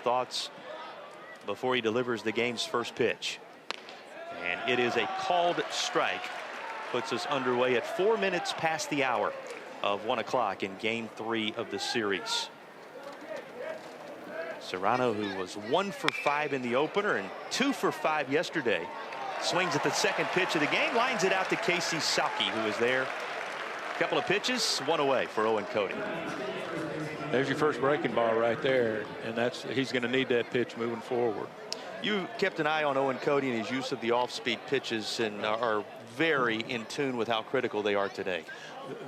thoughts before he delivers the game's first pitch. And it is a called strike. Puts us underway at 4 minutes past the hour of 1 o'clock in game 3 of the series. Serrano, who was 1 for 5 in the opener and 2 for 5 yesterday, swings at the second pitch of the game, lines it out to Casey Sauke, who is there. A couple of pitches, 1 away for Owen Cody. There's your first breaking ball right there, and he's going to need that pitch moving forward. You kept an eye on Owen Cody and his use of the off-speed pitches, and are very in tune with how critical they are today.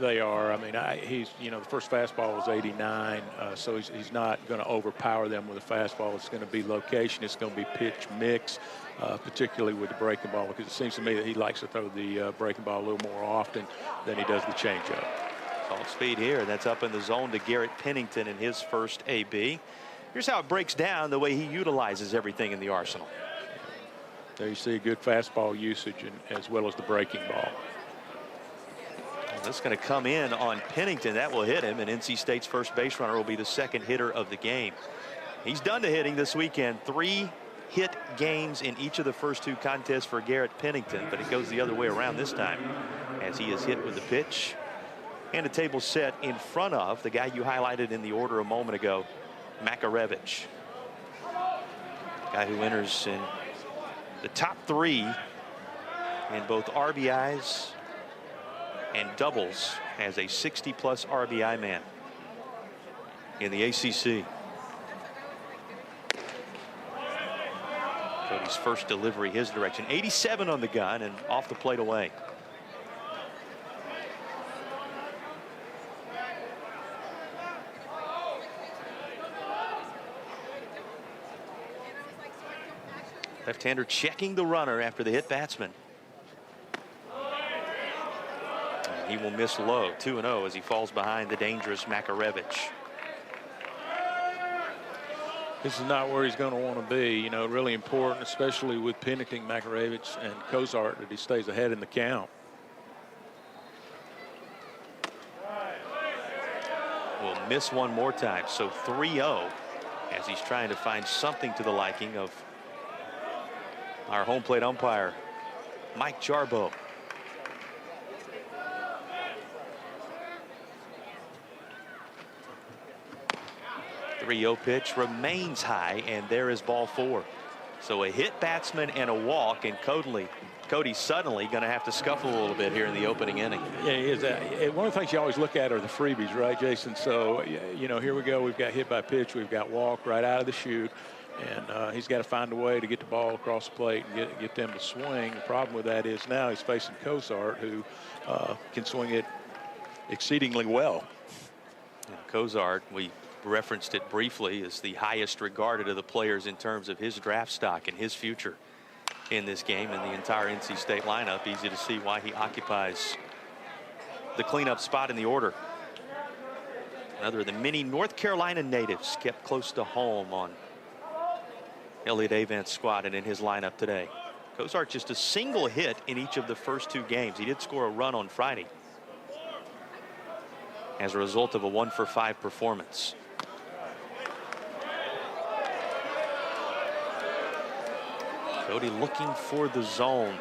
They are. I mean, he's, the first fastball was 89, so he's not going to overpower them with a fastball. It's going to be location. It's going to be pitch mix, particularly with the breaking ball, because it seems to me that he likes to throw the breaking ball a little more often than he does the changeup. Off speed here, and that's up in the zone to Garrett Pennington in his first AB. Here's how it breaks down the way he utilizes everything in the arsenal. There you see good fastball usage as well as the breaking ball. That's going to come in on Pennington. That will hit him, and NC State's first base runner will be the second hitter of the game. He's done the hitting this weekend. 3 hit games in each of the first 2 contests for Garrett Pennington, but it goes the other way around this time as he is hit with the pitch. And a table set in front of the guy you highlighted in the order a moment ago, Makarevich. Guy who enters in the top 3 in both RBIs and doubles as a 60-plus RBI man in the ACC. Cody's first delivery his direction. 87 on the gun and off the plate away. Left-hander checking the runner after the hit batsman. And he will miss low, 2-0 as he falls behind the dangerous Makarevich. This is not where he's going to want to be. Really important, especially with Pennington, Makarevich, and Cozart, that he stays ahead in the count. Will miss one more time, so 3-0 as he's trying to find something to the liking of our home plate umpire, Mike Jarbo. The 3-0 pitch remains high, and there is ball 4. So a hit batsman and a walk, and Cody's suddenly going to have to scuffle a little bit here in the opening inning. Yeah, he is. One of the things you always look at are the freebies, right, Jason? So, here we go. We've got hit by pitch. We've got walk right out of the chute. And he's got to find a way to get the ball across the plate and get them to swing. The problem with that is now he's facing Cozart, who can swing it exceedingly well. And Cozart, we referenced it briefly, is the highest regarded of the players in terms of his draft stock and his future in this game and the entire NC State lineup. Easy to see why he occupies the cleanup spot in the order. Another of the many North Carolina natives kept close to home on Elliott Avant's squad and in his lineup today. Cozart just a single hit in each of the first 2 games. He did score a run on Friday as a result of a 1 for 5 performance. Cody looking for the zone.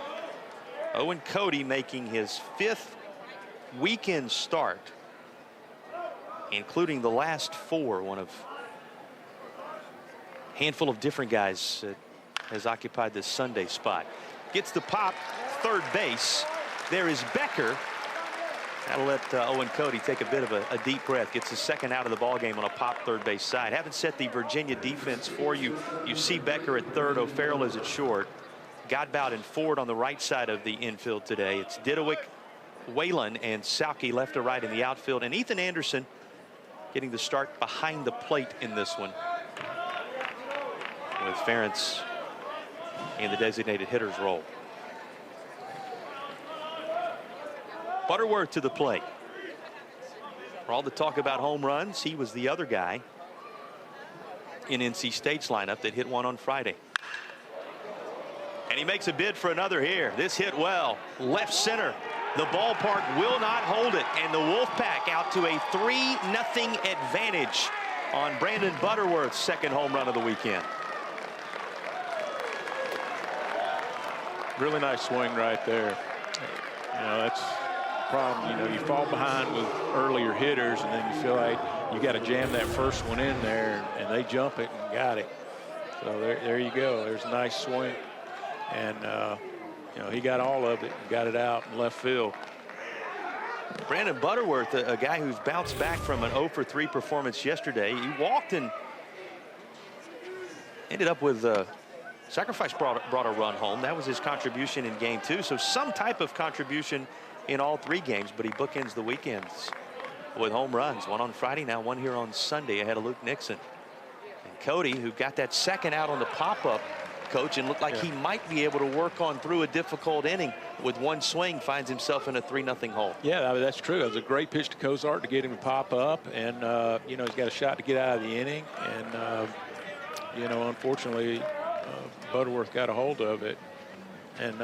Owen Cody making his 5th weekend start, including the last 4. One of handful of different guys that has occupied this Sunday spot. Gets the pop, third base. There is Becker. That'll let Owen Cody take a bit of a deep breath. Gets the second out of the ball game on a pop third base side. Haven't set the Virginia defense for you. You see Becker at third. O'Farrell is at short. Godbout and Ford on the right side of the infield today. It's Didowick, Whalen, and Sauke left to right in the outfield. And Ethan Anderson getting the start behind the plate in this one, with Ferentz in the designated hitter's role. Butterworth to the plate. For all the talk about home runs, he was the other guy in NC State's lineup that hit one on Friday. And he makes a bid for another here. This hit well, left center. The ballpark will not hold it, and the Wolfpack out to a 3-0 advantage on Brandon Butterworth's second home run of the weekend. Really nice swing right there. You know, that's the problem. You know, you fall behind with earlier hitters, and then you feel like you got to jam that first one in there, and they jump it and got it. So there you go. There's a nice swing. And, you know, he got all of it and got it out in left field. Brandon Butterworth, a guy who's bounced back from an 0 for 3 performance yesterday. He walked and ended up with sacrifice brought a run home. That was his contribution in game 2. So some type of contribution in all 3 games, but he bookends the weekends with home runs. One on Friday, now one here on Sunday ahead of Luke Nixon. And Cody, who got that second out on the pop-up, coach, and looked like he might be able to work on through a difficult inning, with one swing finds himself in a 3-0 hole. Yeah, I mean, that's true. It was a great pitch to Cozart to get him to pop up, and you know, he's got a shot to get out of the inning, and you know, unfortunately Butterworth got a hold of it. And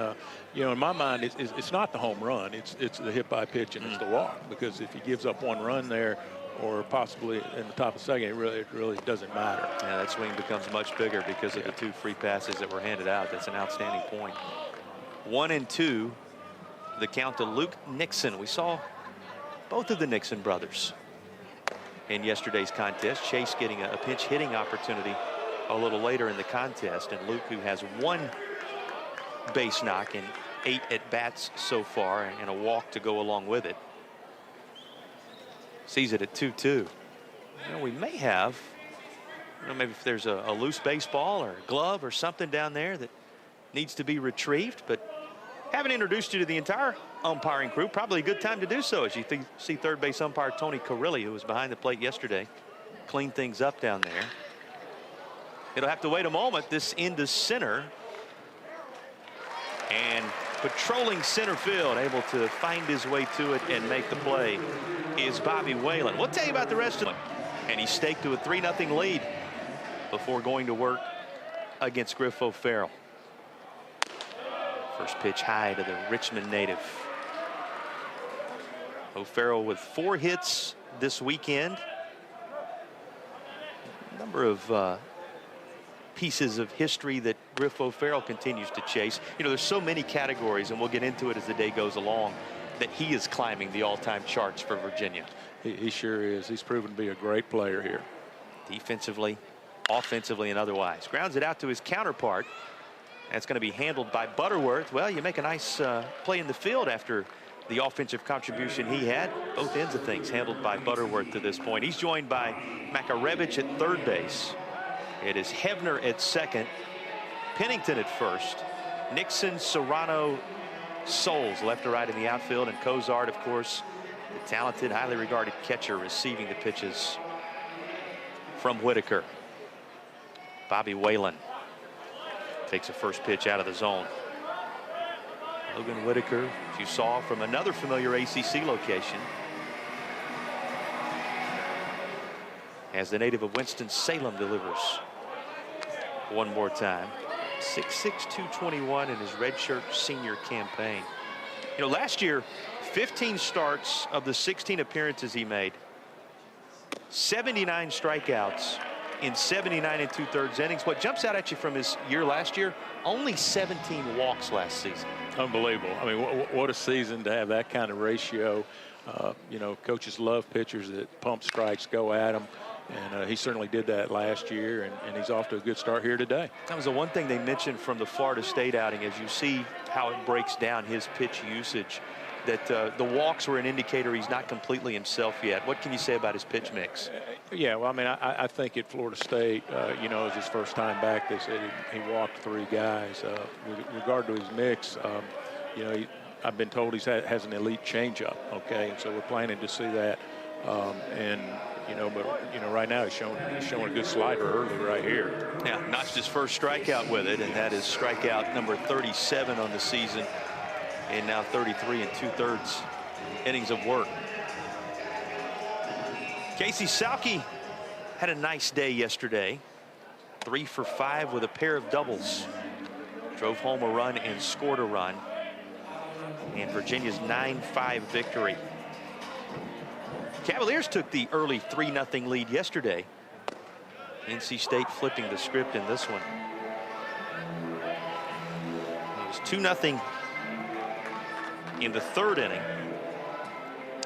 you know, in my mind, it's not the home run, it's the hit by pitch, and it's the walk, because if he gives up one run there, or possibly in the top of the second, it really doesn't matter. Yeah, that swing becomes much bigger because of the 2 free passes that were handed out. That's an outstanding point. 1-2, the count to Luke Nixon. We saw both of the Nixon brothers in yesterday's contest. Chase getting a pinch hitting opportunity a little later in the contest, and Luke, who has 1 base knock and 8 at bats so far, and a walk to go along with it. Sees it at 2-2. You know, we may have, you know, maybe if there's a loose baseball or a glove or something down there that needs to be retrieved, but haven't introduced you to the entire umpiring crew. Probably a good time to do so as you see third base umpire Tony Carilli, who was behind the plate yesterday, clean things up down there. It'll have to wait a moment. This into center, and patrolling center field, able to find his way to it and make the play, is Bobby Whalen. We'll tell you about the rest of it. And he staked to a 3-0 lead before going to work against Griff O'Farrell. First pitch high to the Richmond native. O'Farrell with 4 hits this weekend. A number of pieces of history that Griff O'Farrell continues to chase. You know, there's so many categories, and we'll get into it as the day goes along, that he is climbing the all-time charts for Virginia. He sure is. He's proven to be a great player here. Defensively, offensively, and otherwise. Grounds it out to his counterpart. That's going to be handled by Butterworth. Well, you make a nice play in the field after the offensive contribution he had. Both ends of things handled by Butterworth to this point. He's joined by Makarevich at third base. It is Hebner at second, Pennington at first, Nixon, Serrano, Souls left to right in the outfield, and Cozart, of course, the talented, highly regarded catcher, receiving the pitches from Whitaker. Bobby Whalen takes a first pitch out of the zone. Logan Whitaker, as you saw from another familiar ACC location, as the native of Winston-Salem delivers one more time. 6'6", 221 in his redshirt senior campaign. You know, last year, 15 starts of the 16 appearances he made, 79 strikeouts in 79 2/3 innings. What jumps out at you from his year last year, only 17 walks last season. Unbelievable. I mean, what a season to have that kind of ratio. You know, coaches love pitchers that pump strikes, go at them. And he certainly did that last year, and he's off to a good start here today. That was the one thing they mentioned from the Florida State outing, as you see how it breaks down his pitch usage, that the walks were an indicator he's not completely himself yet. What can you say about his pitch mix? Yeah, well, I mean, I think at Florida State, you know, it was his first time back. They said he walked 3 guys. With regard to his mix, you know, I've been told he has an elite changeup, okay? And so we're planning to see that. And you know, but you know, right now he's showing a good slider early right here. Yeah, notched his first strikeout with it, and that is strikeout number 37 on the season, and now 33 2/3 innings of work. Casey Salke had a nice day yesterday. 3 for 5 with a pair of doubles. Drove home a run and scored a run in Virginia's 9-5 victory. Cavaliers took the early 3-0 lead yesterday NC State flipping the script in this one. It was 2-0 in the third inning.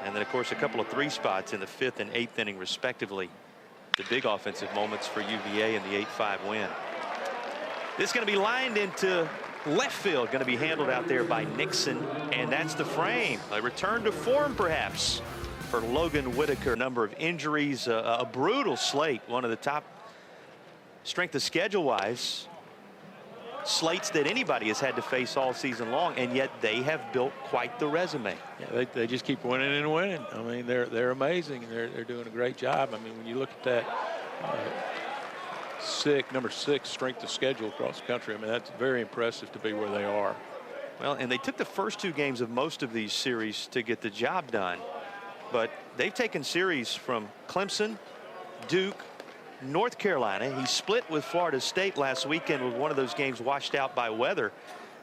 And then, of course, a couple of 3 spots in the 5th and 8th inning, respectively. The big offensive moments for UVA in the 8-5 win. This is going to be lined into left field, going to be handled out there by Nixon, and that's the frame. A return to form, perhaps, for Logan Whitaker. Number of injuries, a brutal slate, one of the top strength of schedule-wise slates that anybody has had to face all season long, and yet they have built quite the resume. Yeah, they just keep winning and winning. I mean, they're amazing. They're doing a great job. I mean, when you look at that number 6 strength of schedule across the country, I mean, that's very impressive to be where they are. Well, and they took the first 2 games of most of these series to get the job done, but they've taken series from Clemson, Duke, North Carolina. He split with Florida State last weekend with one of those games washed out by weather.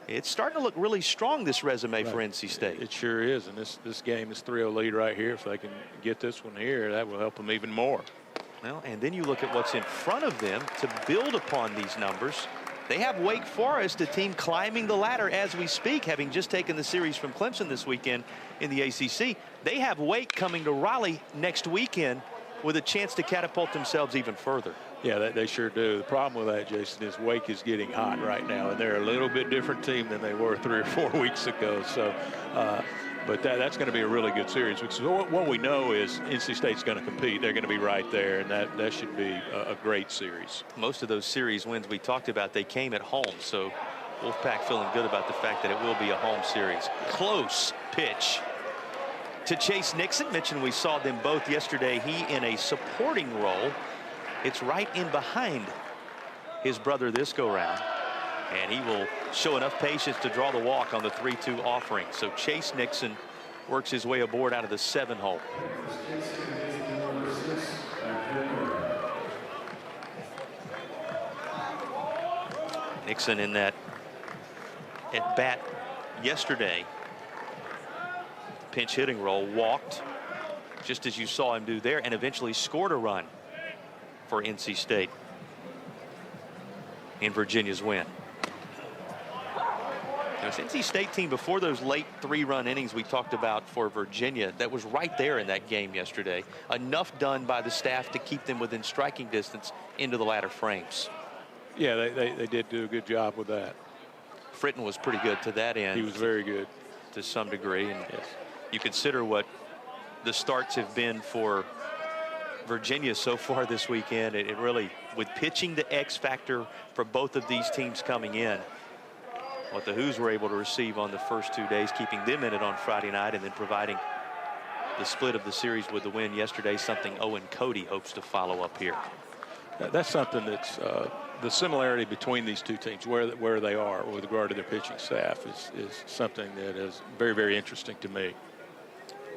It's starting to look really strong, this resume for NC State. It sure is, and this game is 3-0 lead right here. If they can get this one here, that will help them even more. Well, and then you look at what's in front of them to build upon these numbers. They have Wake Forest, a team climbing the ladder as we speak, having just taken the series from Clemson this weekend in the ACC. They have Wake coming to Raleigh next weekend with a chance to catapult themselves even further. Yeah, they sure do. The problem with that, Jason, is Wake is getting hot right now, and they're a little bit different team than they were 3 or 4 weeks ago. So, but that's going to be a really good series. Because what we know is NC State's going to compete. They're going to be right there, and that should be a great series. Most of those series wins we talked about, they came at home. So Wolfpack feeling good about the fact that it will be a home series. Close pitch to Chase Nixon. Mentioned we saw them both yesterday. He in a supporting role. It's right in behind his brother this go round, and he will show enough patience to draw the walk on the 3-2 offering. So Chase Nixon works his way aboard out of the 7 hole. Nixon in that at bat yesterday, pinch hitting role, walked just as you saw him do there, and eventually scored a run for NC State in Virginia's win. This NC State team, before those late 3-run innings we talked about for Virginia, that was right there in that game yesterday. Enough done by the staff to keep them within striking distance into the latter frames. Yeah, they did do a good job with that. Fritton was pretty good to that end. He was very good to some degree, and yes. You consider what the starts have been for Virginia so far this weekend. It really, with pitching the X factor for both of these teams coming in, what the Hoos were able to receive on the first 2 days, keeping them in it on Friday night, and then providing the split of the series with the win yesterday, something Owen Cody hopes to follow up here. That's something that's the similarity between these 2 teams, where they are with regard to their pitching staff, is something that is very, very interesting to me.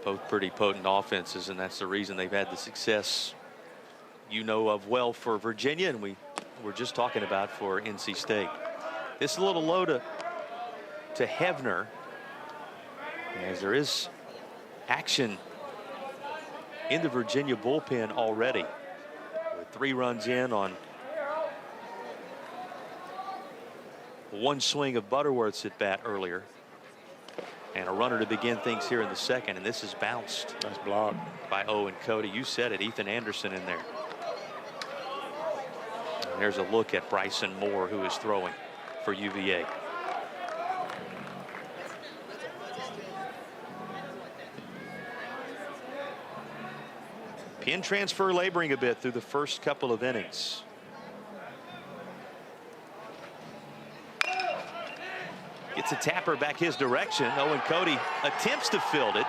Both pretty potent offenses, and that's the reason they've had the success you know of well for Virginia, and we were just talking about for NC State. This is a little low to Hefner, as there is action in the Virginia bullpen already, with 3 runs in on 1 swing of Butterworth's at bat earlier, and a runner to begin things here in the 2nd, and this is bounced. Nice block by Owen Cody. You said it, Ethan Anderson in there. And there's a look at Bryson Moore, who is throwing for UVA. Pin transfer laboring a bit through the first couple of innings. Gets a tapper back his direction. Owen Cody attempts to field it.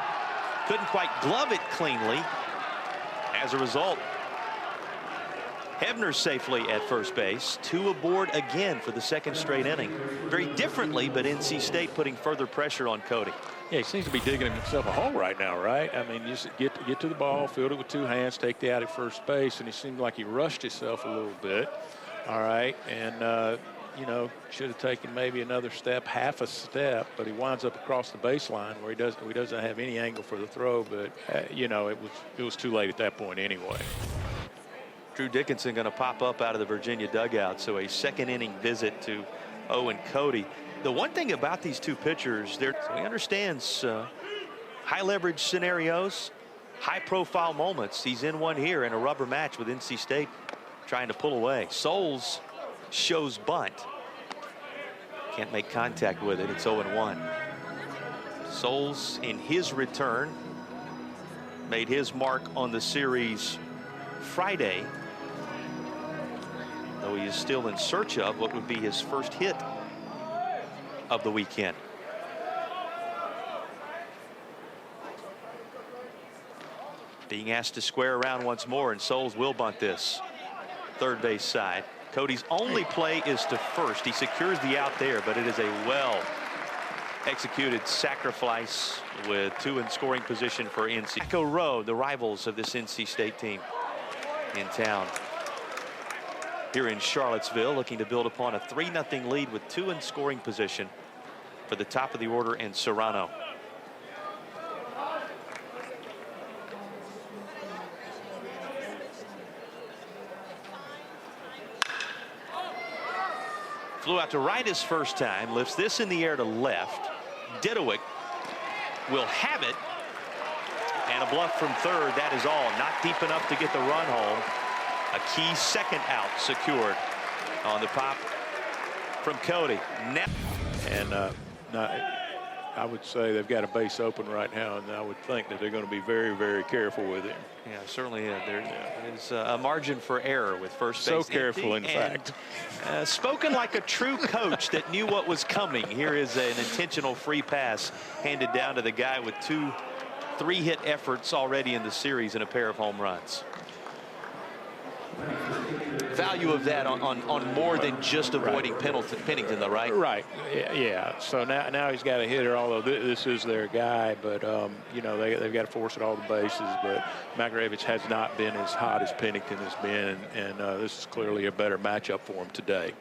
Couldn't quite glove it cleanly. As a result, Hefner safely at first base. 2 aboard again for the 2nd straight inning. Very differently, but NC State putting further pressure on Cody. Yeah, he seems to be digging himself a hole right now, right? I mean, just get to the ball, field it with 2 hands, take the out at first base, and he seemed like he rushed himself a little bit. All right, and you know, should have taken maybe another step, half a step, but he winds up across the baseline where he doesn't have any angle for the throw. But you know, it was too late at that point anyway. Drew Dickinson going to pop up out of the Virginia dugout. So a second inning visit to Owen Cody. The one thing about these two pitchers, so he understands high leverage scenarios, high profile moments. He's in one here in a rubber match with NC State trying to pull away. Souls shows bunt. Can't make contact with it. It's 0-1. Souls in his return made his mark on the series Friday, though he is still in search of what would be his first hit of the weekend. Being asked to square around once more, and Souls will bunt this third base side. Cody's only play is to first. He secures the out there, but it is a well executed sacrifice with two in scoring position for NC. Echo Road, the rivals of this NC State team in town here in Charlottesville, looking to build upon a 3-0 lead with two in scoring position for the top of the order in Serrano. Flew out to right his first time, lifts this in the air to left. Didowick will have it, and a bluff from third. That is all. Not deep enough to get the run home. A key second out secured on the pop from Cody. I would say they've got a base open right now, and I would think that they're going to be very, very careful with him. Yeah, certainly there is a margin for error with first base. So careful, in fact. Spoken like a true coach that knew what was coming. Here is an intentional free pass handed down to the guy with 2 3-hit efforts already in the series and a pair of home runs. Value of that on more than just avoiding Pennington, though, right? Right. Yeah. So now he's got a hitter, although this is their guy. But you know, they've got to force at all the bases. But Makarevich has not been as hot as Pennington has been, and this is clearly a better matchup for him today.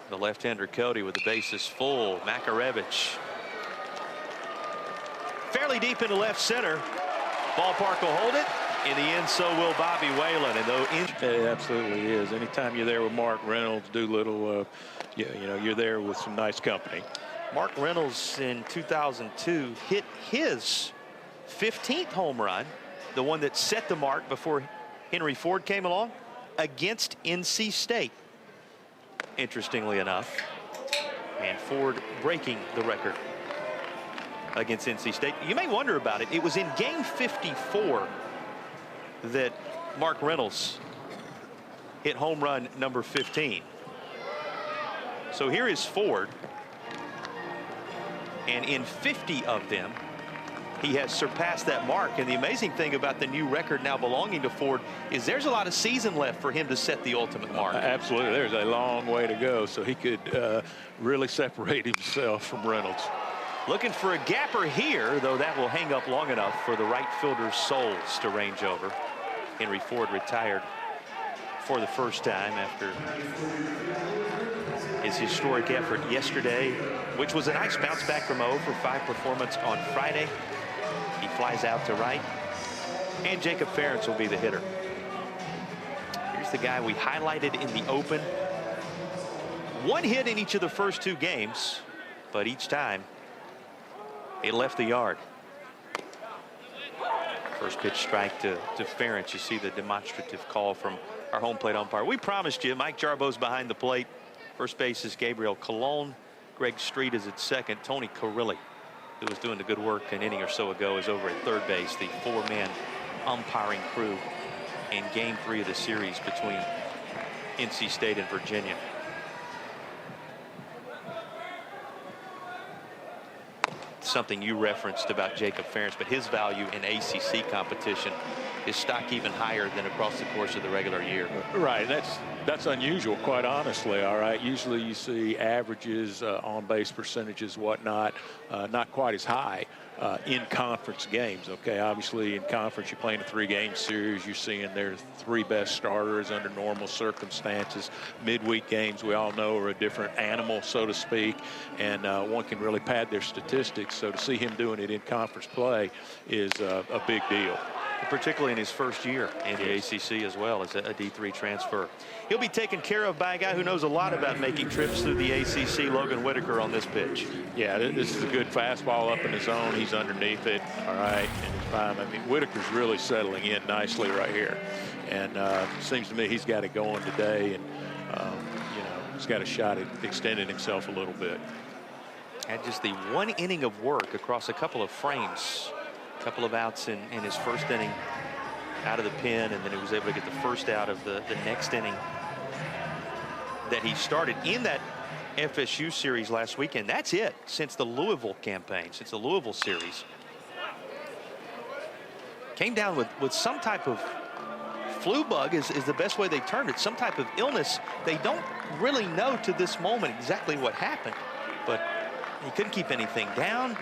The left-hander Cody with the bases full. Makarevich fairly deep into left center. Ballpark will hold it. In the end, so will Bobby Whalen. And though it absolutely is. Anytime you're there with Mark Reynolds, Doolittle, you know, you're there with some nice company. Mark Reynolds in 2002 hit his 15th home run, the one that set the mark before Henry Ford came along, against NC State, interestingly enough. And Ford breaking the record against NC State. You may wonder about it. It was in game 54 that Mark Reynolds hit home run number 15. So here is Ford, and in 50 of them he has surpassed that mark. And the amazing thing about the new record now belonging to Ford is there's a lot of season left for him to set the ultimate mark. Absolutely. There's a long way to go, so he could really separate himself from Reynolds. Looking for a gapper here, though that will hang up long enough for the right fielder Souls to range over. Henry Ford retired for the first time after his historic effort yesterday, which was a nice bounce back from 0 for 5 performance on Friday. He flies out to right, and Jacob Ferentz will be the hitter. Here's the guy we highlighted in the open. 1 hit in each of the first 2 games, but each time it left the yard. First pitch strike to Ferentz. You see the demonstrative call from our home plate umpire. We promised you Mike Jarbo's behind the plate. First base is Gabriel Colon. Greg Street is at second. Tony Carrilli, who was doing the good work an inning or so ago, is over at third base. The 4-man umpiring crew in game 3 of the series between NC State and Virginia. Something you referenced about Jacob Ferentz, but his value in ACC competition is stock even higher than across the course of the regular year. Right. That's unusual, quite honestly. All right. Usually you see averages, on base percentages, whatnot, not quite as high in conference games. OK, obviously in conference you're playing a 3-game series. You're seeing their 3 best starters under normal circumstances. Midweek games, we all know, are a different animal, so to speak, and one can really pad their statistics. So to see him doing it in conference play is a big deal. particularly in his first year in the ACC as well as a D3 transfer. He'll be taken care of by a guy who knows a lot about making trips through the ACC, Logan Whitaker, on this pitch. Yeah, this is a good fastball up in the zone. He's underneath it, all right, and it's fine. I mean, Whitaker's really settling in nicely right here. And seems to me he's got it going today, and, you know, he's got a shot at extending himself a little bit. Had just the one inning of work across a couple of frames. A couple of outs in his first inning out of the pen, and then he was able to get the first out of the next inning that he started in that FSU series last weekend. That's it since the Louisville campaign, since the Louisville series. Came down with some type of flu bug is the best way they termed it, some type of illness. They don't really know to this moment exactly what happened, but he couldn't keep anything down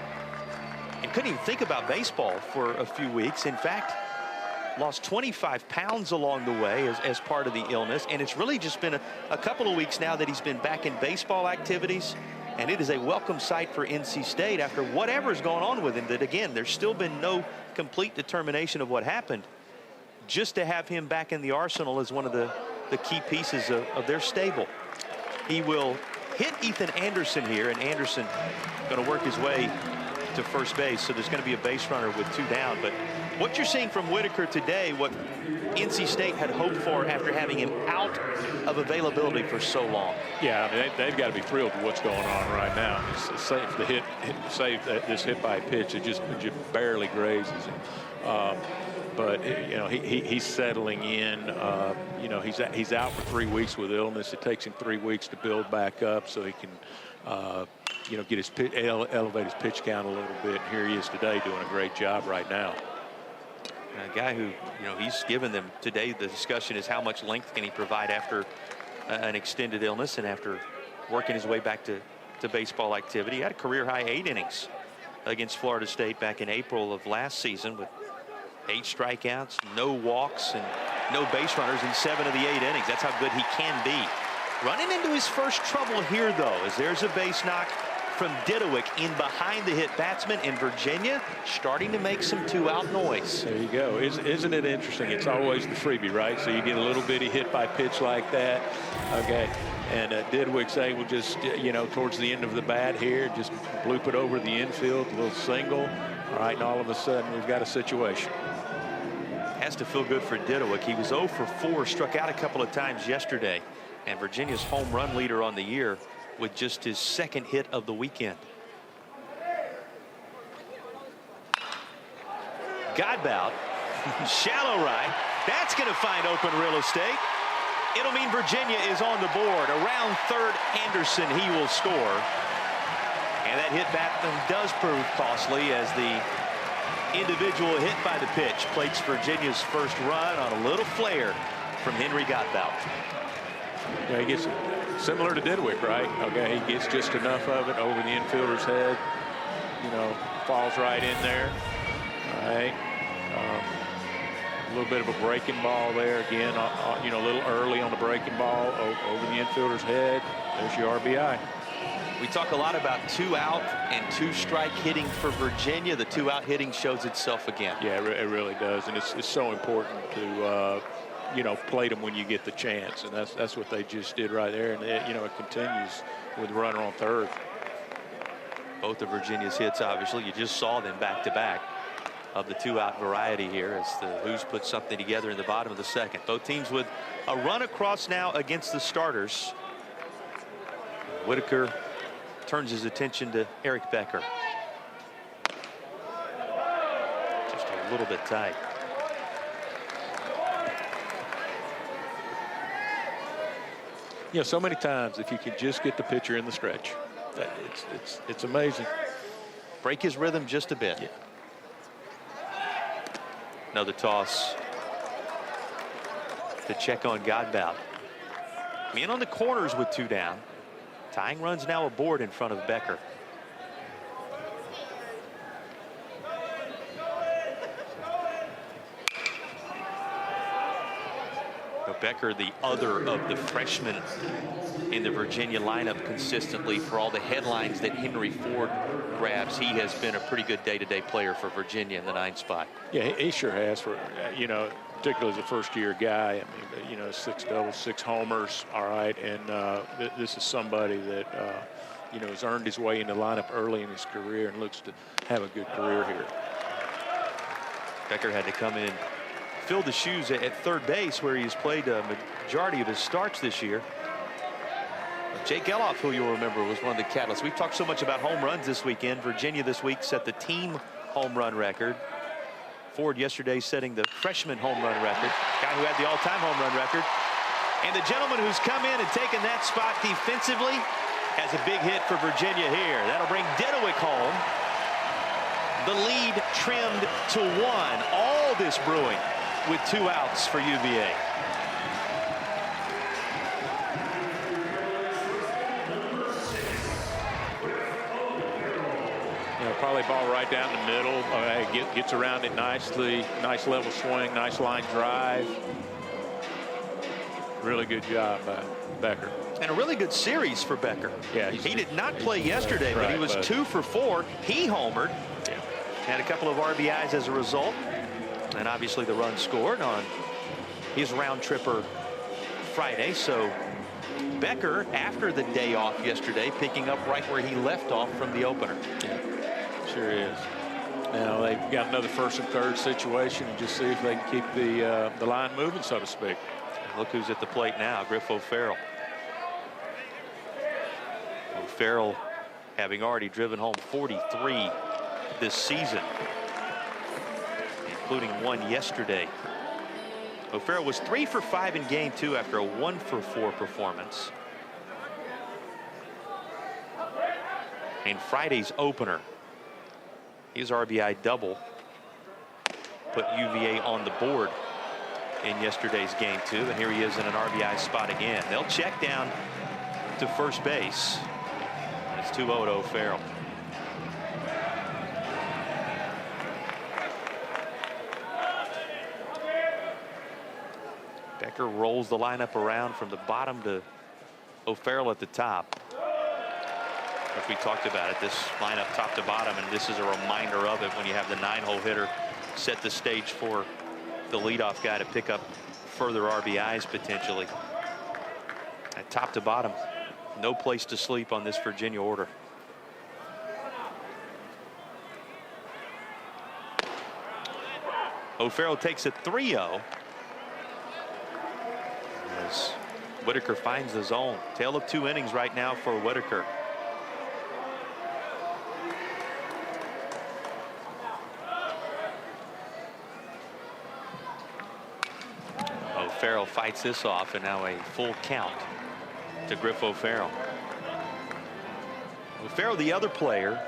and couldn't even think about baseball for a few weeks. In fact, lost 25 pounds along the way as part of the illness, and it's really just been a couple of weeks now that he's been back in baseball activities, and it is a welcome sight for NC State after whatever's going on with him. That again, there's still been no complete determination of what happened. Just to have him back in the arsenal is one of the key pieces of their stable. He will hit Ethan Anderson here, and Anderson going to work his way to first base, so there's going to be a base runner with 2 down. But what you're seeing from Whitaker today, what NC State had hoped for after having him out of availability for so long. Yeah, I mean, they've got to be thrilled with what's going on right now. It's safe to save this hit by pitch. It just barely grazes him. But you know, he's settling in. You know, he's out for 3 weeks with illness. It takes him 3 weeks to build back up so he can you know, get his elevate his pitch count a little bit. And here he is today doing a great job right now. A guy who, you know, he's given them today. The discussion is how much length can he provide after an extended illness and after working his way back to baseball activity. He had a career high 8 innings against Florida State back in April of last season with 8 strikeouts, no walks, and no base runners in 7 of the 8 innings. That's how good he can be. Running into his first trouble here, though, as there's a base knock from Didowick in behind the hit batsman, in Virginia starting to make some 2-out noise. There you go. Isn't it interesting? It's always the freebie, right? So you get a little bitty hit by pitch like that. Okay. And Didowick's able just, you know, towards the end of the bat here, just bloop it over the infield, a little single. All right, and all of a sudden we've got a situation. Has to feel good for Didowick. He was 0 for 4, struck out a couple of times yesterday, and Virginia's home run leader on the year with just his 2nd hit of the weekend. Godbout, shallow right. That's going to find open real estate. It'll mean Virginia is on the board. Around third, Anderson, he will score. And that hit batsman does prove costly as the individual hit by the pitch plates Virginia's first run on a little flare from Henry Godbout. Yeah, he gets similar to Didowick, right? Okay, he gets just enough of it over the infielder's head, you know, falls right in there. All right. A little bit of a breaking ball there again, you know, a little early on the breaking ball over the infielder's head. There's your RBI. We talk a lot about 2-out and 2-strike hitting for Virginia. The 2-out hitting shows itself again. Yeah, it really does, and it's so important to you know, plate them when you get the chance, and that's what they just did right there. And you know, it continues with the runner on third. Both of Virginia's hits, obviously, you just saw them back to back of the 2-out variety here as the Hoos put something together in the bottom of the 2nd. Both teams with a run across now against the starters. Whitaker turns his attention to Eric Becker. Just a little bit tight. You know, so many times if you could just get the pitcher in the stretch, it's amazing. Break his rhythm just a bit. Yeah. Another toss to check on Godbout. In on the corners with 2 down. Tying runs now aboard in front of Becker. The Becker, the other of the freshmen in the Virginia lineup consistently for all the headlines that Henry Ford grabs. He has been a pretty good day-to-day player for Virginia in the 9 spot. Yeah, he sure has. For particularly as a first-year guy. I mean, 6 doubles, 6 homers. All right, and this is somebody that has earned his way in the lineup early in his career and looks to have a good career here. Becker had to come in, fill the shoes at third base, where he's played a majority of his starts this year. Jake Geloff, who you'll remember, was one of the catalysts. We've talked so much about home runs this weekend. Virginia this week set the team home run record. Ford yesterday setting the freshman home run record, guy who had the all-time home run record. And the gentleman who's come in and taken that spot defensively has a big hit for Virginia here. That'll bring Dedewick home. The lead trimmed to 1. All this brewing with 2 outs for UVA. Probably ball right down the middle. Gets around it nicely. Nice level swing. Nice line drive. Really good job by Becker. And a really good series for Becker. Yeah, he did not play yesterday, but he was 2 for 4. He homered. Yeah. Had a couple of RBIs as a result. And obviously the run scored on his round tripper Friday. So Becker, after the day off yesterday, picking up right where he left off from the opener. Yeah. Sure is. Now they've got another first and third situation, and just see if they can keep the line moving, so to speak. Look who's at the plate now, Griff O'Farrell. O'Farrell having already driven home 43 this season, including 1 yesterday. O'Farrell was 3 for 5 in game 2 after a 1 for 4 performance. In Friday's opener, his RBI double put UVA on the board in yesterday's game 2, and here he is in an RBI spot again. They'll check down to first base. It's 2-0 to O'Farrell. Becker rolls the lineup around from the bottom to O'Farrell at the top. As we talked about it, this lineup top to bottom, and this is a reminder of it when you have the 9-hole hitter set the stage for the leadoff guy to pick up further RBIs potentially. At top to bottom, no place to sleep on this Virginia order. O'Farrell takes a 3-0 as Whitaker finds the zone. Tale of 2 innings right now for Whitaker. O'Farrell fights this off, and now a full count to Griff O'Farrell. O'Farrell, the other player,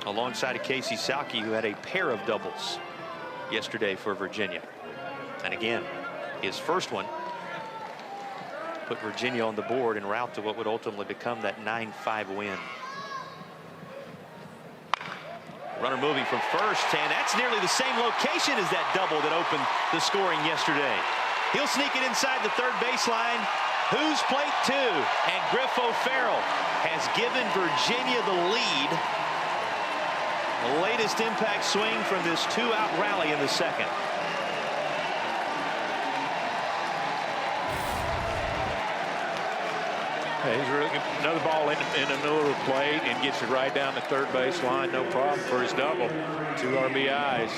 alongside of Casey Salke, who had a pair of doubles yesterday for Virginia. And again, his first one put Virginia on the board en route to what would ultimately become that 9-5 win. Runner moving from first, and that's nearly the same location as that double that opened the scoring yesterday. He'll sneak it inside the third baseline. Who's plate 2? And Griff O'Farrell has given Virginia the lead. The latest impact swing from this 2-out rally in the second. Hey, he's really good. Another ball in the middle of the plate and gets it right down the third base line. No problem for his double. 2 RBIs.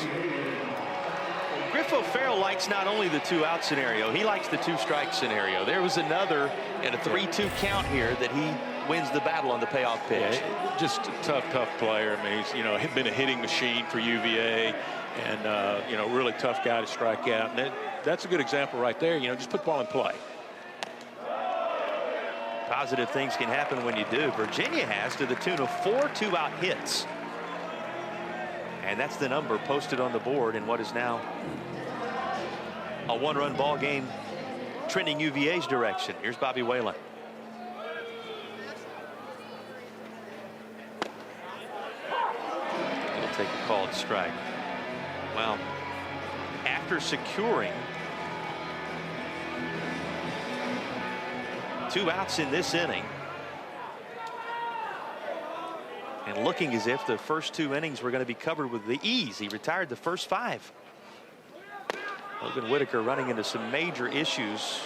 Griff O'Farrell likes not only the 2-out scenario, he likes the 2-strike scenario. There was another in a 3-2 count here that he wins the battle on the payoff pitch. Yeah, just a tough player. I mean, he's been a hitting machine for UVA, and really tough guy to strike out. And that's a good example right there. Just put the ball in play. Positive things can happen when you do. Virginia has to the tune of 4 2-out hits. And that's the number posted on the board in what is now a 1-run ball game trending UVA's direction. Here's Bobby Whalen. He'll take a called strike. Well, after securing 2 outs in this inning. And looking as if the first 2 innings were going to be covered with the ease. He retired the first 5. Logan Whitaker running into some major issues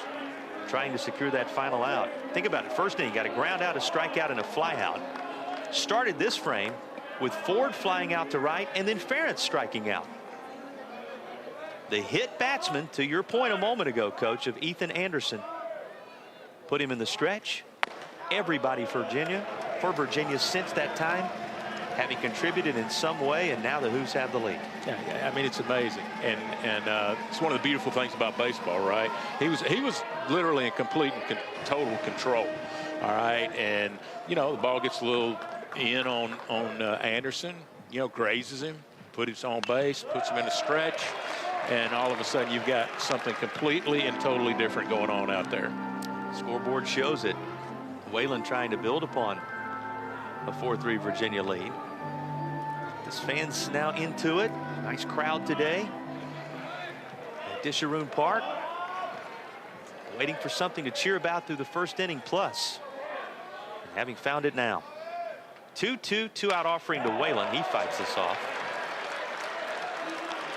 trying to secure that final out. Think about it. First inning, got a ground out, a strikeout, and a fly out. Started this frame with Ford flying out to right and then Ferentz striking out. The hit batsman, to your point a moment ago, Coach, of Ethan Anderson, put him in the stretch. Everybody for Virginia since that time, having contributed in some way, and now the Hoos have the lead. Yeah, I mean, it's amazing, and it's one of the beautiful things about baseball, right? He was literally in complete and total control. All right, and you know, the ball gets a little in on Anderson, you know, grazes him, puts him on base, puts him in a stretch, and all of a sudden you've got something completely and totally different going on out there. Scoreboard shows it. Whalen trying to build upon a 4-3 Virginia lead. This fans now into it. Nice crowd today at Disharoon Park, waiting for something to cheer about through the first inning plus, and having found it now. 2-2, 2-out offering to Whalen. He fights this off.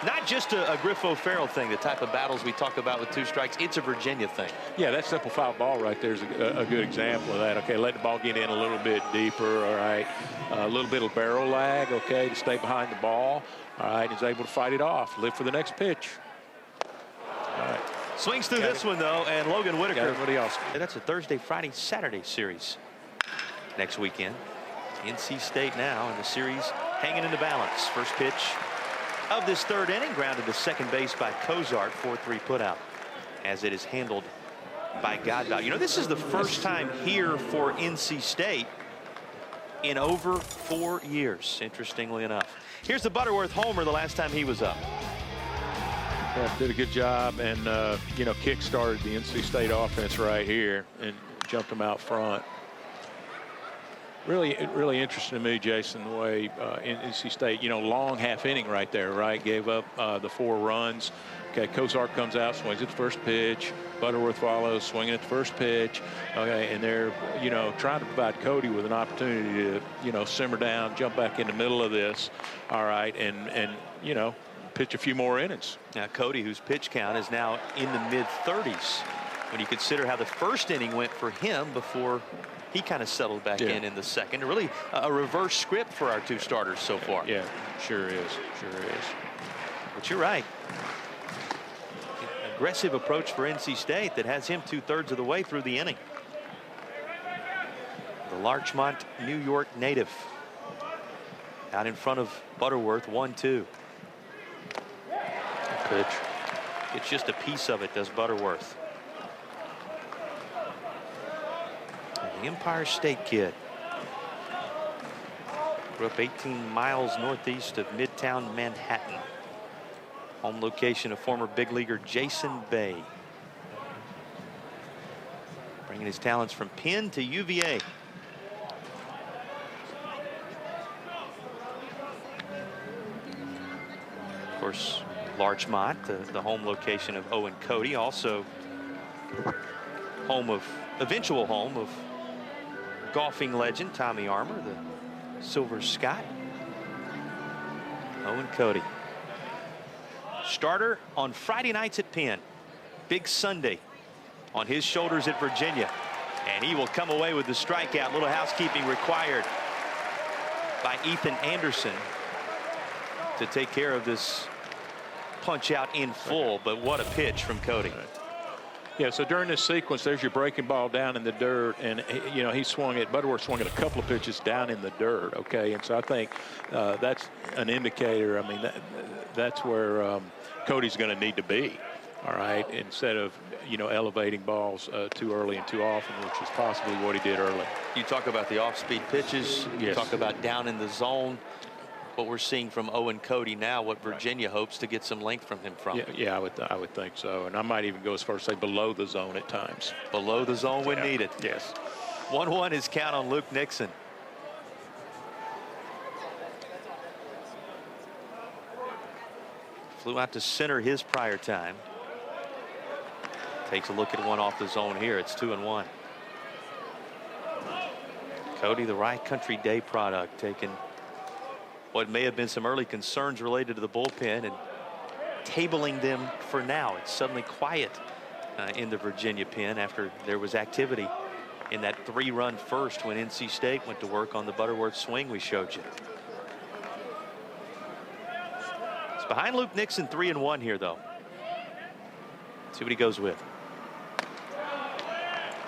Not just a Griffo Farrell thing, the type of battles we talk about with 2 strikes. It's a Virginia thing. Yeah, that simple foul ball right there is a good example of that. Okay, let the ball get in a little bit deeper. All right, a little bit of barrel lag. Okay, to stay behind the ball. All right, he's able to fight it off. Live for the next pitch. All right. Swings through this one though, and Logan Whitaker. Everybody else. That's a Thursday, Friday, Saturday series next weekend. NC State now in the series hanging in the balance. First pitch of this 3rd inning, grounded to second base by Cozart, 4-3 putout, as it is handled by Godbout. You know, this is the first time here for NC State in over 4 years, interestingly enough. Here's the Butterworth homer the last time he was up. Yeah, did a good job, and you know, kick-started the NC State offense right here and jumped them out front. Really interesting to me, Jason, the way in NC State, you know, long half inning right there, right? Gave up the 4 runs. Okay, Cozart comes out, swings at the first pitch. Butterworth follows, swinging at the first pitch. Okay, and they're, you know, trying to provide Cody with an opportunity to, you know, simmer down, jump back in the middle of this. All right, and you know, pitch a few more innings. Now, Cody, whose pitch count is now in the mid-30s, when you consider how the first inning went for him before he kind of settled back in the second. Really a reverse script for our 2 starters so far. Yeah, sure is. But you're right. Aggressive approach for NC State that has him 2/3 of the way through the inning. The Larchmont, New York native out in front of Butterworth, 1-2. Pitch. It's just a piece of it, does Butterworth. The Empire State kid. Grew up 18 miles northeast of Midtown Manhattan. Home location of former big leaguer Jason Bay. Bringing his talents from Penn to UVA. Of course, Larchmont, the home location of Owen Cody, also eventual home of golfing legend Tommy Armour, the Silver Scott. Owen Cody. Starter on Friday nights at Penn. Big Sunday on his shoulders at Virginia. And he will come away with the strikeout. Little housekeeping required by Ethan Anderson to take care of this punch out in full. But what a pitch from Cody. Yeah, so during this sequence, there's your breaking ball down in the dirt, and you know, Butterworth swung at a couple of pitches down in the dirt. Okay, and so I think that's an indicator. I mean, that's where Cody's going to need to be. All right, instead of, you know, elevating balls too early and too often, which is possibly what he did early. You talk about the off-speed pitches. You Yes. talk about down in the zone. What we're seeing from Owen Cody now, what Virginia hopes to get some length from him from. Yeah, I would think so, and I might even go as far as say below the zone at times. Below the zone when Yeah. needed. Yes. 1-1 is count on Luke Nixon. Flew out to center his prior time. Takes a look at one off the zone here. It's 2-1. Cody, the Rye Country Day product, taking what may have been some early concerns related to the bullpen and tabling them for now. It's suddenly quiet in the Virginia pen after there was activity in that 3-run first when NC State went to work on the Butterworth swing we showed you. It's behind Luke Nixon 3-1 here, though. See what he goes with.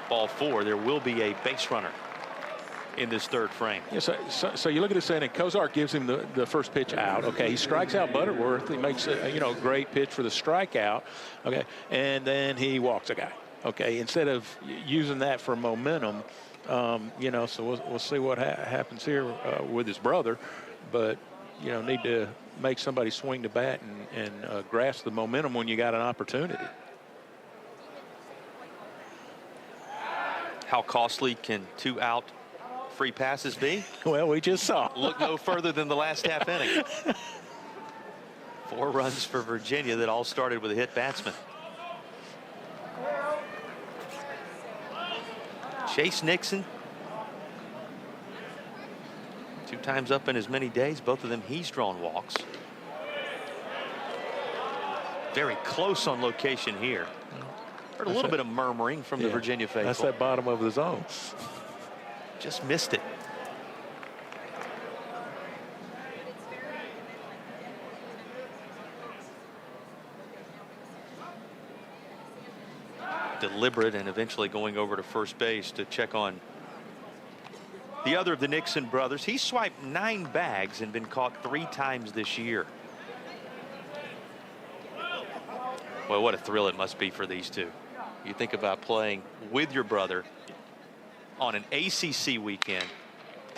Ball 4. There will be a base runner in this third frame. Yeah, so you look at this inning, Kozar gives him the first pitch out. Okay, he strikes out Butterworth. He makes a great pitch for the strikeout. Okay, and then he walks a guy. Okay, instead of using that for momentum, so we'll see what happens here with his brother, but need to make somebody swing the bat and grasp the momentum when you got an opportunity. How costly can 2 out free passes be? Well, we just saw. Look no further than the last half inning. 4 runs for Virginia that all started with a hit batsman. Chase Nixon, 2 times up in as many days. Both of them he's drawn walks. Very close on location here. Heard a little bit of murmuring from the Virginia faithful. That's that bottom of the zone. Just missed it. Deliberate and eventually going over to first base to check on the other of the Nixon brothers. He swiped 9 bags and been caught 3 times this year. Well, what a thrill it must be for these two. You think about playing with your brother on an ACC weekend.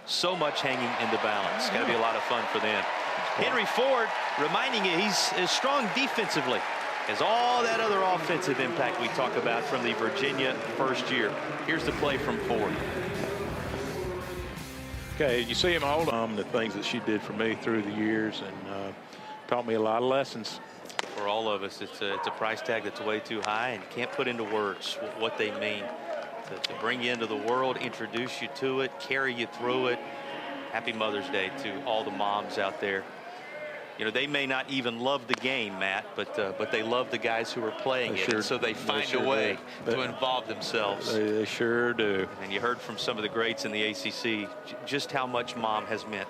So much hanging in the balance. Got to be a lot of fun for them. Henry Ford reminding you he's as strong defensively as all that other offensive impact we talk about from the Virginia first year. Here's the play from Ford. Okay, you see him hold on the things that she did for me through the years and taught me a lot of lessons. For all of us, it's a price tag that's way too high and can't put into words what they mean to bring you into the world, introduce you to it, carry you through it. Happy Mother's Day to all the moms out there. They may not even love the game, Matt, but they love the guys who are playing it. So they find a way to involve themselves. They sure do. And you heard from some of the greats in the ACC just how much mom has meant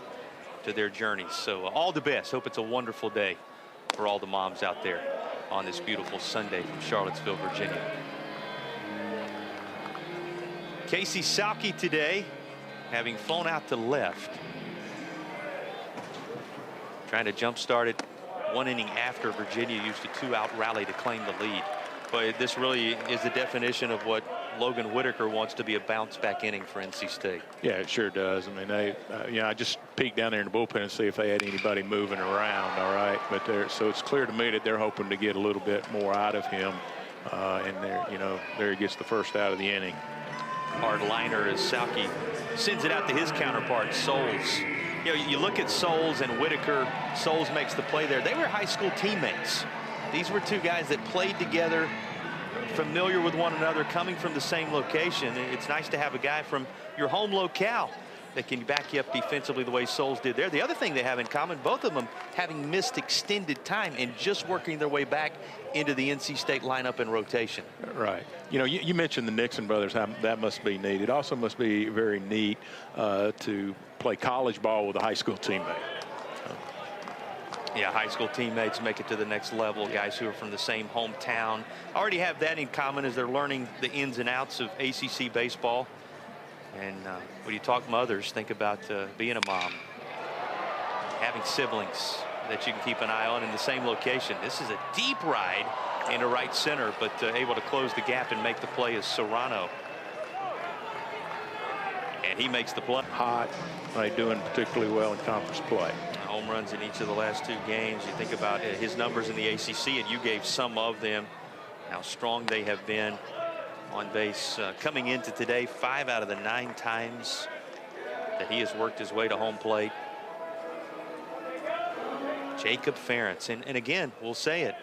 to their journeys. So all the best. Hope it's a wonderful day for all the moms out there on this beautiful Sunday from Charlottesville, Virginia. Casey Salke today having flown out to left. Trying to jumpstart it 1 inning after Virginia used a 2-out rally to claim the lead. But this really is the definition of what Logan Whitaker wants to be a bounce-back inning for NC State. Yeah, it sure does. I mean, I just peeked down there in the bullpen and see if they had anybody moving around. All right, but so it's clear to me that they're hoping to get a little bit more out of him. And there he gets the first out of the inning. Hard liner as Salke sends it out to his counterpart, Souls. You look at Souls and Whitaker. Souls makes the play there. They were high school teammates. These were 2 guys that played together, familiar with one another, coming from the same location. It's nice to have a guy from your home locale that can back you up defensively the way Souls did there. The other thing they have in common, both of them having missed extended time and just working their way back into the NC State lineup and rotation. Right. You mentioned the Nixon brothers. How that must be neat. It also must be very neat to play college ball with a high school teammate. Yeah, high school teammates make it to the next level. Guys who are from the same hometown already have that in common as they're learning the ins and outs of ACC baseball. And when you talk mothers, think about being a mom, having siblings that you can keep an eye on in the same location. This is a deep ride into right center, but able to close the gap and make the play is Serrano. And he makes the play. Hot, right, doing particularly well in conference play. Home runs in each of the last 2 games. You think about his numbers in the ACC, and you gave some of them. How strong they have been on base. Coming into today, 5 out of the 9 times that he has worked his way to home plate. Jacob Ferentz, and again, we'll say it.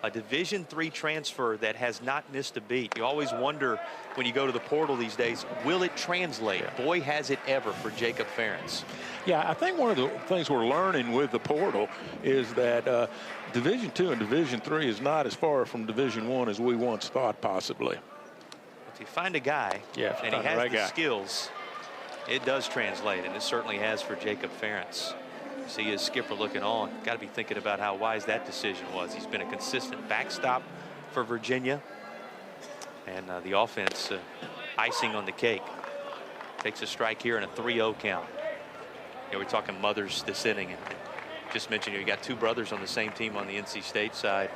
a Division III transfer that has not missed a beat. You always wonder when you go to the portal these days, will it translate? Yeah. Boy, has it ever for Jacob Ferentz. Yeah, I think one of the things we're learning with the portal is that Division II and Division III is not as far from Division I as we once thought possibly. If you find a guy and he has the skills, it does translate, and it certainly has for Jacob Ferentz. You see his skipper looking on. Got to be thinking about how wise that decision was. He's been a consistent backstop for Virginia, and the offense icing on the cake. Takes a strike here and a 3-0 count. We're talking mothers this inning, and just mentioned you got two brothers on the same team on the NC State side.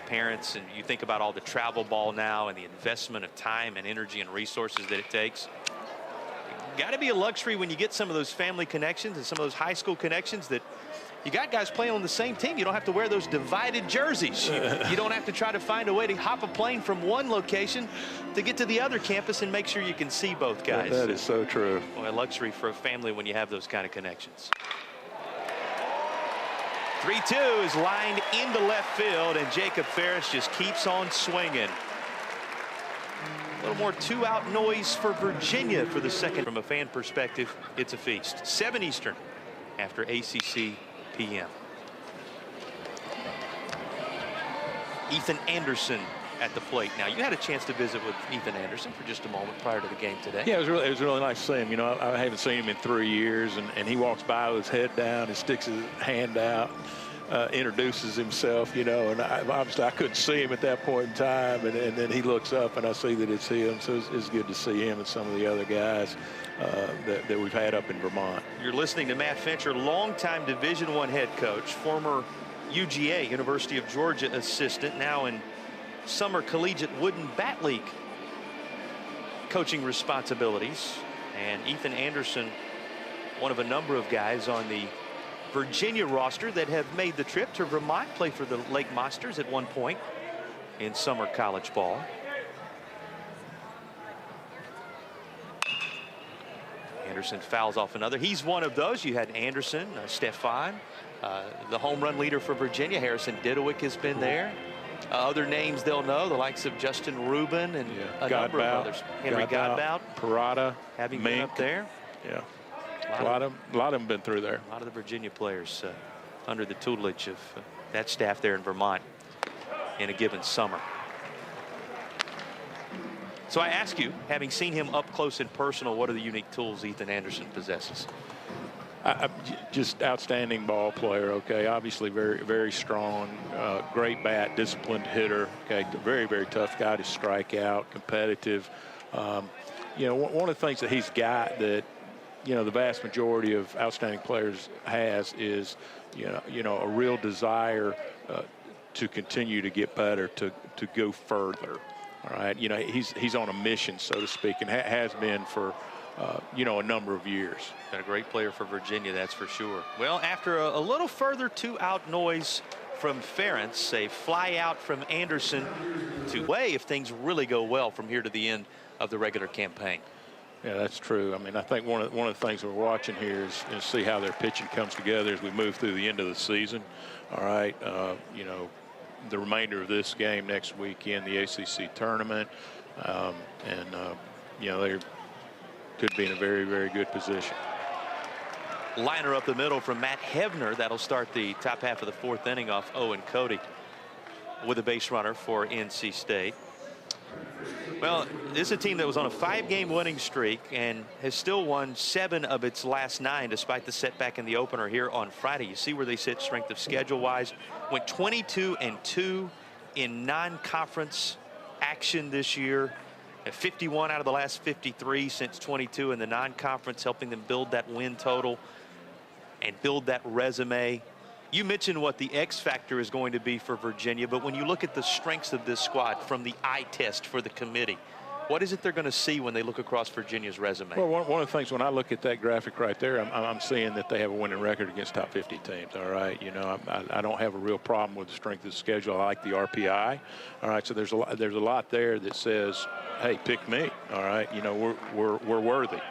Parents, and you think about all the travel ball now and the investment of time and energy and resources that it takes. Got to be a luxury when you get some of those family connections and some of those high school connections that you got guys playing on the same team. You don't have to wear those divided jerseys. You don't have to try to find a way to hop a plane from one location to get to the other campus and make sure you can see both guys. That is so true. Well, a luxury for a family when you have those kind of connections. 3-2 is lined into left field, and Jacob Ferentz just keeps on swinging. A little more two-out noise for Virginia for the second. From a fan perspective, it's a feast. 7 Eastern after ACC PM. Ethan Anderson at the plate. Now, you had a chance to visit with Ethan Anderson for just a moment prior to the game today. Yeah, it was really nice to see him. I haven't seen him in 3 years, and he walks by with his head down and sticks his hand out, introduces himself, and obviously I couldn't see him at that point in time, and then he looks up and I see that it's him. So it's good to see him and some of the other guys that we've had up in Vermont. You're listening to Matt Fincher, longtime Division I head coach, former UGA, University of Georgia assistant, now in Summer Collegiate Wooden Bat League coaching responsibilities. And Ethan Anderson, one of a number of guys on the Virginia roster that have made the trip to Vermont, play for the Lake Monsters at one point in summer college ball. Anderson fouls off another. He's one of those. You had Anderson, Stefan, the home run leader for Virginia. Harrison Didowick has been there. Other names they'll know, the likes of Justin Rubin and a number of others. Henry Godbout, Parada, having Mink. been up there. Yeah, a lot of them been through there. A lot of the Virginia players under the tutelage of that staff there in Vermont in a given summer. So I ask you, having seen him up close and personal, what are the unique tools Ethan Anderson possesses? Just outstanding ball player. Okay, obviously very, very strong, great bat, disciplined hitter. Okay, very, very tough guy to strike out, competitive. One of the things that he's got that the vast majority of outstanding players has is a real desire to continue to get better, to go further. All right, he's on a mission, so to speak, and has been for a number of years. Been a great player for Virginia, that's for sure. Well, after a little further two-out noise from Ferentz, a fly out from Anderson to way if things really go well from here to the end of the regular campaign. Yeah, that's true. I mean, I think one of the things we're watching here is see how their pitching comes together as we move through the end of the season. All right, the remainder of this game next weekend, the ACC tournament, they could be in a very, very good position. Liner up the middle from Matt Hevner. That'll start the top half of the fourth inning off Owen Cody with a base runner for NC State. Well, this is a team that was on a 5-game winning streak and has still won 7 of its last 9 despite the setback in the opener here on Friday. You see where they sit strength of schedule wise. Went 22-2 in non-conference action this year. 51 out of the last 53 since 22 in the non-conference, helping them build that win total and build that resume. You mentioned what the X factor is going to be for Virginia, but when you look at the strengths of this squad from the eye test for the committee, what is it they're going to see when they look across Virginia's resume? Well, one of the things when I look at that graphic right there, I'm seeing that they have a winning record against top 50 teams. All right, I don't have a real problem with the strength of the schedule. I like the RPI. All right, so there's a lot there that says, hey, pick me. All right, we're worthy.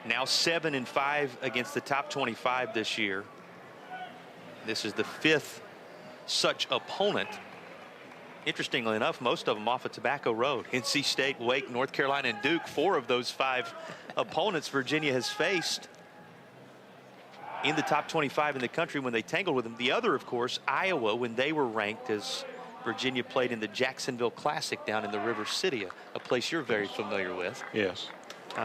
Now 7-5 against the top 25 this year. This is the 5th such opponent. Interestingly enough, most of them off of Tobacco Road. NC State, Wake, North Carolina, and Duke, 4 of those 5 opponents Virginia has faced in the top 25 in the country when they tangled with them. The other, of course, Iowa, when they were ranked, as Virginia played in the Jacksonville Classic down in the River City, a place you're very familiar with. Yes.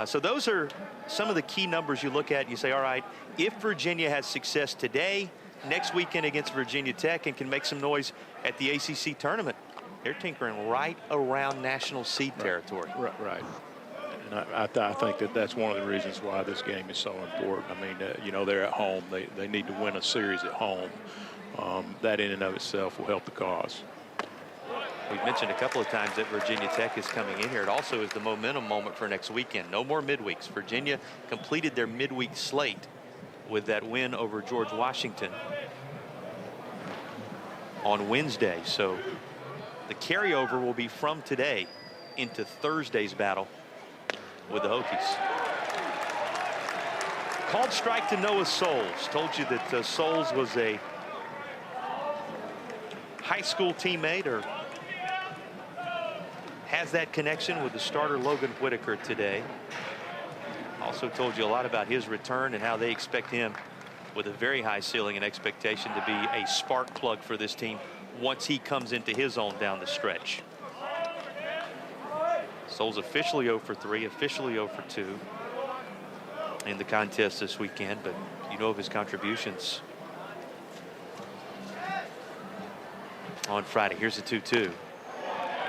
So those are some of the key numbers you look at and you say, all right, if Virginia has success today, next weekend against Virginia Tech, and can make some noise at the ACC tournament, they're tinkering right around national seed territory. Right. And I think that's one of the reasons why this game is so important. I mean, you know, they're at home. They need to win a series at home. That in and of itself will help the cause. We've mentioned a couple of times that Virginia Tech is coming in here. It also is the momentum moment for next weekend. No more midweeks. Virginia completed their midweek slate with that win over George Washington on Wednesday. So the carryover will be from today into Thursday's battle with the Hokies. Called strike to Noah Souls. Told you that Souls was a high school teammate, or has that connection with the starter Logan Whitaker today. Also told you a lot about his return and how they expect him, with a very high ceiling and expectation, to be a spark plug for this team once he comes into his own down the stretch. Souls officially 0 for 3, officially 0 for 2 in the contest this weekend, but you know of his contributions on Friday. Here's a 2-2.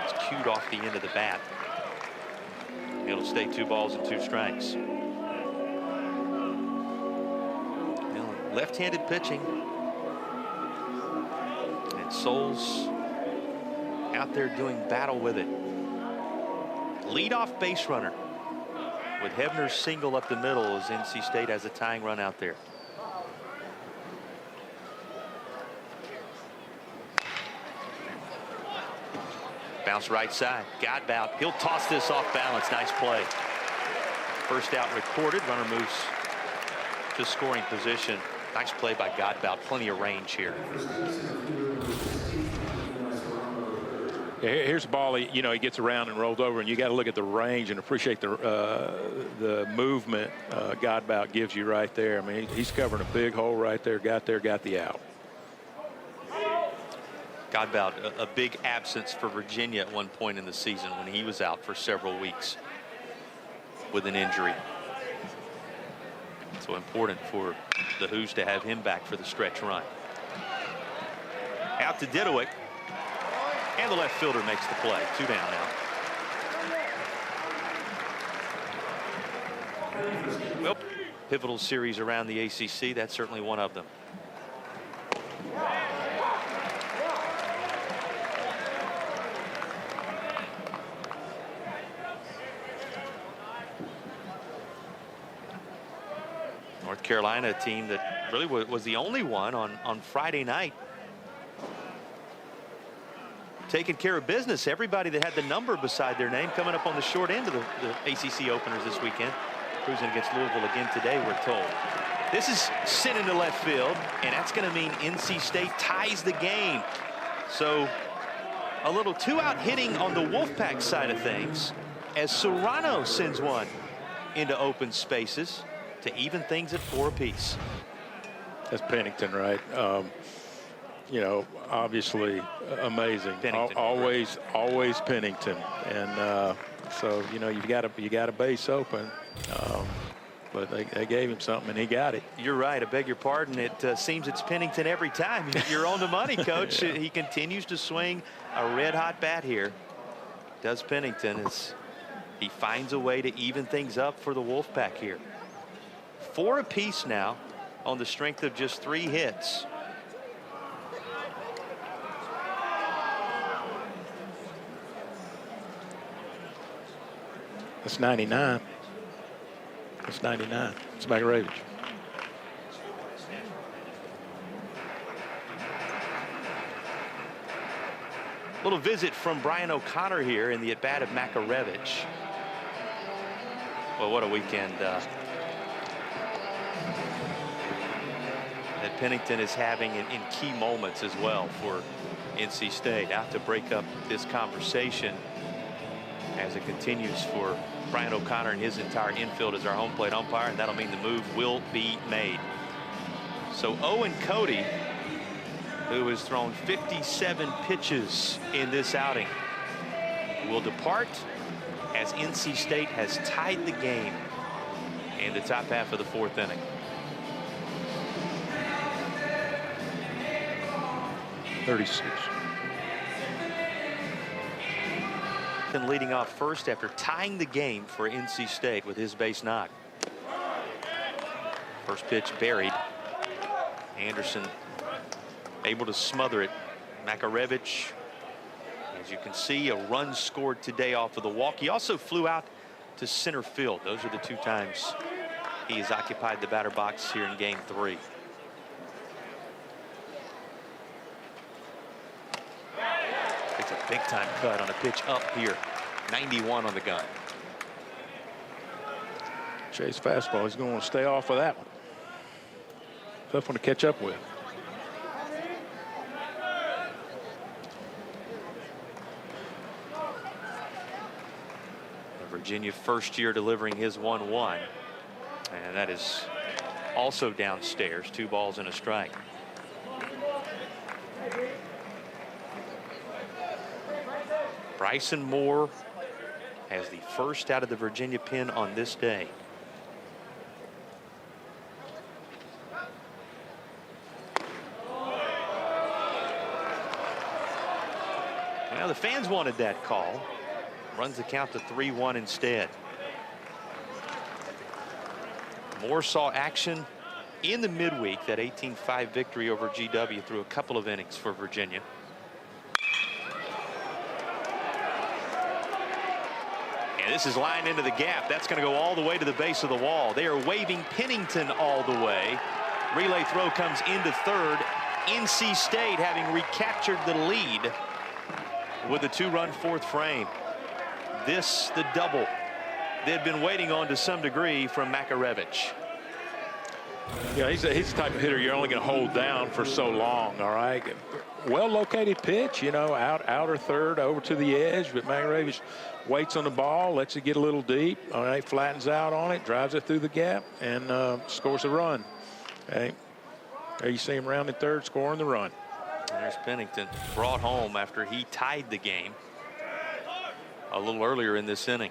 It's cued off the end of the bat. It'll stay 2 balls and 2 strikes. Left-handed pitching, and Souls out there doing battle with it. Leadoff base runner with Hebner's single up the middle as NC State has a tying run out there. Bounce right side. Godbout. He'll toss this off balance. Nice play. First out recorded. Runner moves to scoring position. Nice play by Godbout. Plenty of range here. Here's a ball. He gets around and rolls over, and you got to look at the range and appreciate the movement Godbout gives you right there. I mean, he's covering a big hole right there. Got the out. Godbout, a big absence for Virginia at one point in the season when he was out for several weeks with an injury. So important for the Hoos to have him back for the stretch run. Out to Didowick, and the left fielder makes the play. 2 down now. Well, pivotal series around the ACC, that's certainly one of them. North Carolina, a team that really was the only one on Friday night taking care of business. Everybody that had the number beside their name coming up on the short end of the ACC openers this weekend. Cruising against Louisville again today, we're told. This is sent into left field, and that's going to mean NC State ties the game. So a little 2-out hitting on the Wolfpack side of things as Serrano sends one into open spaces to even things at 4 apiece. That's Pennington, right? Obviously amazing. Always Pennington, and so you got a base open, but they gave him something and he got it. You're right. I beg your pardon. It seems it's Pennington every time. You're on the money, Coach. Yeah. He continues to swing a red-hot bat here. Does Pennington as he finds a way to even things up for the Wolfpack here. 4 apiece now on the strength of just 3 hits. That's 99. That's 99. It's Magarevich. Little visit from Brian O'Connor here in the at-bat of Makarevich. Well, what a weekend that Pennington is having in key moments as well for NC State. Out to break up this conversation as it continues for Brian O'Connor and his entire infield as our home plate umpire, and that'll mean the move will be made. So Owen Cody, who has thrown 57 pitches in this outing, will depart as NC State has tied the game in the top half of the fourth inning. And leading off first after tying the game for NC State with his base knock. First pitch buried. Anderson able to smother it. Makarevich, as you can see, a run scored today off of the walk. He also flew out to center field. Those are the 2 times he has occupied the batter box here in game 3. It's a big time cut on a pitch up here. 91 on the gun. Chase fastball. He's going to stay off of that one. Tough one to catch up with. Virginia first year delivering his 1-1, and that is also downstairs. 2 balls and a strike. Bryson Moore has the first out of the Virginia pen on this day. Now the fans wanted that call. Runs the count to 3-1 instead. Moore saw action in the midweek, that 18-5 victory over GW, through a couple of innings for Virginia. And this is lined into the gap. That's going to go all the way to the base of the wall. They are waving Pennington all the way. Relay throw comes into third. NC State having recaptured the lead with a 2-run fourth frame. This the double they'd been waiting on to some degree from Makarevich. Yeah, he's the type of hitter you're only going to hold down for so long. All right, well located pitch, you know, outer third over to the edge, but Makarevich waits on the ball, lets it get a little deep. All right, flattens out on it, drives it through the gap, and scores a run. Okay, there you see him rounding third, scoring the run. There's Pennington, brought home after he tied the game a little earlier in this inning.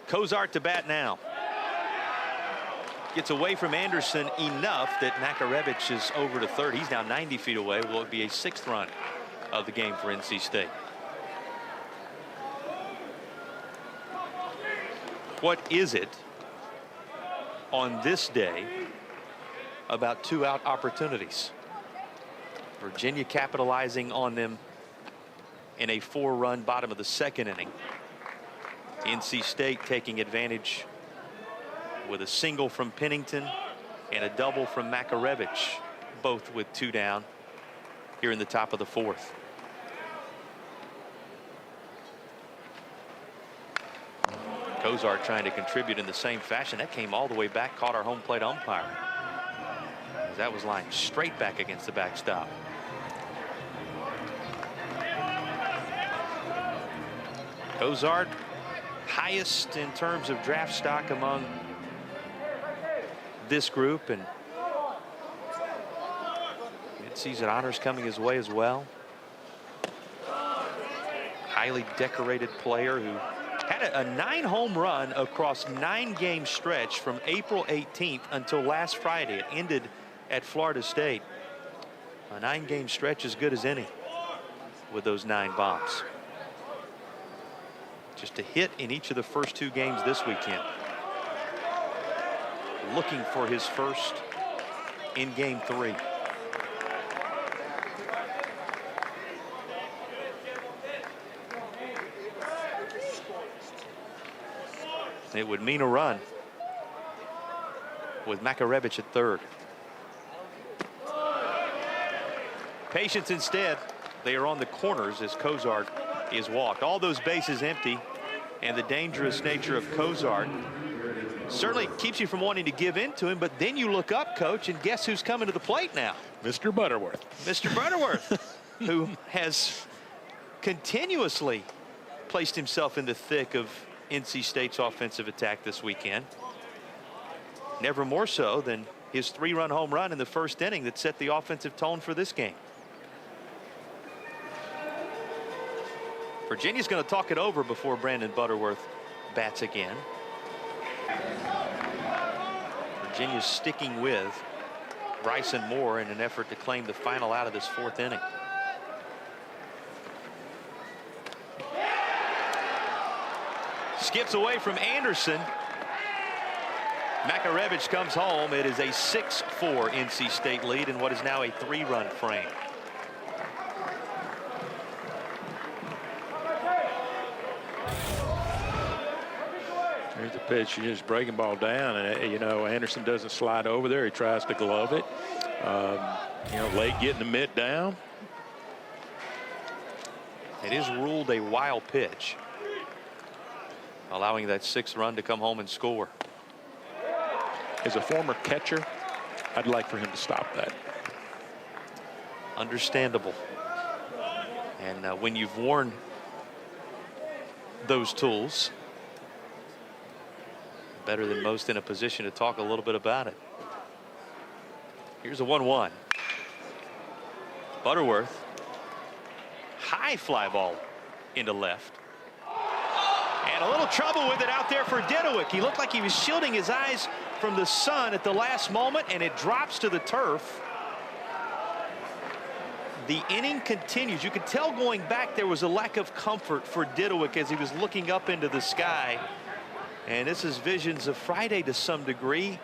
Cozart to bat now. Gets away from Anderson enough that Makarevich is over to third. He's now 90 feet away. Will it be a 6th run of the game for NC State? What is it on this day about 2-out opportunities? Virginia capitalizing on them in a 4-run bottom of the 2nd inning. NC State taking advantage with a single from Pennington and a double from Makarevich, both with 2 down here in the top of the 4th. Cozart trying to contribute in the same fashion. That came all the way back, caught our home plate umpire. That was lined straight back against the backstop. Cozart, highest in terms of draft stock among this group, and mid-season honors coming his way as well. Highly decorated player who had a 9-home run across 9-game stretch from April 18th until last Friday. It ended at Florida State. A 9-game stretch as good as any with those 9 bombs. Just a hit in each of the first 2 games this weekend. Looking for his first in game 3. It would mean a run with Makarevich at third. Patience instead. They are on the corners as Cozart is walked. All those bases empty, and the dangerous nature of Cozart Certainly keeps you from wanting to give in to him, but then you look up, Coach, and guess who's coming to the plate now? Mr. Butterworth. Mr. Butterworth, who has continuously placed himself in the thick of NC State's offensive attack this weekend. Never more so than his 3-run home run in the first inning that set the offensive tone for this game. Virginia's going to talk it over before Brandon Butterworth bats again. Virginia's sticking with Bryson Moore in an effort to claim the final out of this 4th inning. Skips away from Anderson. Makarevich comes home. It is a 6-4 NC State lead in what is now a 3-run frame. Here's the pitch. You just breaking ball down, and you know Anderson doesn't slide over there. He tries to glove it. You know, late getting the mitt down. It is ruled a wild pitch, allowing that 6th run to come home and score. As a former catcher, I'd like for him to stop that. Understandable. And when you've worn those tools, better than most in a position to talk a little bit about it. Here's a 1-1. Butterworth, high fly ball into left. And a little trouble with it out there for Didowick. He looked like he was shielding his eyes from the sun at the last moment, and it drops to the turf. The inning continues. You could tell going back there was a lack of comfort for Didowick as he was looking up into the sky. And this is visions of Friday to some degree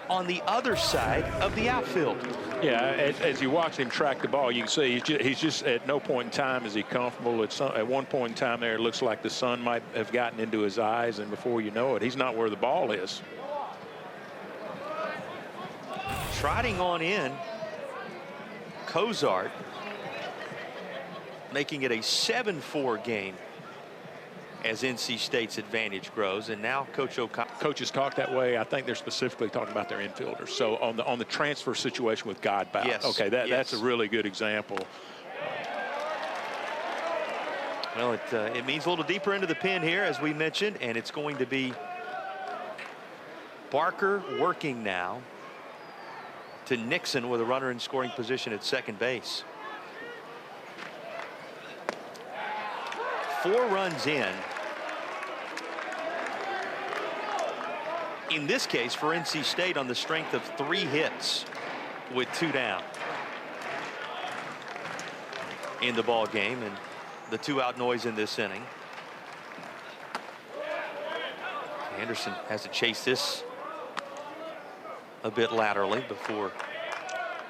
on the other side of the outfield. Yeah, as you watch him track the ball, you can see he's just at no point in time is he comfortable. At one point in time there, it looks like the sun might have gotten into his eyes, and before you know it, he's not where the ball is. Trotting on in, Cozart, making it a 7-4 game as NC State's advantage grows. And now Coach O'Connell. Coaches talk that way. I think they're specifically talking about their infielders. So on the transfer situation with Godbout. Yes. Okay, that's a really good example. Well, it means a little deeper into the pin here, as we mentioned, and it's going to be Barker working now to Nixon with a runner in scoring position at second base. 4 runs in this case for NC State on the strength of 3 hits with 2 down in the ball game, and the 2-out noise in this inning. Anderson has to chase this a bit laterally before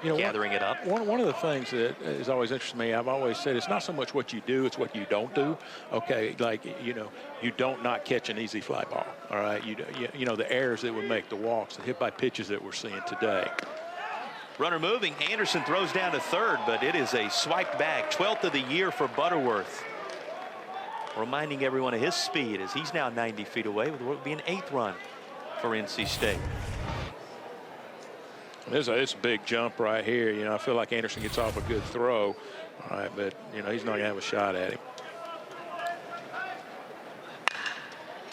gathering it up. One of the things that has always interested me, I've always said, it's not so much what you do, it's what you don't do. Okay, like, you know, you don't not catch an easy fly ball. All right, you know the errors that would make, the walks, the hit by pitches that we're seeing today. Runner moving. Anderson throws down to third, but it is a swiped bag. 12th of the year for Butterworth. Reminding everyone of his speed as he's now 90 feet away with what would be an 8th run for NC State. It's a big jump right here. You know, I feel like Anderson gets off a good throw. All right, but, you know, he's not going to have a shot at him.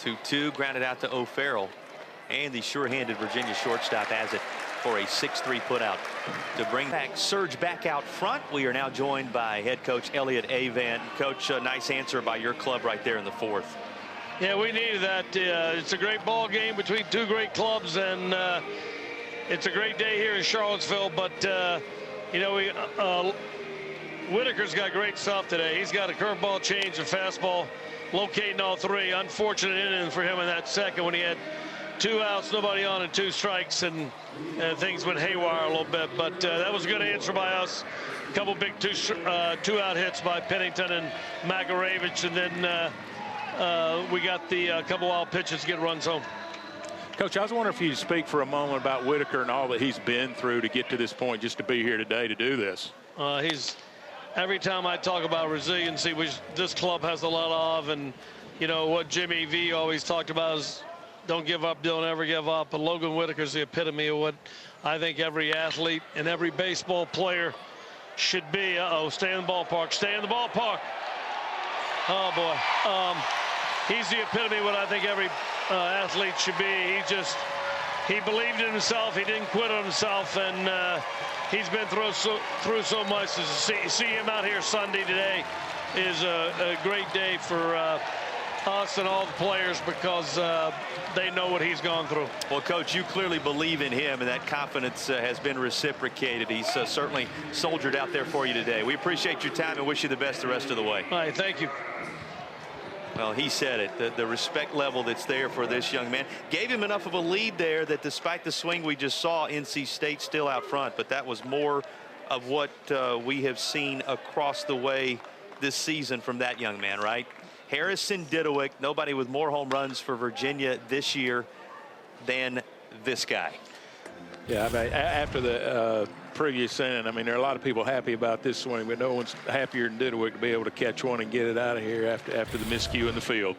2-2, grounded out to O'Farrell. And the sure-handed Virginia shortstop has it for a 6-3 putout to bring back Surge back out front. We are now joined by head coach Elliott Avent. Coach, nice answer by your club right there in the 4th. Yeah, we needed that. It's a great ball game between 2 great clubs, and it's a great day here in Charlottesville. But you know, Whitaker's got great stuff today. He's got a curveball, change, and fastball, locating all 3. Unfortunate inning for him in that second when he had 2 outs, nobody on, and 2 strikes, and things went haywire a little bit. But that was a good answer by us. A couple big 2-out hits by Pennington and Makarevich, and then we got the couple wild pitches to get runs home. Coach, I was wondering if you'd speak for a moment about Whitaker and all that he's been through to get to this point, just to be here today to do this. Every time I talk about resiliency, which this club has a lot of, and you know what Jimmy V always talked about is don't give up, don't ever give up. But Logan Whitaker's the epitome of what I think every athlete and every baseball player should be. Stay in the ballpark. Stay in the ballpark. Oh, boy. He's the epitome of what I think every athlete should be. He believed in himself. He didn't quit on himself. And he's been through so much. To see him out here Sunday today is a great day for us and all the players, because they know what he's gone through. Well, Coach, you clearly believe in him, and that confidence has been reciprocated. He's certainly soldiered out there for you today. We appreciate your time and wish you the best the rest of the way. All right, thank you. Well, he said it, the respect level that's there for this young man. Gave him enough of a lead there that despite the swing we just saw, NC State still out front, but that was more of what we have seen across the way this season from that young man, right? Harrison Didowick, nobody with more home runs for Virginia this year than this guy. Yeah, I mean, after the previous inning, I mean, there are a lot of people happy about this swing, but no one's happier than Didowick to be able to catch one and get it out of here after the miscue in the field.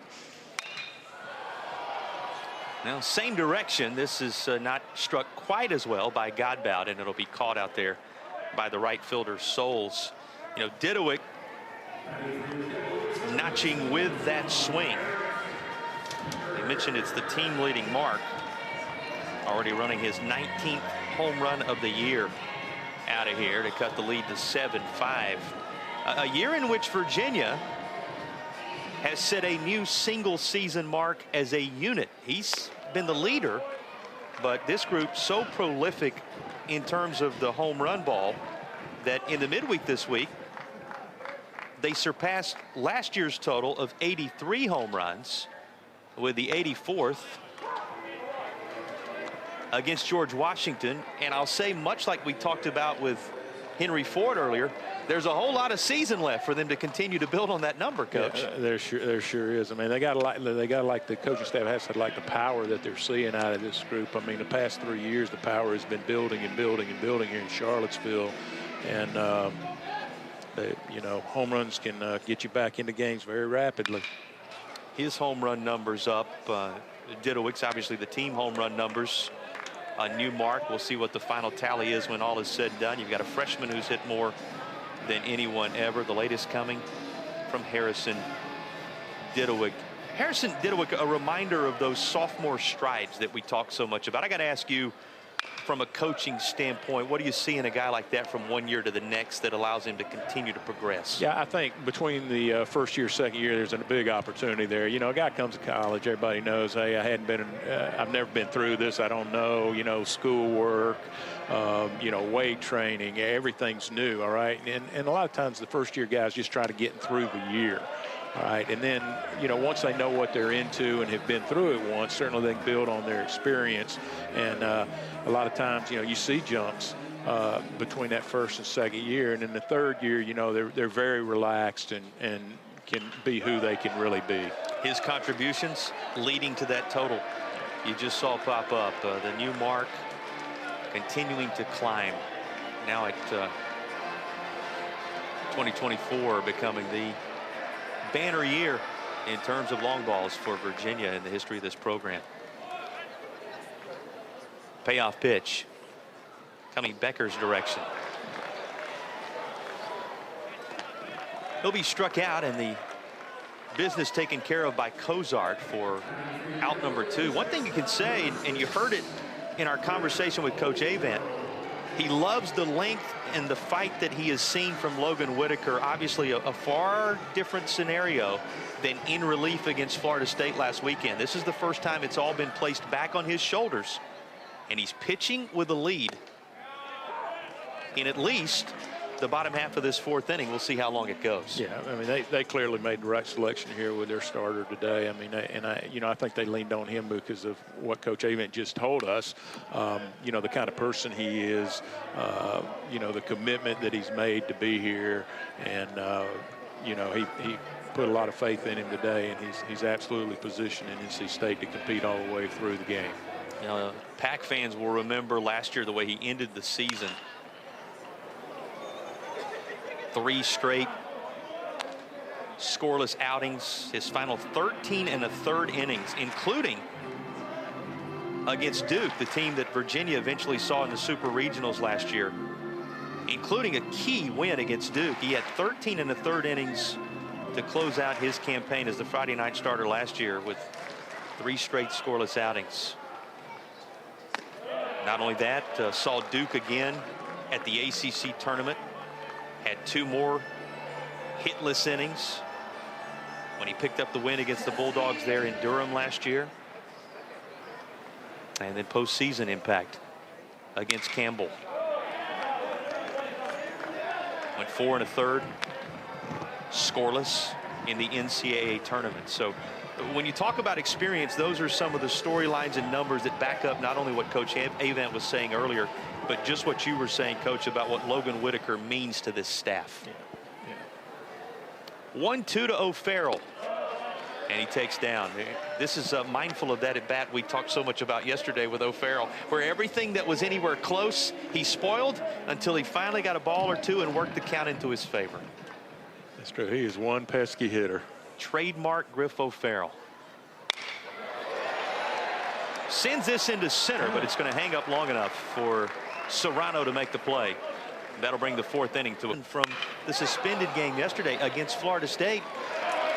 Now, same direction. This is not struck quite as well by Godbout, and it'll be caught out there by the right fielder Souls. You know, Didowick notching with that swing. They mentioned it's the team leading mark. Already running his 19th home run of the year out of here to cut the lead to 7-5. A year in which Virginia has set a new single season mark as a unit. He's been the leader, but this group so prolific in terms of the home run ball that in the midweek this week, they surpassed last year's total of 83 home runs with the 84th against George Washington. And I'll say, much like we talked about with Henry Ford earlier, there's a whole lot of season left for them to continue to build on that number, Coach. Yeah, there sure is. I mean, they got to like the coaching staff has to like the power that they're seeing out of this group. I mean, the past 3 years, the power has been building and building and building here in Charlottesville, and you know, home runs can get you back into games very rapidly. His home run numbers up. Didowick's obviously the team home run numbers. A new mark. We'll see what the final tally is when all is said and done. You've got a freshman who's hit more than anyone ever. The latest coming from Harrison Didowick. Harrison Didowick, a reminder of those sophomore strides that we talk so much about. I got to ask you, from a coaching standpoint, what do you see in a guy like that from one year to the next that allows him to continue to progress? Yeah, I think between the first year, second year, there's a big opportunity there. You know, a guy comes to college, everybody knows, hey, I've never been through this. I don't know, you know, schoolwork, you know, weight training, everything's new, all right? And a lot of times the first year guys just try to get through the year. All right, and then, you know, once they know what they're into and have been through it once, certainly they can build on their experience. And a lot of times, you know, you see jumps between that first and second year. And in the third year, you know, they're very relaxed and can be who they can really be. His contributions leading to that total you just saw pop up. The new mark continuing to climb. Now at 2024 becoming the banner year in terms of long balls for Virginia in the history of this program. Payoff pitch coming Becker's direction. He'll be struck out, and the business taken care of by Cozart for out number 2. One thing you can say, and you heard it in our conversation with Coach Avent, he loves the length and the fight that he has seen from Logan Whitaker. Obviously a far different scenario than in relief against Florida State last weekend. This is the first time it's all been placed back on his shoulders, and he's pitching with a lead in at least the bottom half of this fourth inning. We'll see how long it goes. Yeah, I mean, they clearly made the right selection here with their starter today. I mean, I think they leaned on him because of what Coach Avent just told us. You know, the kind of person he is, you know, the commitment that he's made to be here, and you know, he put a lot of faith in him today, and he's absolutely positioned in NC State to compete all the way through the game. You know, Pac fans will remember last year the way he ended the season. 3 straight scoreless outings, his final 13 1/3 innings, including against Duke, the team that Virginia eventually saw in the Super Regionals last year, including a key win against Duke. He had 13 in the third innings to close out his campaign as the Friday night starter last year with 3 straight scoreless outings. Not only that, saw Duke again at the ACC tournament, had 2 more hitless innings when he picked up the win against the Bulldogs there in Durham last year. And then postseason impact against Campbell. Went 4 1/3 scoreless in the NCAA tournament. So when you talk about experience, those are some of the storylines and numbers that back up not only what Coach Avent was saying earlier, but just what you were saying, Coach, about what Logan Whitaker means to this staff. 1-2 to O'Farrell, and he takes down. This is mindful of that at bat we talked so much about yesterday with O'Farrell, where everything that was anywhere close he spoiled until he finally got a ball or 2 and worked the count into his favor. That's true. He is one pesky hitter. Trademark Griff O'Farrell. Sends this into center, but it's going to hang up long enough for Serrano to make the play. That'll bring the 4th inning to it. From the suspended game yesterday against Florida State,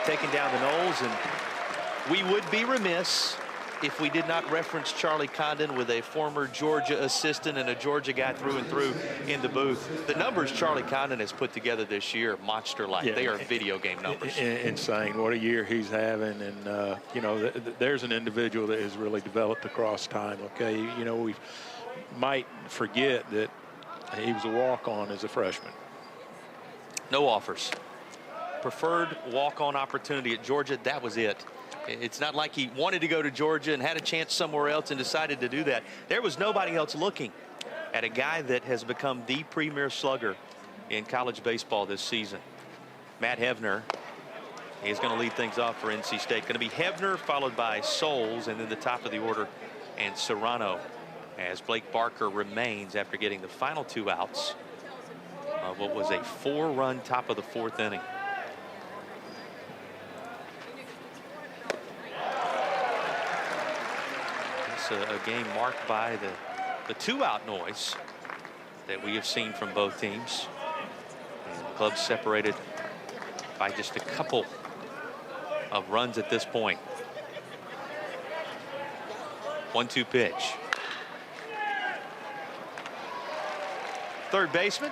taking down the Noles, and we would be remiss if we did not reference Charlie Condon, with a former Georgia assistant and a Georgia guy through and through in the booth. The numbers Charlie Condon has put together this year, monster-like. Yeah, they are video game numbers. Insane. What a year he's having. And, you know, there's an individual that has really developed across time, okay? You know, we might forget that he was a walk-on as a freshman. No offers. Preferred walk-on opportunity at Georgia. That was it. It's not like he wanted to go to Georgia and had a chance somewhere else and decided to do that. There was nobody else looking at a guy that has become the premier slugger in college baseball this season. Matt Hevner is going to lead things off for NC State. Going to be Hevner, followed by Souls, and then the top of the order and Serrano, as Blake Barker remains after getting the final 2 outs of what was a 4-run top of the 4th inning. A game marked by the 2-out noise that we have seen from both teams. And the clubs separated by just a couple of runs at this point. 1-2 pitch. Third baseman,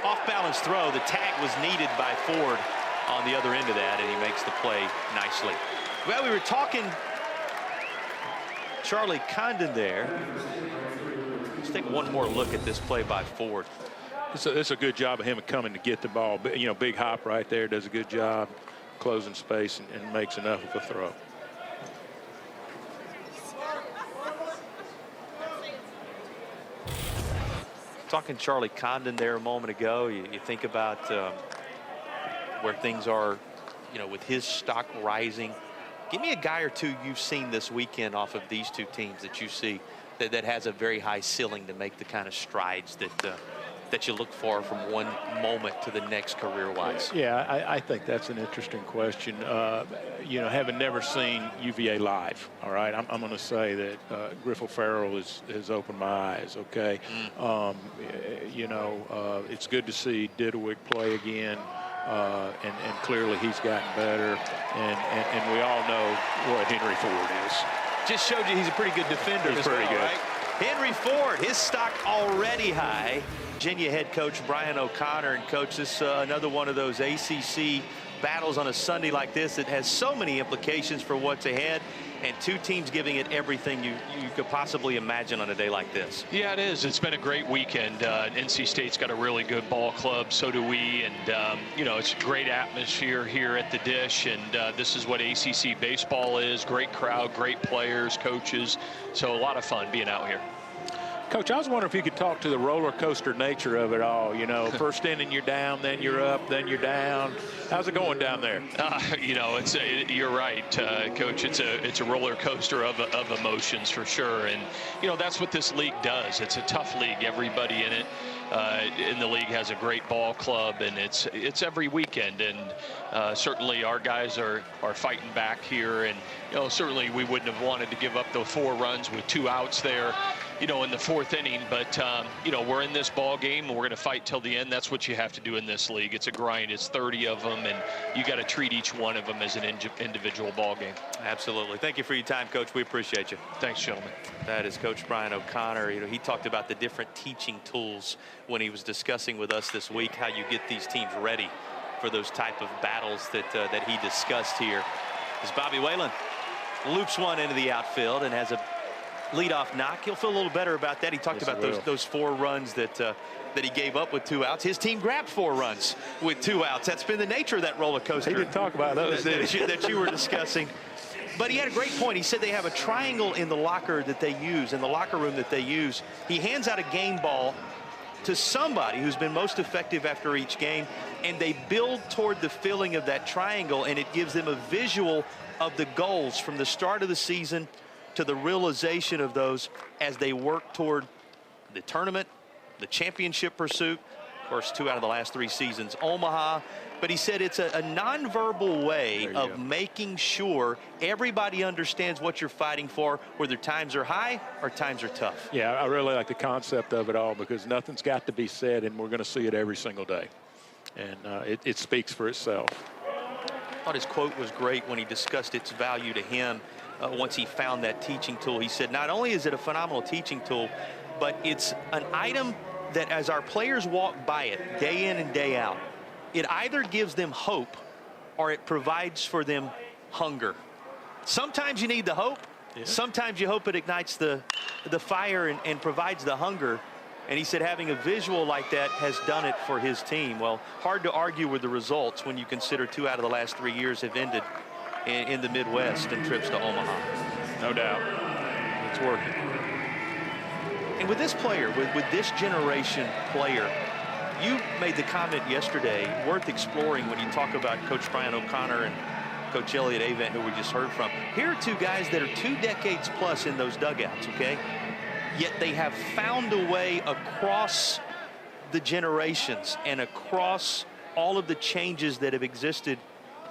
off balance throw. The tag was needed by Ford on the other end of that, and he makes the play nicely. Well, we were talking Charlie Condon there. Let's take one more look at this play by Ford. It's a good job of him coming to get the ball. You know, big hop right there, does a good job closing space and makes enough of a throw. Talking Charlie Condon there a moment ago, you think about where things are, you know, with his stock rising. Give me a guy or two you've seen this weekend off of these 2 teams that you see that has a very high ceiling to make the kind of strides that you look for from one moment to the next career-wise. Yeah, I think that's an interesting question. You know, having never seen UVA live, all right, I'm going to say that Griff O'Farrell has opened my eyes, okay? You know, it's good to see Didowick play again. And clearly he's gotten better, and we all know what Henry Ford is. Just showed you he's a pretty good defender. He's pretty good. Right? Henry Ford, his stock already high. Virginia head coach Brian O'Connor, and coach, this another one of those ACC battles on a Sunday like this that has so many implications for what's ahead, and 2 teams giving it everything you could possibly imagine on a day like this. Yeah, it is. It's been a great weekend. NC State's got a really good ball club. So do we. And, you know, it's a great atmosphere here at the Dish. And this is what ACC baseball is. Great crowd, great players, coaches. So a lot of fun being out here. Coach, I was wondering if you could talk to the roller coaster nature of it all. You know, first inning you're down, then you're up, then you're down. How's it going down there? You know, you're right, Coach. It's a roller coaster of emotions for sure. And, you know, that's what this league does. It's a tough league. Everybody in it in the league has a great ball club, and it's every weekend. And certainly our guys are fighting back here. And certainly we wouldn't have wanted to give up the 4 runs with 2 outs there, in the 4th inning. But we're in this ball game, and we're going to fight till the end. That's what you have to do in this league. It's a grind. It's 30 of them, and you got to treat each one of them as an individual ball game. Absolutely. Thank you for your time, Coach. We appreciate you. Thanks, gentlemen. That is Coach Brian O'Connor. He talked about the different teaching tools when he was discussing with us this week how you get these teams ready for those type of battles that he discussed here. As Bobby Whalen loops one into the outfield and has a leadoff knock. He'll feel a little better about that. He talked about those 4 runs that he gave up with 2 outs. His team grabbed 4 runs with 2 outs. That's been the nature of that roller coaster. He didn't talk about those, that you were discussing. But he had a great point. He said they have a triangle in the locker room that they use. He hands out a game ball to somebody who's been most effective after each game, and they build toward the filling of that triangle, and it gives them a visual of the goals from the start of the season to the realization of those as they work toward the tournament, the championship pursuit. Of course, 2 out of the last 3 seasons, Omaha. But he said it's a nonverbal way of making sure everybody understands what you're fighting for, whether times are high or times are tough. Yeah, I really like the concept of it all, because nothing's got to be said, and we're going to see it every single day. And it speaks for itself. I thought his quote was great when he discussed its value to him once he found that teaching tool. He said, not only is it a phenomenal teaching tool, but it's an item that as our players walk by it day in and day out, it either gives them hope or it provides for them hunger. Sometimes you need the hope. Yeah. Sometimes you hope it ignites the fire and provides the hunger. And he said having a visual like that has done it for his team. Well, hard to argue with the results when you consider 2 out of the last 3 years have ended in the Midwest and trips to Omaha. No doubt. It's working. And with this player, with this generation player, you made the comment yesterday, worth exploring when you talk about Coach Brian O'Connor and Coach Elliott Avent, who we just heard from. Here are 2 guys that are 2 decades plus in those dugouts, okay? Yet they have found a way across the generations and across all of the changes that have existed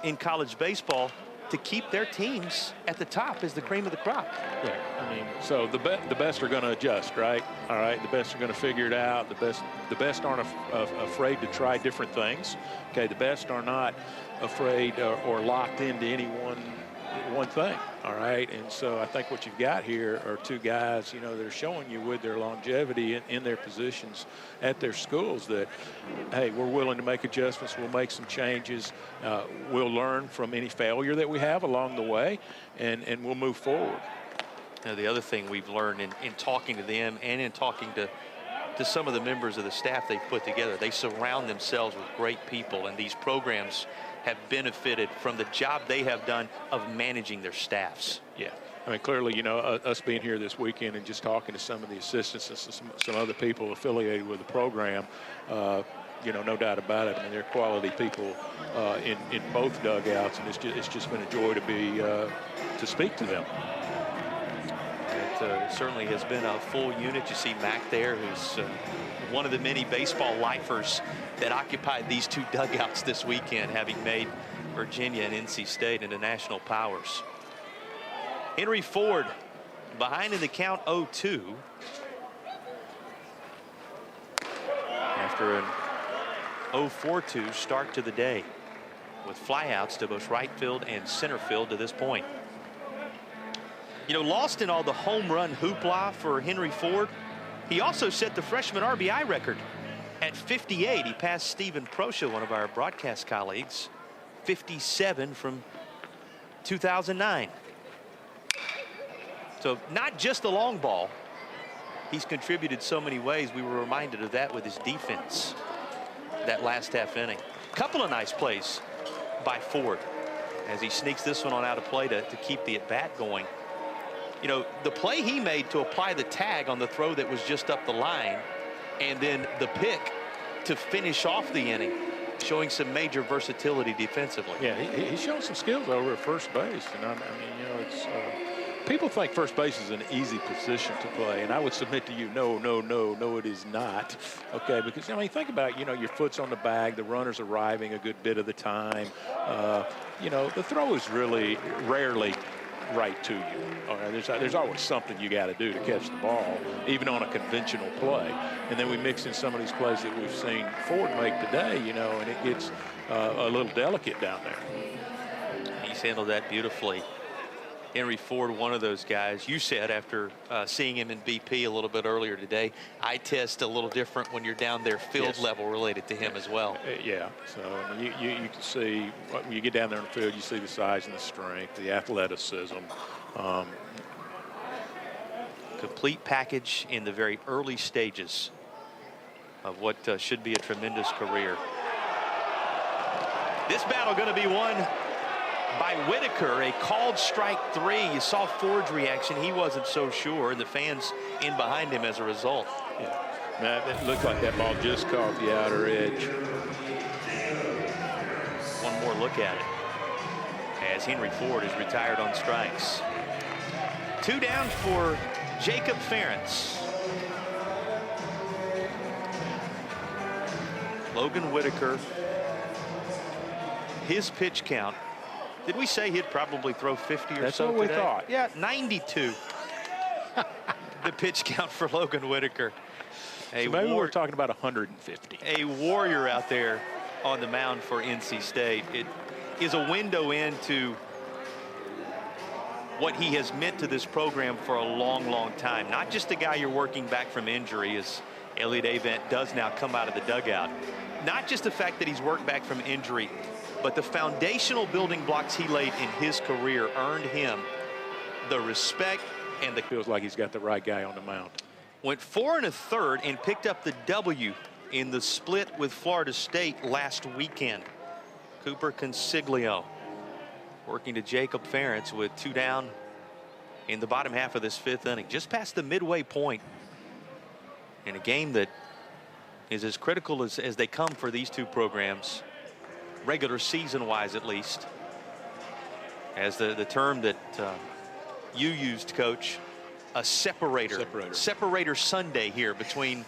in college baseball to keep their teams at the top as the cream of the crop. Yeah, I mean, so the best are going to adjust, right? All right, the best are going to figure it out. The best aren't afraid to try different things. Okay, the best are not afraid or locked into any one thing. All right, and so I think what you've got here are 2 guys, that are showing you with their longevity in their positions at their schools that, hey, we're willing to make adjustments. We'll make some changes. We'll learn from any failure that we have along the way, and we'll move forward. The other thing we've learned in talking to them and in talking to some of the members of the staff they've put together, they surround themselves with great people, and these programs have benefited from the job they have done of managing their staffs. Yeah. I mean, clearly, us being here this weekend and just talking to some of the assistants and some other people affiliated with the program, no doubt about it. I mean, they're quality people in both dugouts, and it's just been a joy to speak to them. It certainly has been a full unit. You see Mac there, who's one of the many baseball lifers that occupied these 2 dugouts this weekend, having made Virginia and NC State into national powers. Henry Ford behind in the count 0-2 after an 0-4-2 start to the day with flyouts to both right field and center field to this point. Lost in all the home run hoopla for Henry Ford, he also set the freshman RBI record at 58. He passed Stephen Proscia, one of our broadcast colleagues, 57 from 2009. So not just the long ball. He's contributed so many ways. We were reminded of that with his defense that last half inning. Couple of nice plays by Ford as he sneaks this one on out of play to keep the at-bat going. The play he made to apply the tag on the throw that was just up the line, and then the pick to finish off the inning, showing some major versatility defensively. Yeah, he's shown some skills over at first base, and I mean, it's People think first base is an easy position to play, and I would submit to you, no, it is not. Okay, because I mean, think about it, your foot's on the bag, the runner's arriving a good bit of the time. The throw is really rarely right to you. All right, there's always something you got to do to catch the ball, even on a conventional play. And then we mix in some of these plays that we've seen Ford make today, and it gets a little delicate down there. He's handled that beautifully. Henry Ford, one of those guys. You said after seeing him in BP a little bit earlier today, eye test a little different when you're down there field level related to him as well. Yeah, so I mean, you can see when you get down there in the field, you see the size and the strength, the athleticism. Complete package in the very early stages of what should be a tremendous career. This battle going to be won by Whitaker, a called strike 3. You saw Ford's reaction. He wasn't so sure, and the fans in behind him as a result. Yeah, Matt, it looked like that ball just caught the outer edge. One more look at it as Henry Ford is retired on strikes. 2 down for Jacob Ferentz. Logan Whitaker, his pitch count. Did we say he'd probably throw 50 or That's so what we today? thought. Yeah, 92. The pitch count for Logan Whitaker. So maybe we're talking about 150. A warrior out there on the mound for NC State. It is a window into what he has meant to this program for a long, long time. Not just a guy you're working back from injury, as Elliot Avent does now come out of the dugout. Not just the fact that he's worked back from injury, but the foundational building blocks he laid in his career earned him the respect and the... Feels like he's got the right guy on the mound. Went 4 1/3 and picked up the W in the split with Florida State last weekend. Cooper Consiglio working to Jacob Ferentz with 2 down in the bottom half of this 5th inning, just past the midway point in a game that is as critical as they come for these two programs, regular season wise at least, as the term that you used, Coach, a separator Sunday here between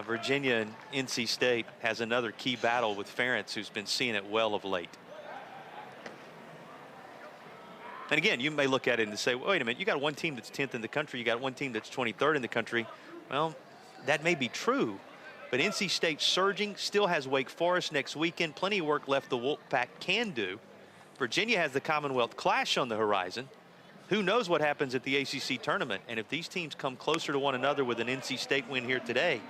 Virginia and NC State. Has another key battle with Ferentz, who's been seeing it well of late. And again, you may look at it and say, well, wait a minute, you got one team that's 10th in the country, you got one team that's 23rd in the country. Well, that may be true, but NC State surging, still has Wake Forest next weekend. Plenty of work left the Wolfpack can do. Virginia has the Commonwealth Clash on the horizon. Who knows what happens at the ACC tournament? And if these teams come closer to one another with an NC State win here today,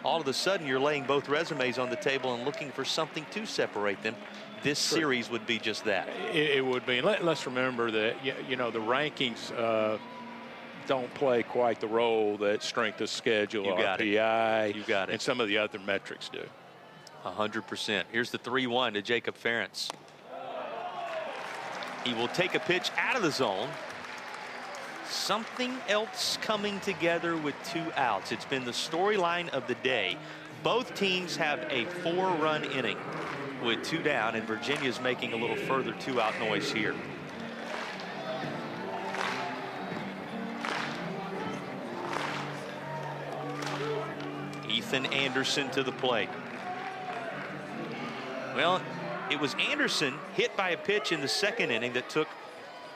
all of a sudden you're laying both resumes on the table and looking for something to separate them. This series would be just that. It would be. And let's remember that, the rankings don't play quite the role that strength of schedule, RPI, You got it. and some of the other metrics do. 100%. Here's the 3-1 to Jacob Ferentz. He will take a pitch out of the zone. Something else coming together with 2 outs. It's been the storyline of the day. Both teams have a 4-run inning with 2 down, and Virginia's making a little further 2-out noise here. Ethan Anderson to the plate. Well, it was Anderson hit by a pitch in the 2nd inning that took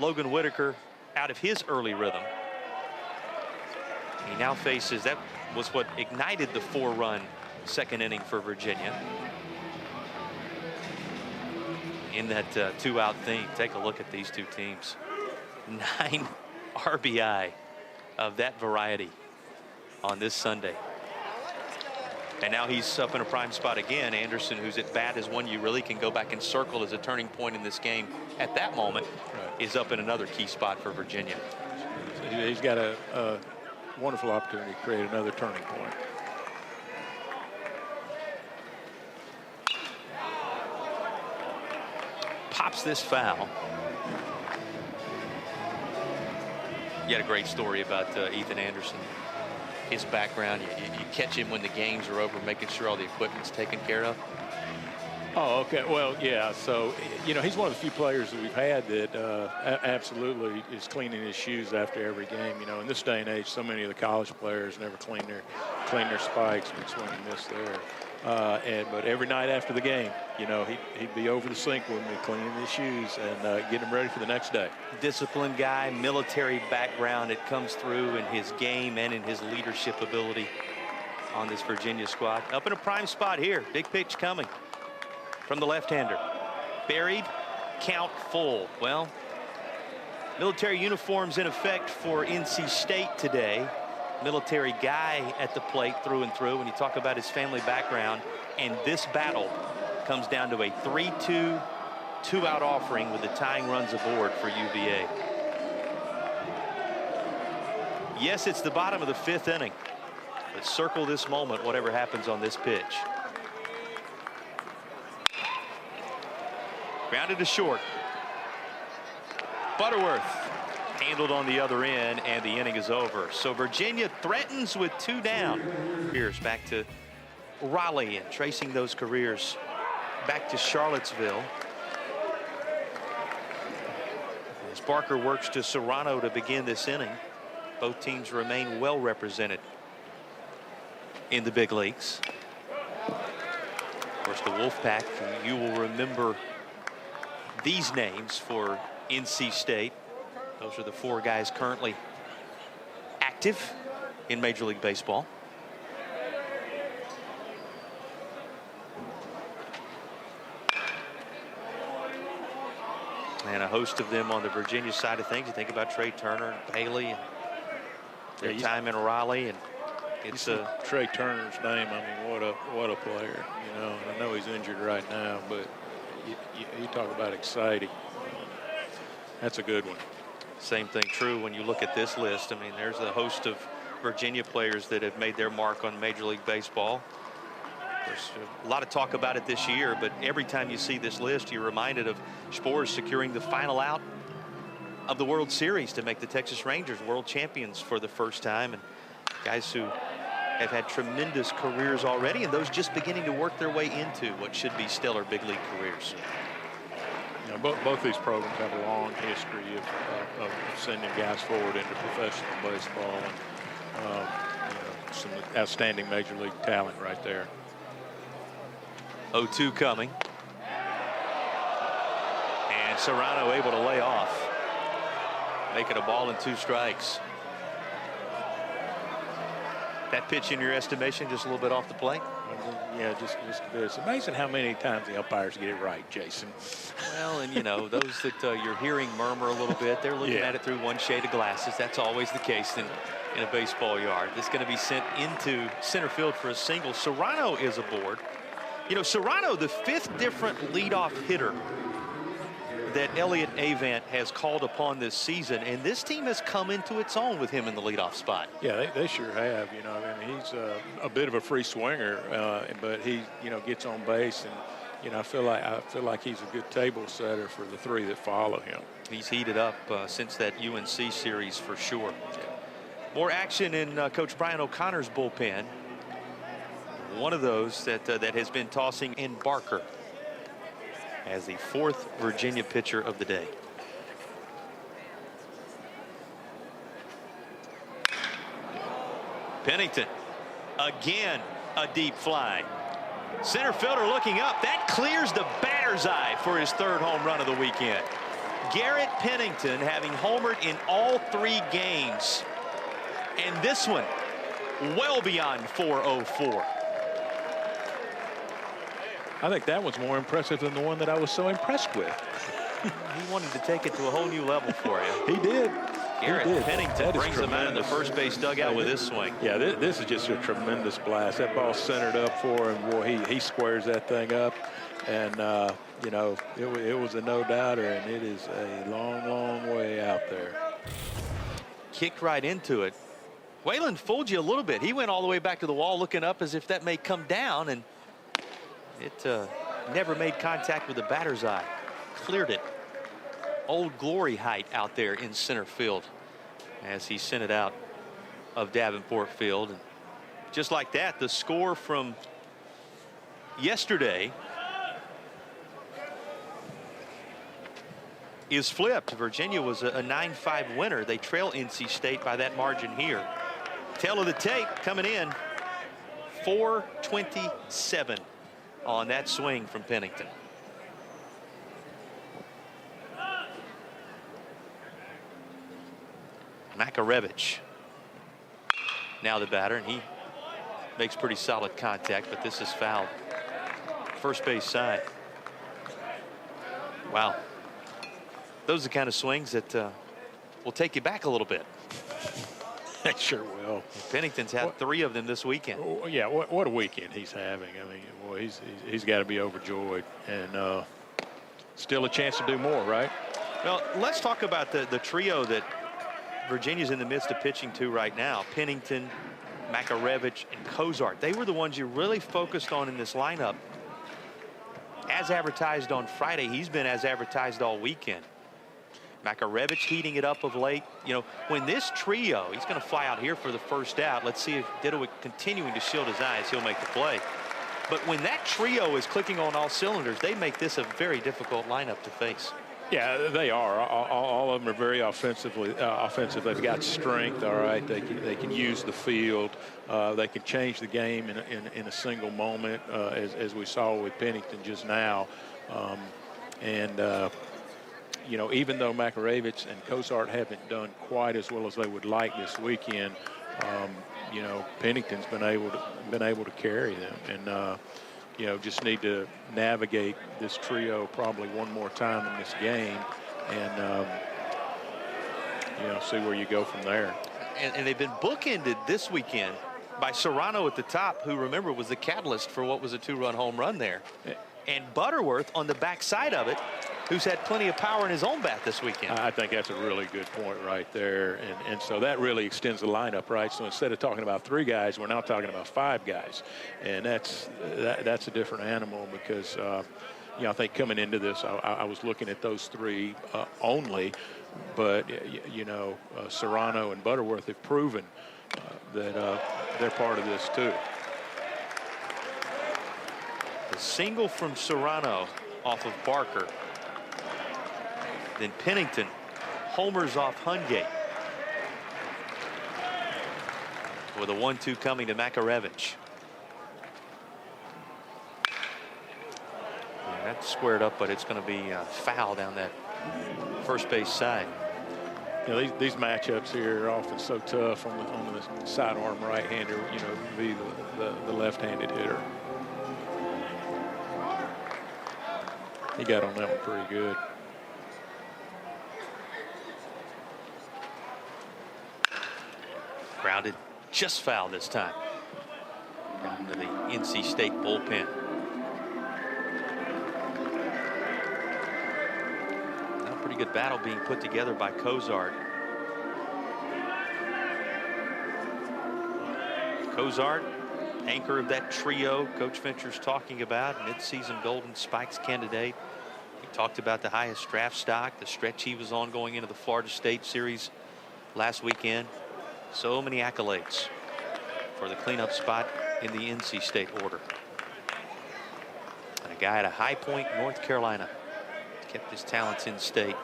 Logan Whitaker out of his early rhythm. He now faces, that was what ignited the 4-run 2nd inning for Virginia. In that 2-out theme, take a look at these two teams. 9 RBI of that variety on this Sunday. And now he's up in a prime spot again. Anderson, who's at bat, is one you really can go back and circle as a turning point in this game. At that moment, is up in another key spot for Virginia. So he's got a wonderful opportunity to create another turning point. Pops this foul. You had a great story about Ethan Anderson. His background, you catch him when the games are over, making sure all the equipment's taken care of. Oh, okay. Well, yeah. So, he's one of the few players that we've had that absolutely is cleaning his shoes after every game. In this day and age, so many of the college players never clean their spikes and swing and miss there. But every night after the game, he'd be over the sink with me, cleaning his shoes and getting them ready for the next day. Disciplined guy, military background. It comes through in his game and in his leadership ability on this Virginia squad. Up in a prime spot here. Big pitch coming from the left-hander. Buried, count full. Well, military uniforms in effect for NC State today. Military guy at the plate through and through. When you talk about his family background, and this battle comes down to a 3-2, two-out offering with the tying runs aboard for UVA. Yes, it's the bottom of the 5th inning, but circle this moment, whatever happens on this pitch. Grounded to short. Butterworth handled on the other end, and the inning is over. So Virginia threatens with 2 down. Here's back to Raleigh and tracing those careers back to Charlottesville. As Barker works to Serrano to begin this inning, both teams remain well represented in the big leagues. Of course, the Wolfpack, you will remember these names for NC State. Those are the 4 guys currently active in Major League Baseball. And a host of them on the Virginia side of things. You think about Trey Turner and Bailey and their time in Raleigh, and it's Trey Turner's name. I mean, what a player. And I know he's injured right now, but you talk about exciting. That's a good one. Same thing true when you look at this list. I mean, there's a host of Virginia players that have made their mark on Major League Baseball. There's a lot of talk about it this year, but every time you see this list, you're reminded of Spores securing the final out of the World Series to make the Texas Rangers world champions for the first time, and guys who have had tremendous careers already, and those just beginning to work their way into what should be stellar big league careers. Both these programs have a long history of sending guys forward into professional baseball, and some outstanding major league talent right there. 0-2 coming, and Serrano able to lay off, making a ball and 2 strikes. That pitch, in your estimation, just a little bit off the plate? Yeah, just a bit. It's amazing how many times the umpires get it right, Jason. Well, and those that you're hearing murmur a little bit, they're looking at it through one shade of glasses. That's always the case in a baseball yard. This is going to be sent into center field for a single. Serrano is aboard. Serrano, the 5th different leadoff hitter that Elliott Avant has called upon this season, and this team has come into its own with him in the leadoff spot. Yeah, they sure have. I mean, he's a bit of a free swinger, but he gets on base, and I feel like he's a good table setter for the 3 that follow him. He's heated up since that UNC series for sure. More action in Coach Brian O'Connor's bullpen. One of those that has been tossing in Barker as the 4th Virginia pitcher of the day. Pennington, again a deep fly. Center fielder looking up. That clears the batter's eye for his 3rd home run of the weekend. Garrett Pennington having homered in all 3 games. And this one well beyond 404. I think that one's more impressive than the one that I was so impressed with. He wanted to take it to a whole new level for you. He did. Garrett Pennington brings him out of the first base dugout with this swing. Yeah, this is just a tremendous blast. That ball centered up for him. Boy, he squares that thing up. And, it was a no-doubter, and it is a long, long way out there. Kicked right into it. Wayland fooled you a little bit. He went all the way back to the wall looking up as if that may come down, and it never made contact with the batter's eye. Cleared it. Old Glory height out there in center field as he sent it out of Davenport Field. And just like that, the score from yesterday is flipped. Virginia was a 9-5 winner. They trail NC State by that margin here. Tail of the tape coming in. 427 on that swing from Pennington. Makarevich now the batter, and he makes pretty solid contact, but this is fouled. First base side. Wow. Those are the kind of swings that will take you back a little bit. They sure will. Pennington's had 3 of them this weekend. Oh, yeah, what a weekend he's having. I mean, boy, he's got to be overjoyed, and still a chance to do more, right? Well, let's talk about the trio that Virginia's in the midst of pitching to right now. Pennington, Makarevich, and Cozart. They were the ones you really focused on in this lineup. As advertised on Friday, he's been as advertised all weekend. Makarevich heating it up of late. You know, when this trio, he's going to fly out here for the first out. Let's see if Didowick continuing to shield his eyes, he'll make the play. But when that trio is clicking on all cylinders, they make this a very difficult lineup to face. Yeah, they are. All of them are very offensive. They've got strength. All right, they can use the field. They can change the game in a single moment, as we saw with Pennington just now. You know, even though Makarevich and Cozart haven't done quite as well as they would like this weekend, you know, Pennington's been able to carry them, and you know, just need to navigate this trio probably one more time in this game, and you know, see where you go from there. And they've been bookended this weekend by Serrano at the top, who, remember, was the catalyst for what was a 2-run home run there, and Butterworth on the backside of it, who's had plenty of power in his own bat this weekend. I think that's a really good point right there. And so that really extends the lineup, right? So instead of talking about 3 guys, we're now talking about 5 guys. And that's a different animal because, you know, I think coming into this, I was looking at those 3 only. But, you know, Serrano and Butterworth have proven that they're part of this too. The single from Serrano off of Barker. Then Pennington homers off Hungate with a 1-2 coming to Makarevich. That's squared up, but it's going to be foul down that first base side. You know, these matchups here are often so tough on the sidearm right-hander, you know, be the left-handed hitter. He got on that one pretty good. Grounded just foul this time. Down to the NC State bullpen. Now a pretty good battle being put together by Cozart. Cozart, anchor of that trio Coach Fincher's talking about, midseason Golden Spikes candidate. He talked about the highest draft stock, the stretch he was on going into the Florida State series last weekend. So many accolades for the cleanup spot in the NC State order. And a guy at a High Point, North Carolina, kept his talents in state.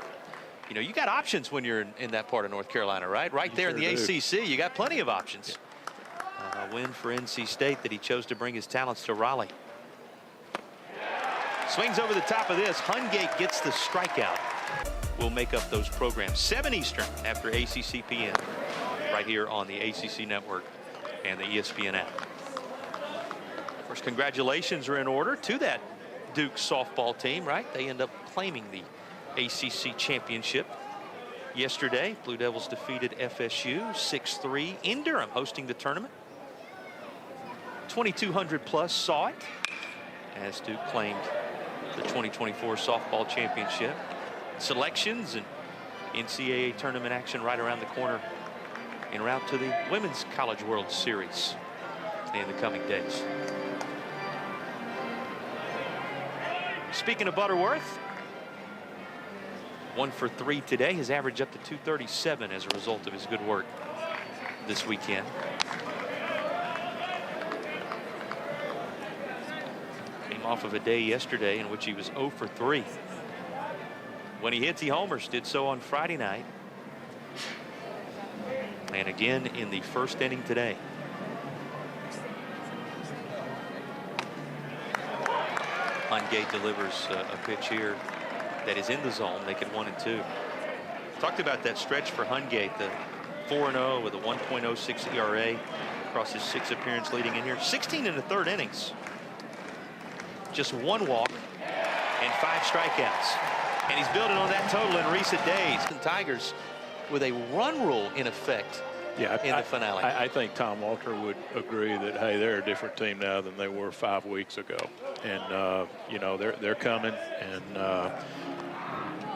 You know, you got options when you're in that part of North Carolina, right? Right there in the ACC, you got plenty of options. A win for NC State that he chose to bring his talents to Raleigh. Swings over the top of this. Hungate gets the strikeout. We'll make up those programs. 7 Eastern after ACCPN. Right here on the ACC Network and the ESPN app. First, congratulations are in order to that Duke softball team, right? They end up claiming the ACC championship yesterday. Blue Devils defeated FSU 6-3 in Durham, hosting the tournament. 2,200 plus saw it as Duke claimed the 2024 softball championship. Selections and NCAA tournament action right around the corner en route to the Women's College World Series in the coming days. Speaking of Butterworth, 1 for 3 today. His average up to 237 as a result of his good work this weekend. Came off of a day yesterday in which he was 0 for 3. When he hits, he homers. Did so on Friday night. And again in the first inning today. Hungate delivers a pitch here that is in the zone. Make it 1-2. Talked about that stretch for Hungate, the 4-0 with a 1.06 ERA across his 6 appearances leading in here. 16 in the third innings. Just 1 walk and 5 strikeouts. And he's building on that total in recent days. The Tigers with a run rule in effect in the finale. I think Tom Walter would agree that, hey, they're a different team now than they were 5 weeks ago. And, you know, they're coming, and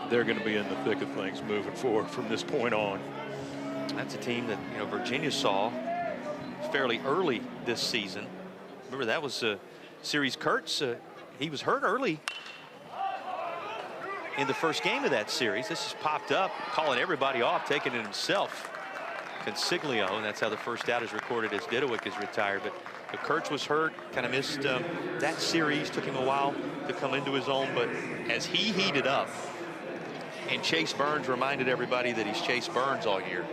they're going to be in the thick of things moving forward from this point on. That's a team that, you know, Virginia saw fairly early this season. Remember, that was a series. Kurtz, he was hurt early in the first game of that series. This has popped up, calling everybody off, taking it himself. Consiglio, and that's how the first out is recorded as Didowick is retired. But Kurtz was hurt, kind of missed that series. Took him a while to come into his own, but as he heated up, and Chase Burns reminded everybody that he's Chase Burns all year.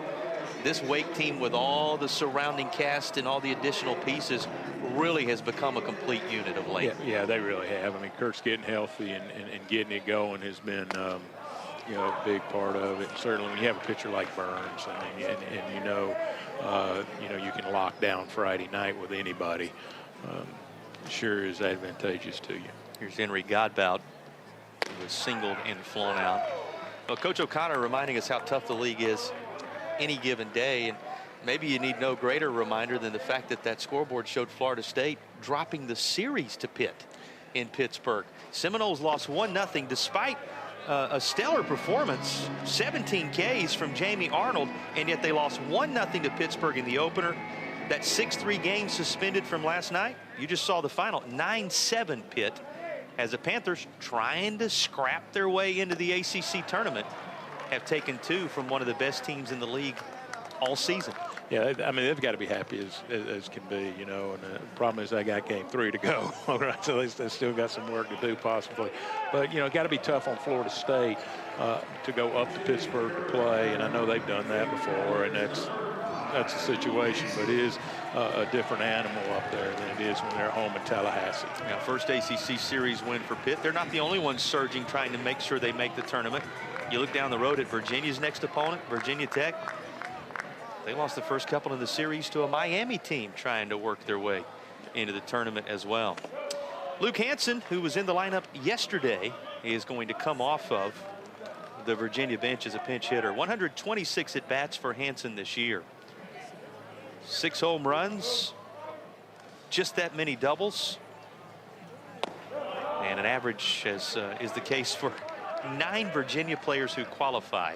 This Wake team, with all the surrounding cast and all the additional pieces, really has become a complete unit of late. Yeah, they really have. I mean, Kurt's getting healthy and getting it going has been, you know, a big part of it. And certainly when you have a pitcher like Burns, I mean, and you know, you can lock down Friday night with anybody. Sure is advantageous to you. Here's Henry Godbout, who was singled and flown out. Well, Coach O'Connor reminding us how tough the league is any given day, and maybe you need no greater reminder than the fact that that scoreboard showed Florida State dropping the series to Pitt in Pittsburgh. Seminoles lost 1-0 despite a stellar performance, 17 Ks from Jamie Arnold, and yet they lost 1-0 to Pittsburgh in the opener. That 6-3 game suspended from last night. You just saw the final, 9-7 Pitt, as the Panthers, trying to scrap their way into the ACC tournament, have taken 2 from one of the best teams in the league all season. Yeah, I mean, they've got to be happy as can be, you know, and the problem is they got game 3 to go. All right, so they still got some work to do possibly. But, you know, got to be tough on Florida State to go up to Pittsburgh to play, and I know they've done that before, and that's the situation, but it is a different animal up there than it is when they're at home in Tallahassee. Now, first ACC series win for Pitt. They're not the only ones surging, trying to make sure they make the tournament. You look down the road at Virginia's next opponent, Virginia Tech. They lost the first couple in the series to a Miami team trying to work their way into the tournament as well. Luke Hansen, who was in the lineup yesterday, is going to come off of the Virginia bench as a pinch hitter. 126 at-bats for Hansen this year. 6 home runs, just that many doubles, and an average, as is the case for 9 Virginia players who qualify,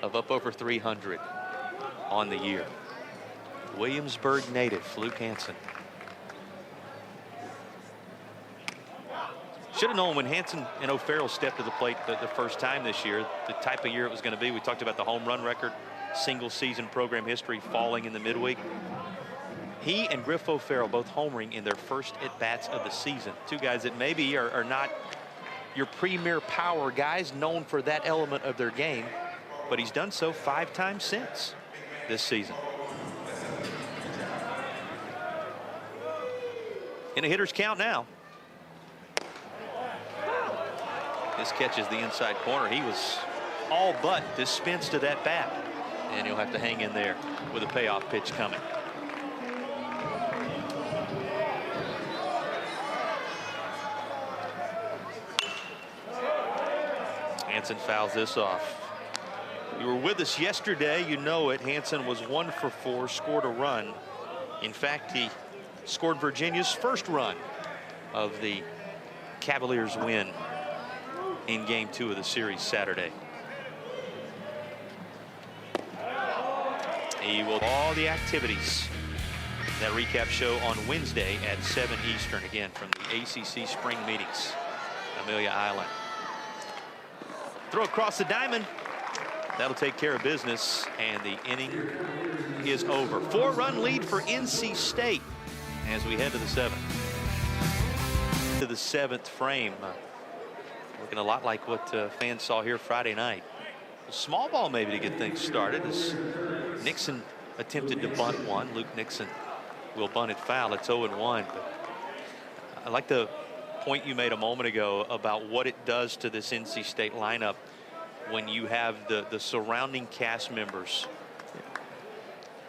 of up over 300 on the year. Williamsburg native Luke Hansen. Should have known when Hansen and O'Farrell stepped to the plate the first time this year, the type of year it was going to be. We talked about the home run record, single season program history falling in the midweek. He and Griff O'Farrell both homering in their first at-bats of the season. 2 guys that maybe are not your premier power guys, known for that element of their game, but he's done so 5 times since this season. In a hitter's count now. This catches the inside corner. He was all but dispensed to that bat, and he'll have to hang in there with a payoff pitch coming. Hansen fouls this off. You were with us yesterday, you know it. Hansen was 1 for 4, scored a run. In fact, he scored Virginia's first run of the Cavaliers' win in game 2 of the series Saturday. He will all the activities. That recap show on Wednesday at 7 Eastern, again from the ACC spring meetings, Amelia Island. Throw across the diamond. That'll take care of business, and the inning is over. 4-run lead for NC State as we head to the 7th. To the 7th frame. Looking a lot like what fans saw here Friday night. A small ball maybe to get things started as Nixon attempted to bunt one. Luke Nixon will bunt it foul. It's 0-1. But I like the point you made a moment ago about what it does to this NC State lineup when you have the surrounding cast members.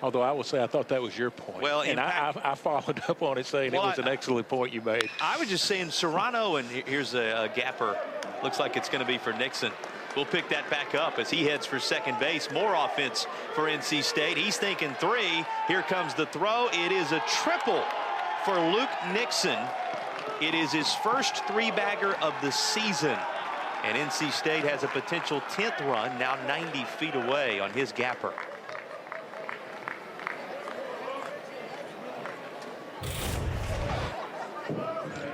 Although I will say I thought that was your point. Well, and I followed up on it saying it was an excellent point you made. I was just saying Serrano, and here's a gapper. Looks like it's going to be for Nixon. We'll pick that back up as he heads for second base. More offense for NC State. He's thinking 3. Here comes the throw. It is a triple for Luke Nixon. It is his first 3-bagger of the season. And NC State has a potential 10th run, now 90 feet away on his gapper.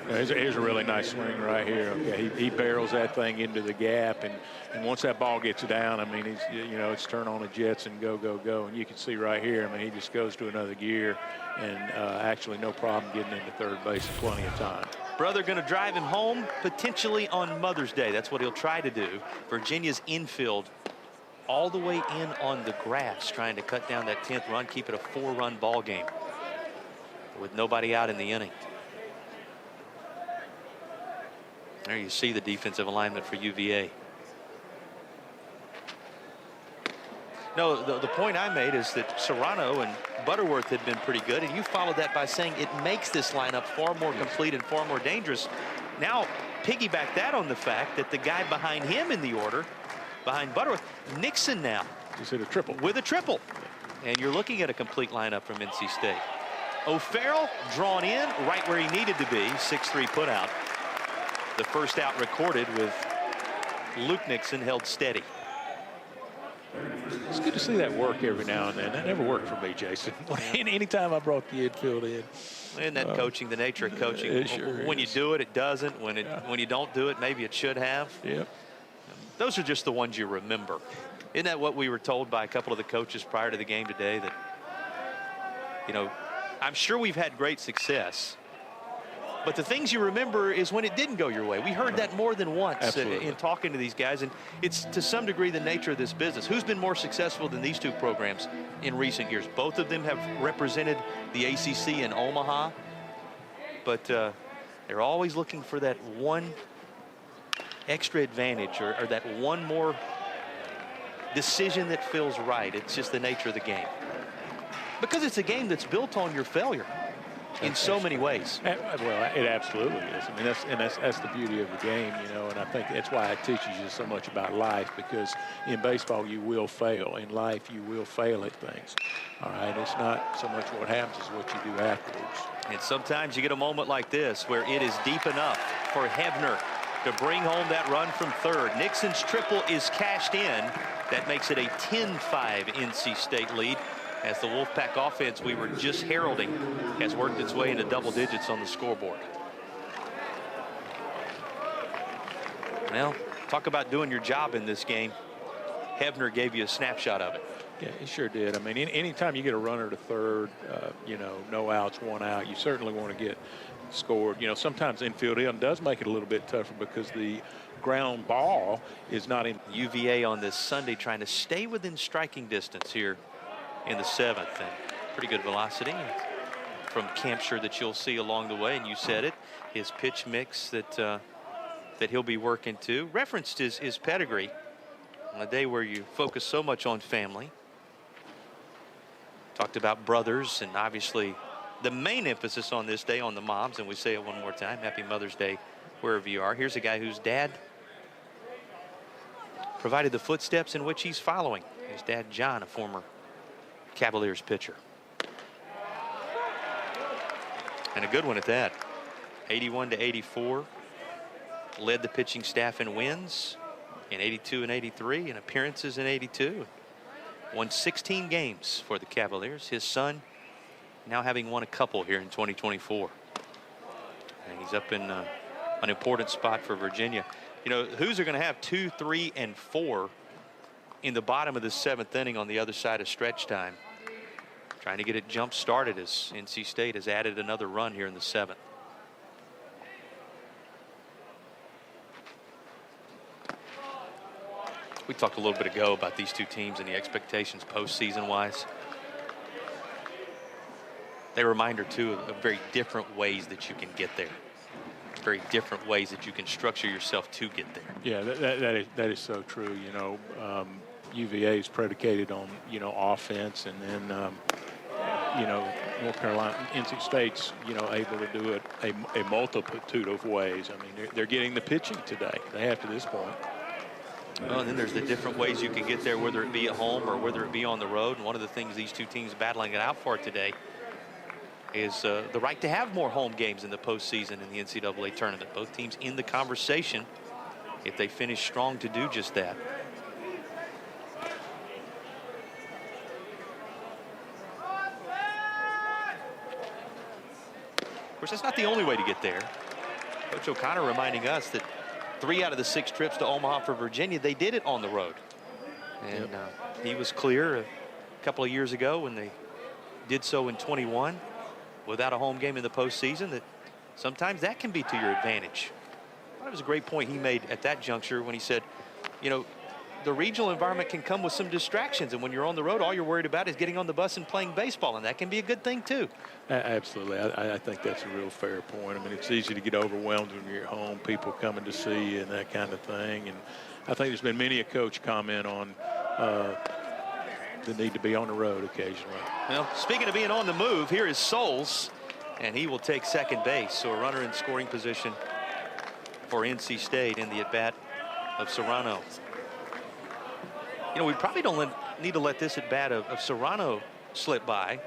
Here's a really nice swing right here. Okay, he barrels that thing into the gap, and once that ball gets down, I mean, it's turn on the jets and go, go, go. And you can see right here, I mean, he just goes to another gear, and actually no problem getting into third base in plenty of time. Brother going to drive him home potentially on Mother's Day. That's what he'll try to do. Virginia's infield all the way in on the grass, trying to cut down that 10th run, keep it a 4-run ball game with nobody out in the inning. There you see the defensive alignment for UVA. No, the point I made is that Serrano and Butterworth had been pretty good, and you followed that by saying it makes this lineup far more complete and far more dangerous. Now piggyback that on the fact that the guy behind him in the order, behind Butterworth, Nixon now. He's hit a triple. With a triple. And you're looking at a complete lineup from NC State. O'Farrell drawn in right where he needed to be, 6-3 put out. The first out recorded with Luke Nixon held steady. It's good to see that work every now and then. That never worked for me, Jason. Anytime I brought the infield in. And that coaching, the nature of coaching. It sure when is. you do it, it doesn't. When you don't do it, maybe it should have. Yep. Those are just the ones you remember. Isn't that what we were told by a couple of the coaches prior to the game today? That, I'm sure we've had great success. But the things you remember is when it didn't go your way. We heard that more than once in talking to these guys, and it's to some degree the nature of this business. Who's been more successful than these two programs in recent years? Both of them have represented the ACC in Omaha, but they're always looking for that one extra advantage or that one more decision that feels right. It's just the nature of the game. Because it's a game that's built on your failure. In so many ways. Well, it absolutely is. I mean, that's the beauty of the game, and I think that's why it teaches you so much about life, because in baseball you will fail. In life you will fail at things. All right, it's not so much what happens as what you do afterwards. And sometimes you get a moment like this where it is deep enough for Hebner to bring home that run from third. Nixon's triple is cashed in. That makes it a 10-5 NC State lead, as the Wolfpack offense we were just heralding has worked its way into double digits on the scoreboard. Well, talk about doing your job in this game. Hebner gave you a snapshot of it. Yeah, he sure did. I mean, anytime you get a runner to third, no outs, 1 out, you certainly want to get scored. Sometimes infield does make it a little bit tougher because the ground ball is not in. UVA on this Sunday trying to stay within striking distance here in the 7th, and pretty good velocity from Campshire that you'll see along the way. And you said it, his pitch mix that he'll be working to. Referenced his pedigree on a day where you focus so much on family. Talked about brothers, and obviously the main emphasis on this day on the moms, and we say it one more time, Happy Mother's Day wherever you are. Here's a guy whose dad provided the footsteps in which he's following. His dad, John, a former Cavaliers pitcher. And a good one at that. 81-84. Led the pitching staff in wins in 82 and 83, and appearances in 82. Won 16 games for the Cavaliers. His son now having won a couple here in 2024. And he's up in an important spot for Virginia. Who's are going to have 2, 3, and 4 in the bottom of the 7th inning on the other side of stretch time. Trying to get it jump started as NC State has added another run here in the 7th. We talked a little bit ago about these two teams and the expectations postseason wise. They reminder too of very different ways that you can get there. Very different ways that you can structure yourself to get there. Yeah, that is so true. You know, UVA is predicated on, you know, offense, and then you know, North Carolina, NC State's, you know, able to do it a multitude of ways. I mean, they're getting the pitching today. They have to this point. Well, and then there's the different ways you can get there, whether it be at home or whether it be on the road. And one of the things these two teams battling it out for today is the right to have more home games in the postseason in the NCAA tournament. Both teams in the conversation if they finish strong to do just that. Of course, that's not the only way to get there. Coach O'Connor reminding us that 3 out of the 6 trips to Omaha for Virginia, they did it on the road. And he was clear a couple of years ago when they did so in 21 without a home game in the postseason, that sometimes that can be to your advantage. That was a great point he made at that juncture when he said, you know, the regional environment can come with some distractions, and when you're on the road, all you're worried about is getting on the bus and playing baseball, and that can be a good thing too. Absolutely. I think that's a real fair point. I mean, it's easy to get overwhelmed when you're at home, people coming to see you and that kind of thing. And I think there's been many a coach comment on the need to be on the road occasionally. Well, speaking of being on the move, here is Souls, and he will take second base. So a runner in scoring position for NC State in the at-bat of Serrano. You know, we probably don't need to let this at-bat of Serrano slip by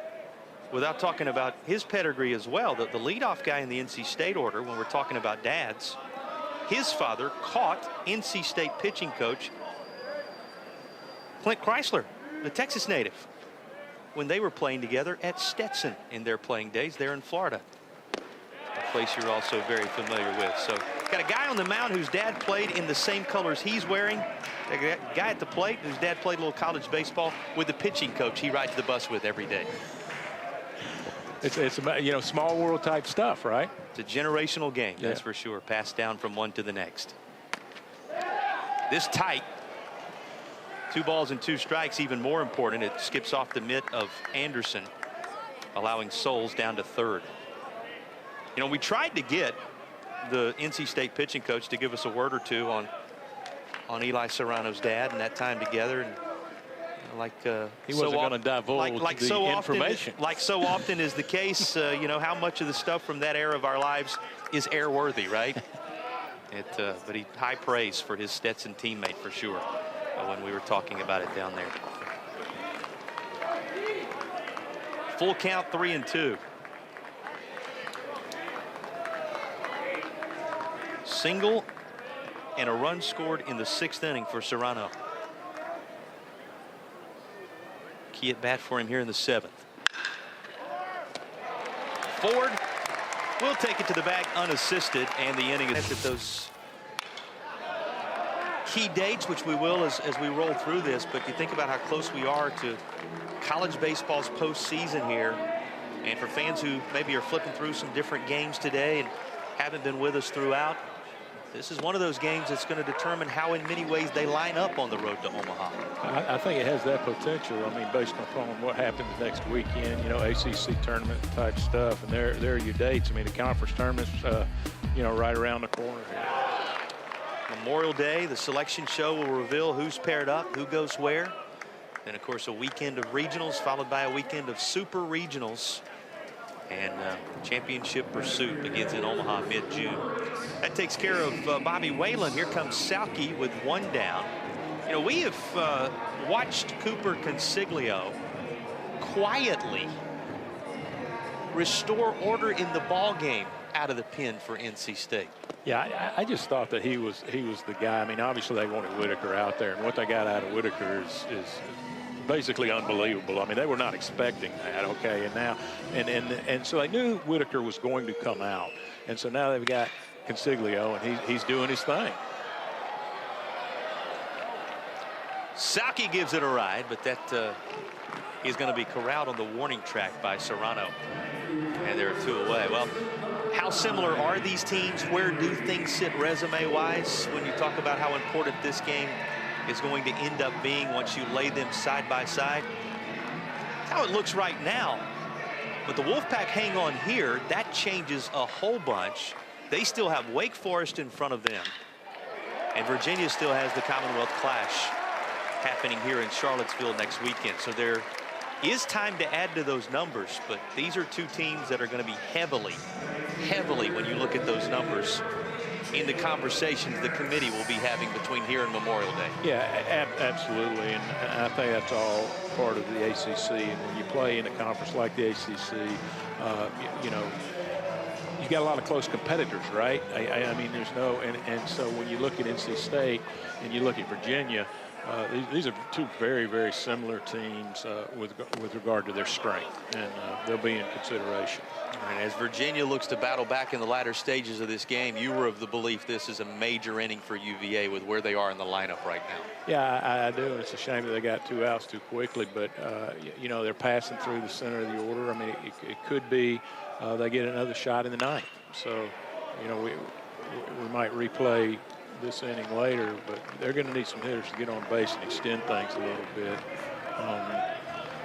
without talking about his pedigree as well. The leadoff guy in the NC State order, when we're talking about dads, his father caught NC State pitching coach Clint Chrysler, the Texas native, when they were playing together at Stetson in their playing days there in Florida, a place you're also very familiar with. So got a guy on the mound whose dad played in the same colors he's wearing. A guy at the plate whose dad played a little college baseball with the pitching coach he rides the bus with every day. It's you know, small world type stuff, right? It's a generational game, that's for sure. Passed down from one to the next. This tight. 2 balls and 2 strikes, even more important. It skips off the mitt of Anderson, allowing Souls down to third. You know, we tried to get the NC State pitching coach to give us a word or two on Eli Serrano's dad and that time together, and he wasn't going to divulge the information. Like so often is the case, you know, how much of the stuff from that era of our lives is airworthy, right? But he high praise for his Stetson teammate for sure when we were talking about it down there. Full count, 3-2. Single and a run scored in the 6th inning for Serrano. Key at bat for him here in the 7th. Ford will take it to the bag unassisted, and the inning is at those key dates, which we will as we roll through this. But you think about how close we are to college baseball's postseason here, and for fans who maybe are flipping through some different games today and haven't been with us throughout, this is one of those games that's going to determine how in many ways they line up on the road to Omaha. I think it has that potential. I mean, based upon what happens next weekend, you know, ACC tournament type stuff, and there are your dates. I mean, the conference tournament's, you know, right around the corner here. Memorial Day, the selection show will reveal who's paired up, who goes where. And, of course, a weekend of regionals followed by a weekend of super regionals. And championship pursuit begins in Omaha mid-June. That takes care of Bobby Whalen. Here comes Salke with 1 down. You know, we have watched Cooper Consiglio quietly restore order in the ball game out of the pen for NC State. Yeah, I just thought that he was the guy. I mean, obviously they wanted Whitaker out there, and what they got out of Whitaker is basically unbelievable. I mean, they were not expecting that, okay? And now, and so they knew Whitaker was going to come out, and so now they've got Consiglio, and he's doing his thing. Salke gives it a ride, but that is going to be corralled on the warning track by Serrano, and there are 2 away. Well, how similar are these teams? Where do things sit resume-wise when you talk about how important this game is going to end up being once you lay them side by side. That's how it looks right now. But the Wolfpack hang on here. That changes a whole bunch. They still have Wake Forest in front of them. And Virginia still has the Commonwealth Clash happening here in Charlottesville next weekend. So there is time to add to those numbers, but these are two teams that are going to be heavily, when you look at those numbers, in the conversations the committee will be having between here and Memorial Day. Yeah, absolutely, and I think that's all part of the ACC. And when you play in a conference like the ACC, you know, you got a lot of close competitors, right? I mean, there's no, and so when you look at NC State and you look at Virginia, these are two very similar teams with regard to their strength, and they'll be in consideration. And as Virginia looks to battle back in the latter stages of this game, you were of the belief this is a major inning for UVA with where they are in the lineup right now. Yeah, I do. It's a shame that they got 2 outs too quickly, but you know, they're passing through the center of the order. I mean, it could be they get another shot in the ninth. So, you know, we might replay this inning later, but they're going to need some hitters to get on base and extend things a little bit.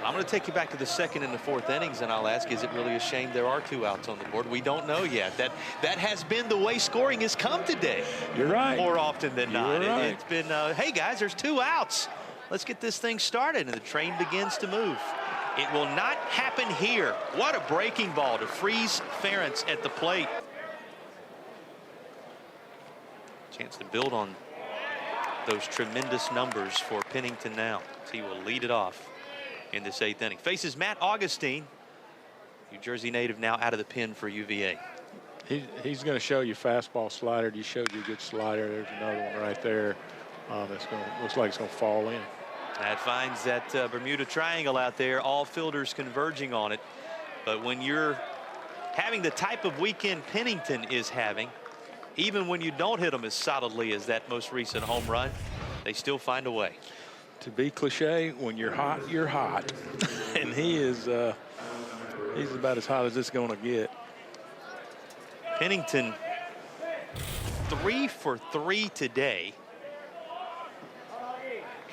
I'm going to take you back to the second and the fourth innings, and I'll ask, is it really a shame there are 2 outs on the board? We don't know yet. That has been the way scoring has come today. You're right. More often than not. Right. It's been, hey, guys, there's 2 outs. Let's get this thing started, and the train begins to move. It will not happen here. What a breaking ball to freeze Ferentz at the plate. Chance to build on those tremendous numbers for Pennington now. He will lead it off in this 8th inning. Faces Matt Augustine, New Jersey native, now out of the pen for UVA. He's going to show you fastball, slider. You showed you a good slider. There's another one right there. Looks like it's going to fall in. That finds that Bermuda Triangle out there, all fielders converging on it. But when you're having the type of weekend Pennington is having, even when you don't hit them as solidly as that most recent home run, they still find a way. To be cliche, when you're hot, you're hot. And he's about as hot as it's going to get. Pennington 3 for 3 today.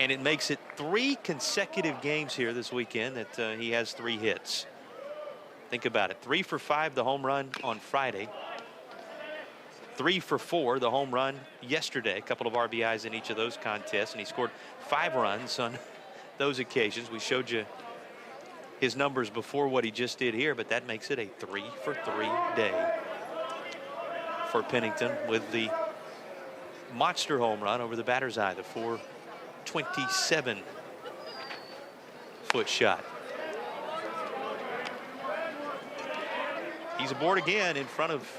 And it makes it 3 consecutive games here this weekend that he has 3 hits. Think about it. 3 for 5, the home run on Friday. 3 for 4, the home run yesterday. A couple of RBIs in each of those contests, and he scored 5 runs on those occasions. We showed you his numbers before what he just did here, but that makes it a 3 for 3 day for Pennington with the monster home run over the batter's eye, the 427-foot shot. He's aboard again in front of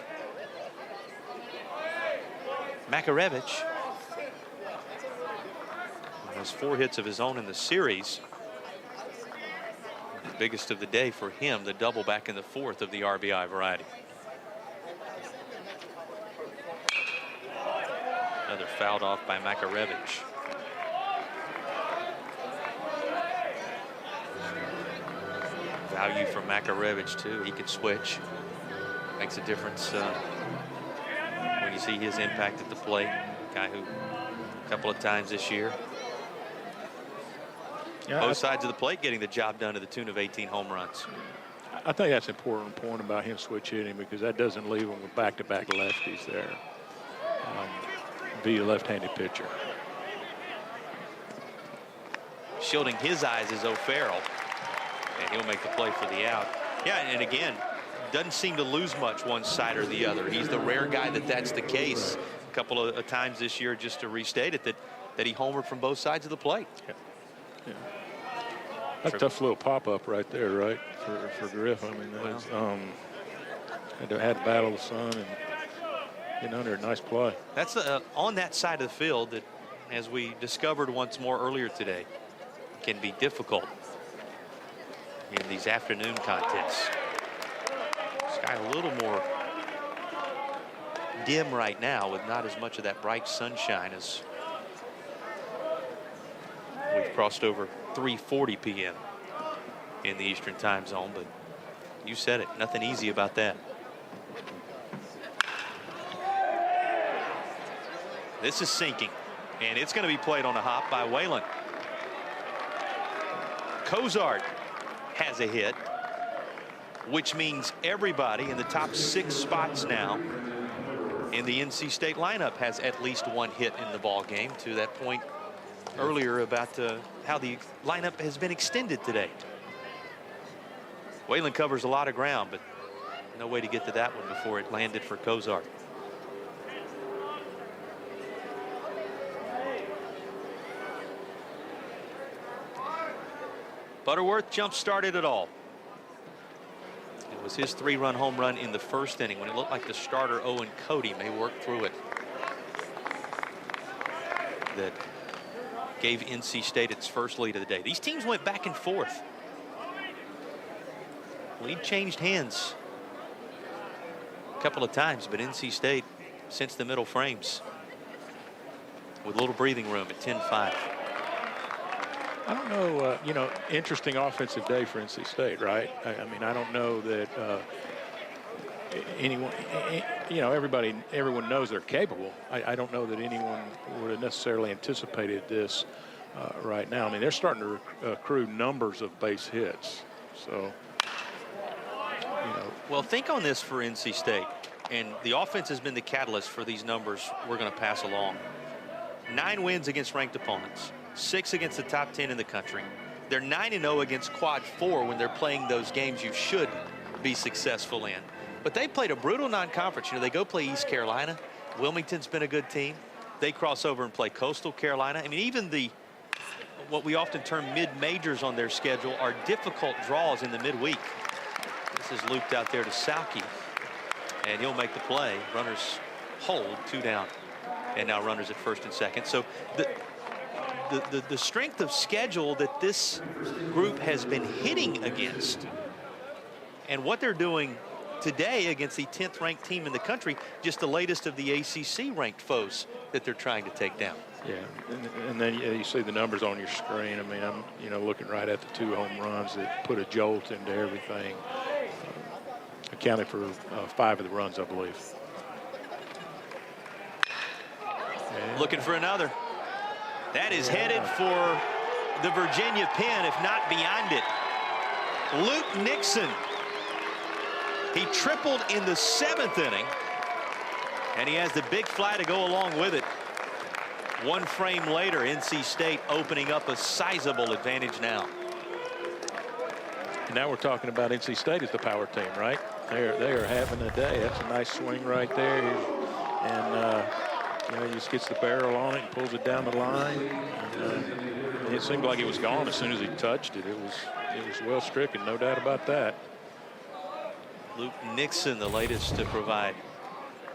Makarevich. He has 4 hits of his own in the series. The biggest of the day for him, the double back in the 4th of the RBI variety. Another fouled off by Makarevich. Value from Makarevich too. He can switch. Makes a difference when you see his impact at the plate. Guy who a couple of times this year. Yeah, Both sides of the plate getting the job done to the tune of 18 home runs. I think that's an important point about him switch hitting, because that doesn't leave him with back-to-back lefties there. Be a left-handed pitcher. Shielding his eyes is O'Farrell, and he'll make the play for the out. Yeah, and again, doesn't seem to lose much one side or the other. He's the rare guy that's the case. A couple of times this year, just to restate it, that he homered from both sides of the plate. Yeah. That's a tough little pop-up right there, right, for Griff. I mean, that was, had to battle the sun and get under a nice play. That's on that side of the field that, as we discovered once more earlier today, can be difficult in these afternoon contests. Sky a little more dim right now with not as much of that bright sunshine as we've crossed over 3:40 p.m. in the Eastern time zone, but you said it, nothing easy about that. This is sinking. And it's going to be played on a hop by Whalen. Cozart has a hit, which means everybody in the top 6 spots now in the NC State lineup has at least 1 hit in the ball game. To that point earlier about how the lineup has been extended today. Whalen covers a lot of ground, but no way to get to that one before it landed for Cozart. Butterworth jump-started it all. It was his 3-run home run in the first inning when it looked like the starter Owen Cody may work through it. That gave NC State its first lead of the day. These teams went back and forth. Lead changed hands a couple of times, but NC State, since the middle frames, with a little breathing room at 10-5. I don't know, you know, interesting offensive day for NC State, right? I mean, I don't know that anyone, you know, everyone knows they're capable. I don't know that anyone would have necessarily anticipated this right now. I mean, they're starting to accrue numbers of base hits. So, you know. Well, think on this for NC State. And the offense has been the catalyst for these numbers we're going to pass along. 9 wins against ranked opponents. 6 against the top 10 in the country. They're 9-0 against quad 4 when they're playing those games you should be successful in. But they played a brutal non-conference. You know, they go play East Carolina. Wilmington's been a good team. They cross over and play Coastal Carolina. I mean, even what we often term mid-majors on their schedule are difficult draws in the midweek. This is looped out there to Salke, and he'll make the play. Runners hold, 2 down, and now runners at first and second. So the strength of schedule that this group has been hitting against, and what they're doing today against the 10th ranked team in the country, just the latest of the ACC ranked foes that they're trying to take down. Yeah, and then you see the numbers on your screen. I mean, I'm, you know, looking right at the 2 home runs that put a jolt into everything. Accounted for 5 of the runs, I believe. And looking for another. That is headed for the Virginia pen, if not beyond it. Luke Nixon. He tripled in the 7th inning, and he has the big fly to go along with it. 1 frame later, NC State opening up a sizable advantage now. And now we're talking about NC State as the power team, right? They are having a day. That's a nice swing right there. And you know, he just gets the barrel on it and pulls it down the line. And, it seemed like it was gone as soon as he touched it. It was well stricken, no doubt about that. Luke Nixon, the latest to provide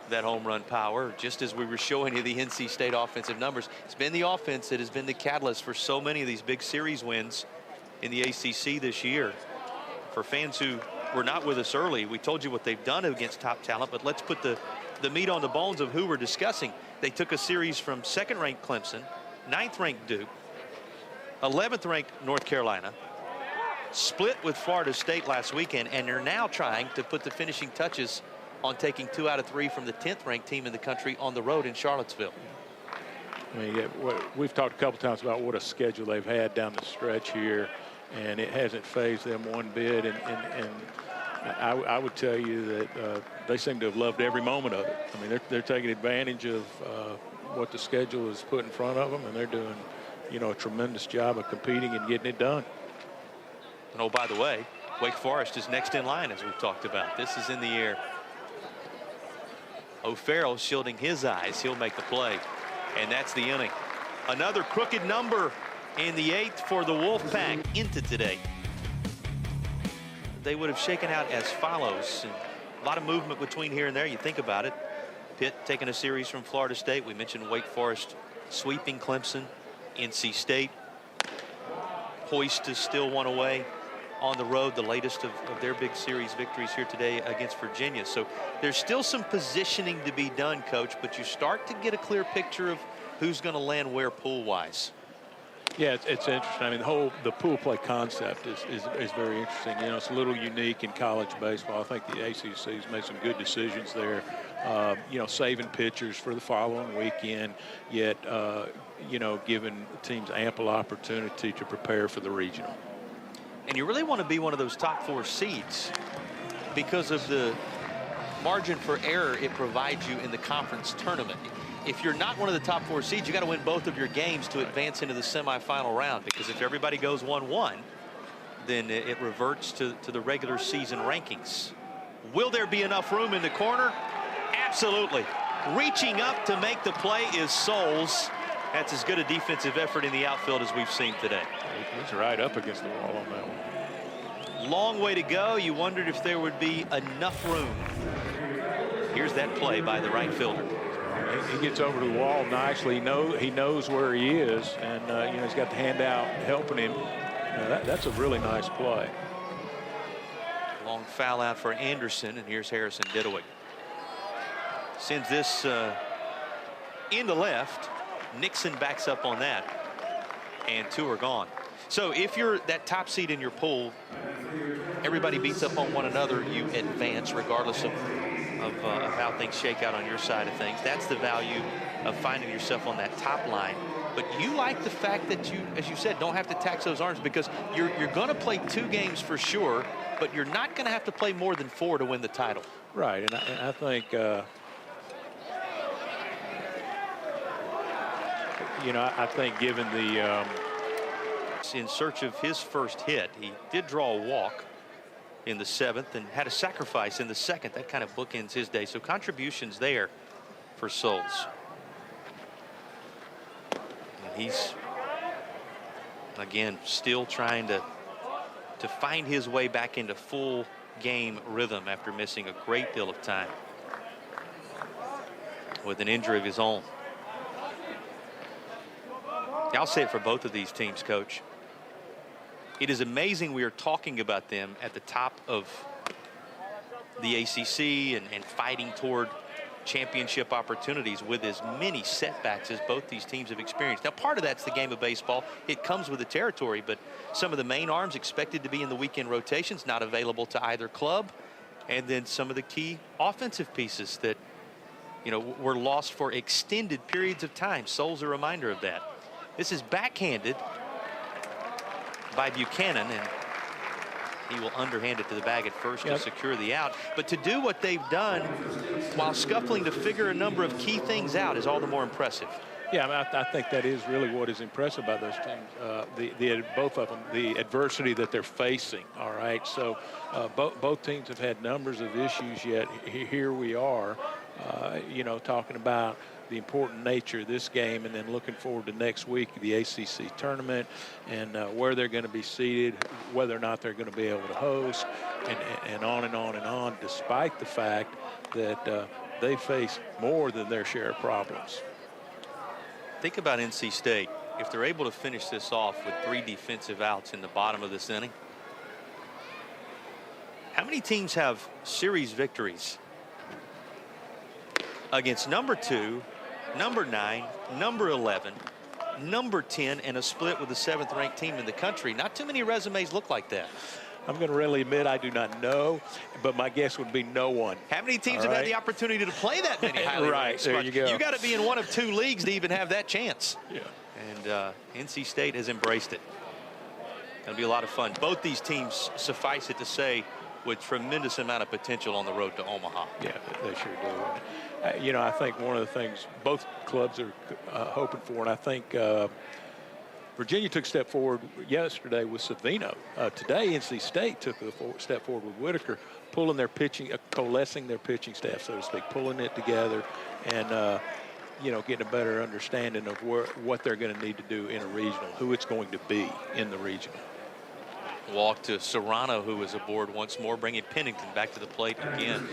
that home run power. Just as we were showing you the NC State offensive numbers, it's been the offense that has been the catalyst for so many of these big series wins in the ACC this year. For fans who were not with us early, we told you what they've done against top talent, but let's put the meat on the bones of who we're discussing. They took a series from 2nd-ranked Clemson, 9th-ranked Duke, 11th-ranked North Carolina, split with Florida State last weekend, and are now trying to put the finishing touches on taking 2 out of 3 from the 10th-ranked team in the country on the road in Charlottesville. I mean, we've talked a couple times about what a schedule they've had down the stretch here, and it hasn't fazed them one bit. And I would tell you that they seem to have loved every moment of it. I mean, they're taking advantage of what the schedule has put in front of them, and they're doing, you know, a tremendous job of competing and getting it done. And oh, by the way, Wake Forest is next in line, as we've talked about. This is in the air. O'Farrell shielding his eyes. He'll make the play, and that's the inning. Another crooked number in the 8th for the Wolfpack into today. They would have shaken out as follows. And a lot of movement between here and there. You think about it. Pitt taking a series from Florida State. We mentioned Wake Forest sweeping Clemson. NC State poised to still 1 away on the road, the latest of their big series victories here today against Virginia. So there's still some positioning to be done, Coach, but you start to get a clear picture of who's going to land where pool-wise. Yeah, it's interesting. I mean, the pool play concept is very interesting. You know, it's a little unique in college baseball. I think the ACC's made some good decisions there. You know, saving pitchers for the following weekend, yet you know, giving teams ample opportunity to prepare for the regional. And you really want to be one of those top 4 seeds because of the margin for error it provides you in the conference tournament. If you're not one of the top 4 seeds, you got to win both of your games to advance into the semifinal round, because if everybody goes 1-1, then it reverts to the regular season rankings. Will there be enough room in the corner? Absolutely. Reaching up to make the play is Souls. That's as good a defensive effort in the outfield as we've seen today. He's right up against the wall on that one. Long way to go. You wondered if there would be enough room. Here's that play by the right fielder. He gets over to the wall nicely. He knows where he is, and you know, he's got the hand out helping him. That's a really nice play. Long foul out for Anderson, and here's Harrison Didowick. Sends this into left. Nixon backs up on that, and 2 are gone. So if you're that top seed in your pool, everybody beats up on one another, you advance regardless of how things shake out on your side of things. That's the value of finding yourself on that top line. But you like the fact that you, as you said, don't have to tax those arms, because you're going to play 2 games for sure, but you're not going to have to play more than 4 to win the title. Right, and I think you know, I think given the in search of his first hit, he did draw a walk in the 7th and had a sacrifice in the 2nd. That kind of bookends his day. So contributions there for Souls. And he's again still trying to find his way back into full game rhythm after missing a great deal of time with an injury of his own. I'll say it for both of these teams, Coach. It is amazing we are talking about them at the top of the ACC and fighting toward championship opportunities with as many setbacks as both these teams have experienced. Now, part of that's the game of baseball. It comes with the territory, but some of the main arms expected to be in the weekend rotations not available to either club, and then some of the key offensive pieces that, you know, were lost for extended periods of time. Souls a reminder of that. This is backhanded by Buchanan, and he will underhand it to the bag at first to secure the out. But to do what they've done while scuffling to figure a number of key things out is all the more impressive. Yeah, I mean, I think that is really what is impressive about those teams. Both of them, the adversity that they're facing. All right, so both teams have had numbers of issues, yet here we are, you know, talking about the important nature of this game, and then looking forward to next week, the ACC tournament, and where they're going to be seated, whether or not they're going to be able to host, and on and on and on, despite the fact that they face more than their share of problems. Think about NC State. If they're able to finish this off with 3 defensive outs in the bottom of this inning, how many teams have series victories against number 2, number 9, number 11, number 10, and a split with the 7th ranked team in the country? Not too many resumes look like that. I'm going to really admit I do not know, but my guess would be no one. How many teams have had the opportunity to play that many highly ranked? There you go. You got to be in one of 2 leagues to even have that chance. Yeah. And NC State has embraced it. It'll be a lot of fun. Both these teams, suffice it to say, with tremendous amount of potential on the road to Omaha. Yeah, they sure do. You know, I think one of the things both clubs are hoping for, and I think Virginia took a step forward yesterday with Savino. Today, NC State took a step forward with Whitaker, pulling their pitching, coalescing their pitching staff, so to speak, pulling it together, and you know, getting a better understanding of what they're going to need to do in a regional, who it's going to be in the regional. Walk to Serrano, who is aboard once more, bringing Pennington back to the plate again.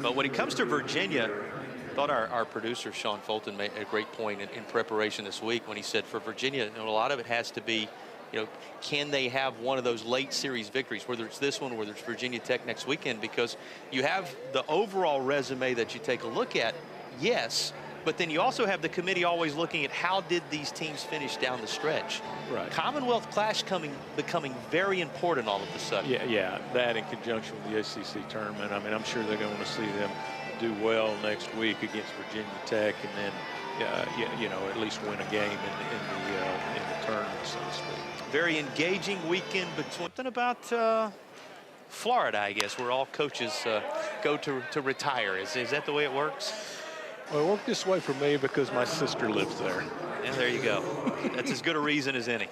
But when it comes to Virginia, I thought our producer, Sean Fulton, made a great point in preparation this week when he said for Virginia, you know, a lot of it has to be, you know, can they have one of those late series victories, whether it's this one, whether it's Virginia Tech next weekend, because you have the overall resume that you take a look at, yes, But then you also have the committee always looking at how did these teams finish down the stretch. Right. Commonwealth Clash becoming very important all of a sudden. Yeah, that in conjunction with the ACC tournament. I mean, I'm sure they're going to see them do well next week against Virginia Tech, and then, you know, at least win a game in the tournament, so to speak. Very engaging weekend between. Something about Florida, I guess, where all coaches go to retire. Is that the way it works? Well, it worked this way for me because my sister lives there. And there you go. That's as good a reason as any.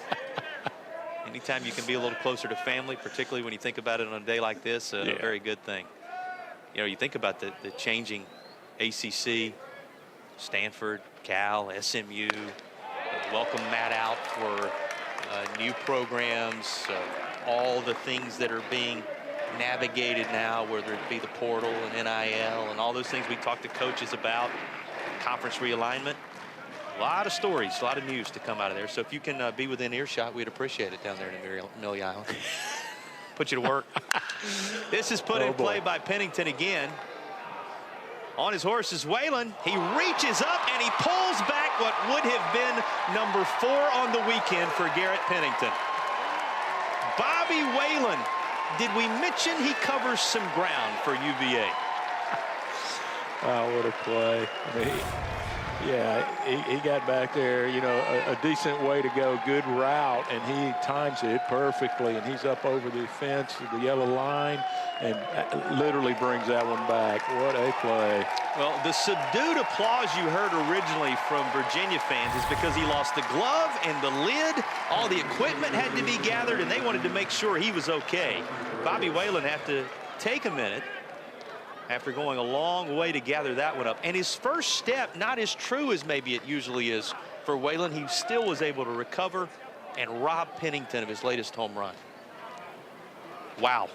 Anytime you can be a little closer to family, particularly when you think about it on a day like this, a very good thing. You know, you think about the changing ACC, Stanford, Cal, SMU, welcome Matt out for new programs, all the things that are being navigated now, whether it be the portal and NIL and all those things we talk to coaches about, conference realignment. A lot of stories, a lot of news to come out of there. So if you can be within earshot, we'd appreciate it down there in Amelia Island. Put you to work. This is put in play by Pennington again. On his horse is Whalen. He reaches up and he pulls back what would have been number 4 on the weekend for Garrett Pennington. Bobby Whalen. Did we mention he covers some ground for UVA? Wow, what a play. I mean, he got back there, you know, a decent way to go, good route, and he times it perfectly, and he's up over the fence, the yellow line, and literally brings that one back. What a play. Well, the subdued applause you heard originally from Virginia fans is because he lost the glove and the lid. All the equipment had to be gathered, and they wanted to make sure he was okay. Bobby Whalen had to take a minute after going a long way to gather that one up. And his first step, not as true as maybe it usually is for Whalen, he still was able to recover and rob Pennington of his latest home run. Wow.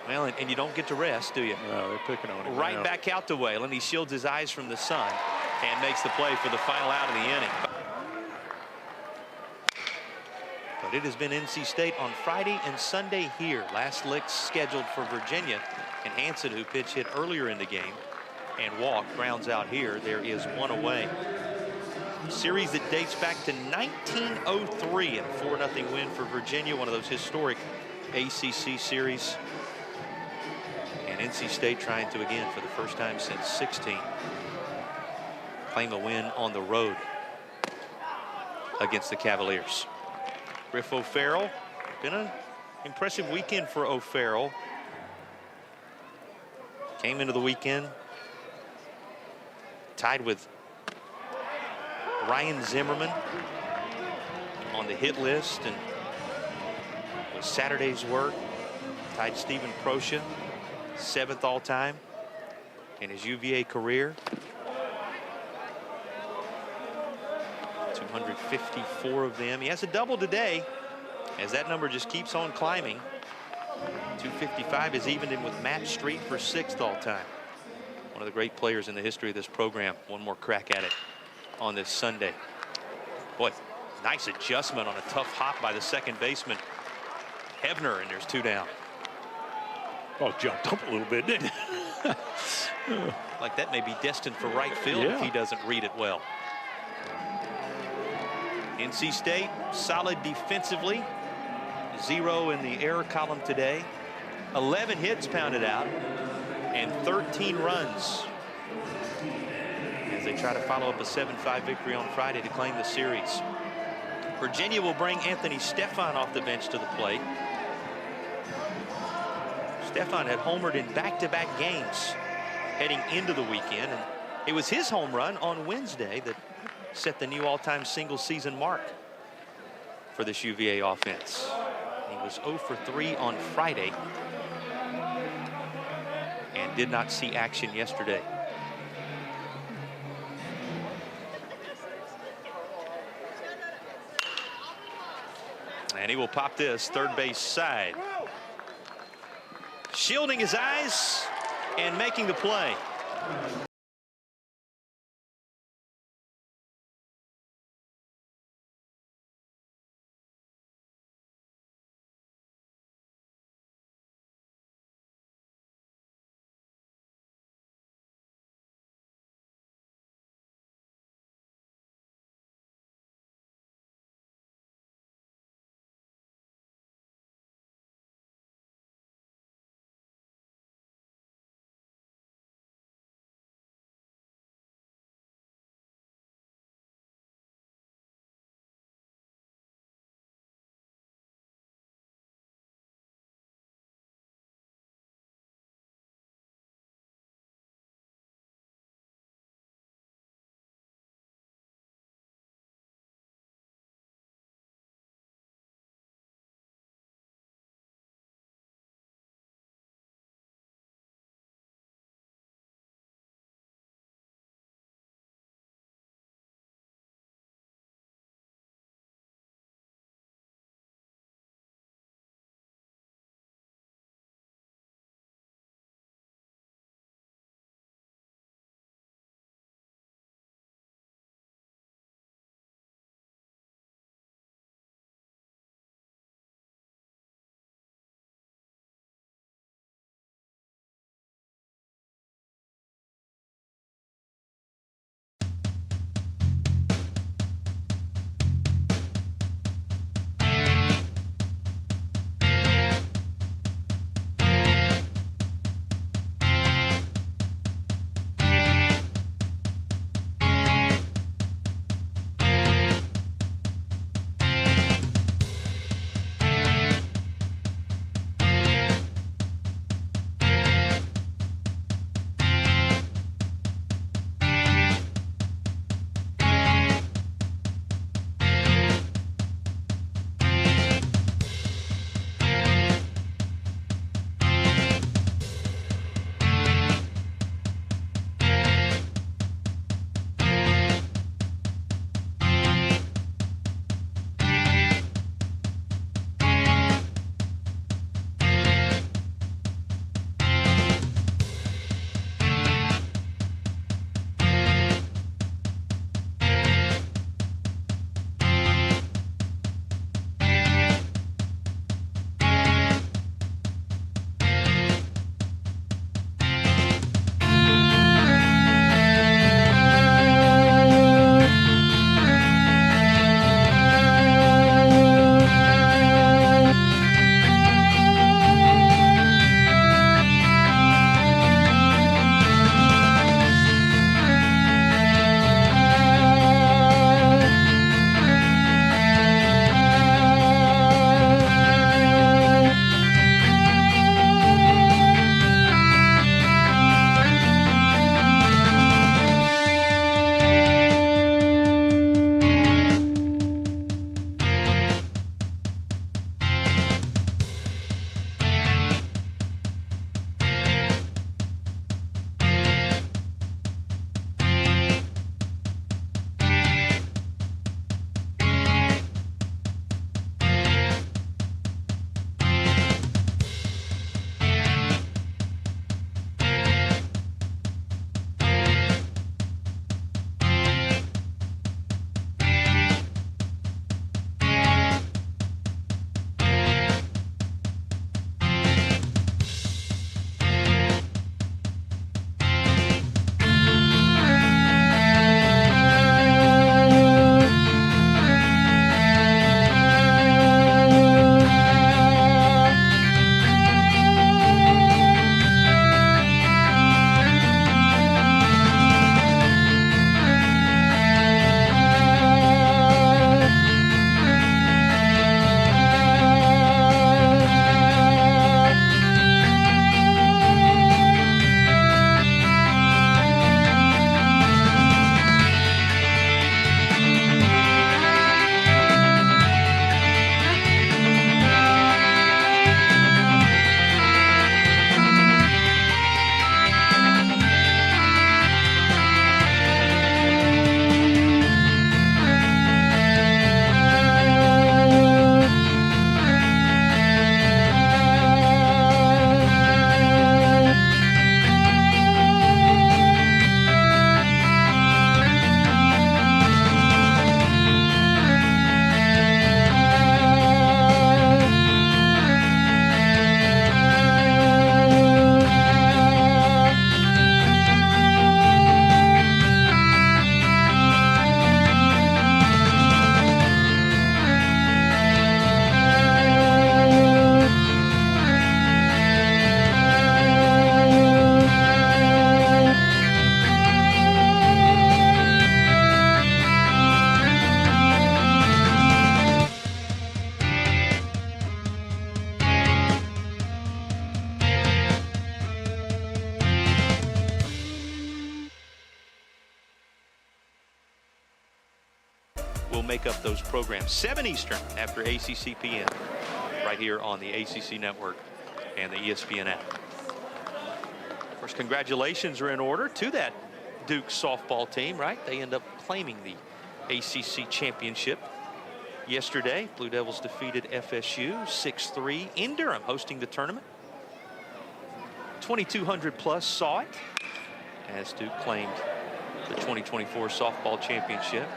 Well, and you don't get to rest, do you? No, they're picking on him. Right back out to Whalen. He shields his eyes from the sun and makes the play for the final out of the inning. But it has been NC State on Friday and Sunday here. Last lick scheduled for Virginia. And Hanson, who pitch hit earlier in the game and walked, grounds out here. There is one away. Series that dates back to 1903 and a 4-0 win for Virginia. One of those historic ACC series. And NC State trying to, again, for the first time since 16, claim a win on the road against the Cavaliers. Griff O'Farrell, been an impressive weekend for O'Farrell. Came into the weekend tied with Ryan Zimmerman on the hit list, and with Saturday's work, tied Stephen Proscia, 7th all-time in his UVA career. 254 of them. He has a double today as that number just keeps on climbing. 255 is evened in with Matt Street for 6th all-time. One of the great players in the history of this program. One more crack at it on this Sunday. Boy, nice adjustment on a tough hop by the second baseman Hebner, and there's 2 down. Oh, jumped up a little bit, didn't it? Like that may be destined for right field if he doesn't read it well. NC State solid defensively. 0 in the error column today. 11 hits pounded out and 13 runs as they try to follow up a 7-5 victory on Friday to claim the series. Virginia will bring Anthony Stefan off the bench to the plate. Stefan had homered in back-to-back games heading into the weekend, and it was his home run on Wednesday that set the new all-time single season mark for this UVA offense. He was 0 for 3 on Friday and did not see action yesterday. And he will pop this third base side. Shielding his eyes and making the play. make up those programs. 7 Eastern after ACCPN, right here on the ACC Network and the ESPN app. Of course, congratulations are in order to that Duke softball team, right? They end up claiming the ACC championship yesterday. Blue Devils defeated FSU 6-3 in Durham, hosting the tournament. 2,200 plus saw it as Duke claimed the 2024 softball championship.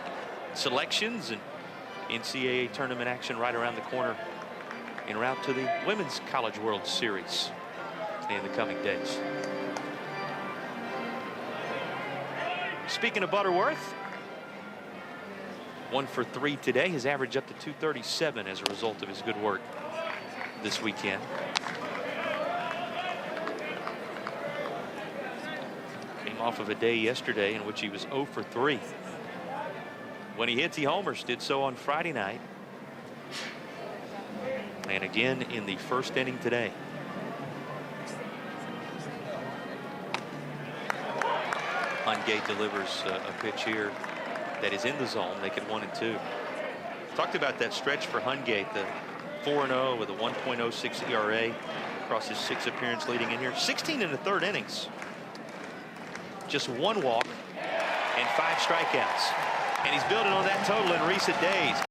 Selections and NCAA tournament action right around the corner en route to the Women's College World Series in the coming days. Speaking of Butterworth, 1 for 3 today. His average up to 237 as a result of his good work this weekend. Came off of a day yesterday in which he was 0 for 3. When he hits, he homers. Did so on Friday night. And again in the first inning today. Hungate delivers a pitch here that is in the zone. Make it 1-2. Talked about that stretch for Hungate, the 4-0 with a 1.06 ERA across his 6 appearances leading in here. 16 in the 3rd innings. Just 1 walk and 5 strikeouts. And he's building on that total in recent days.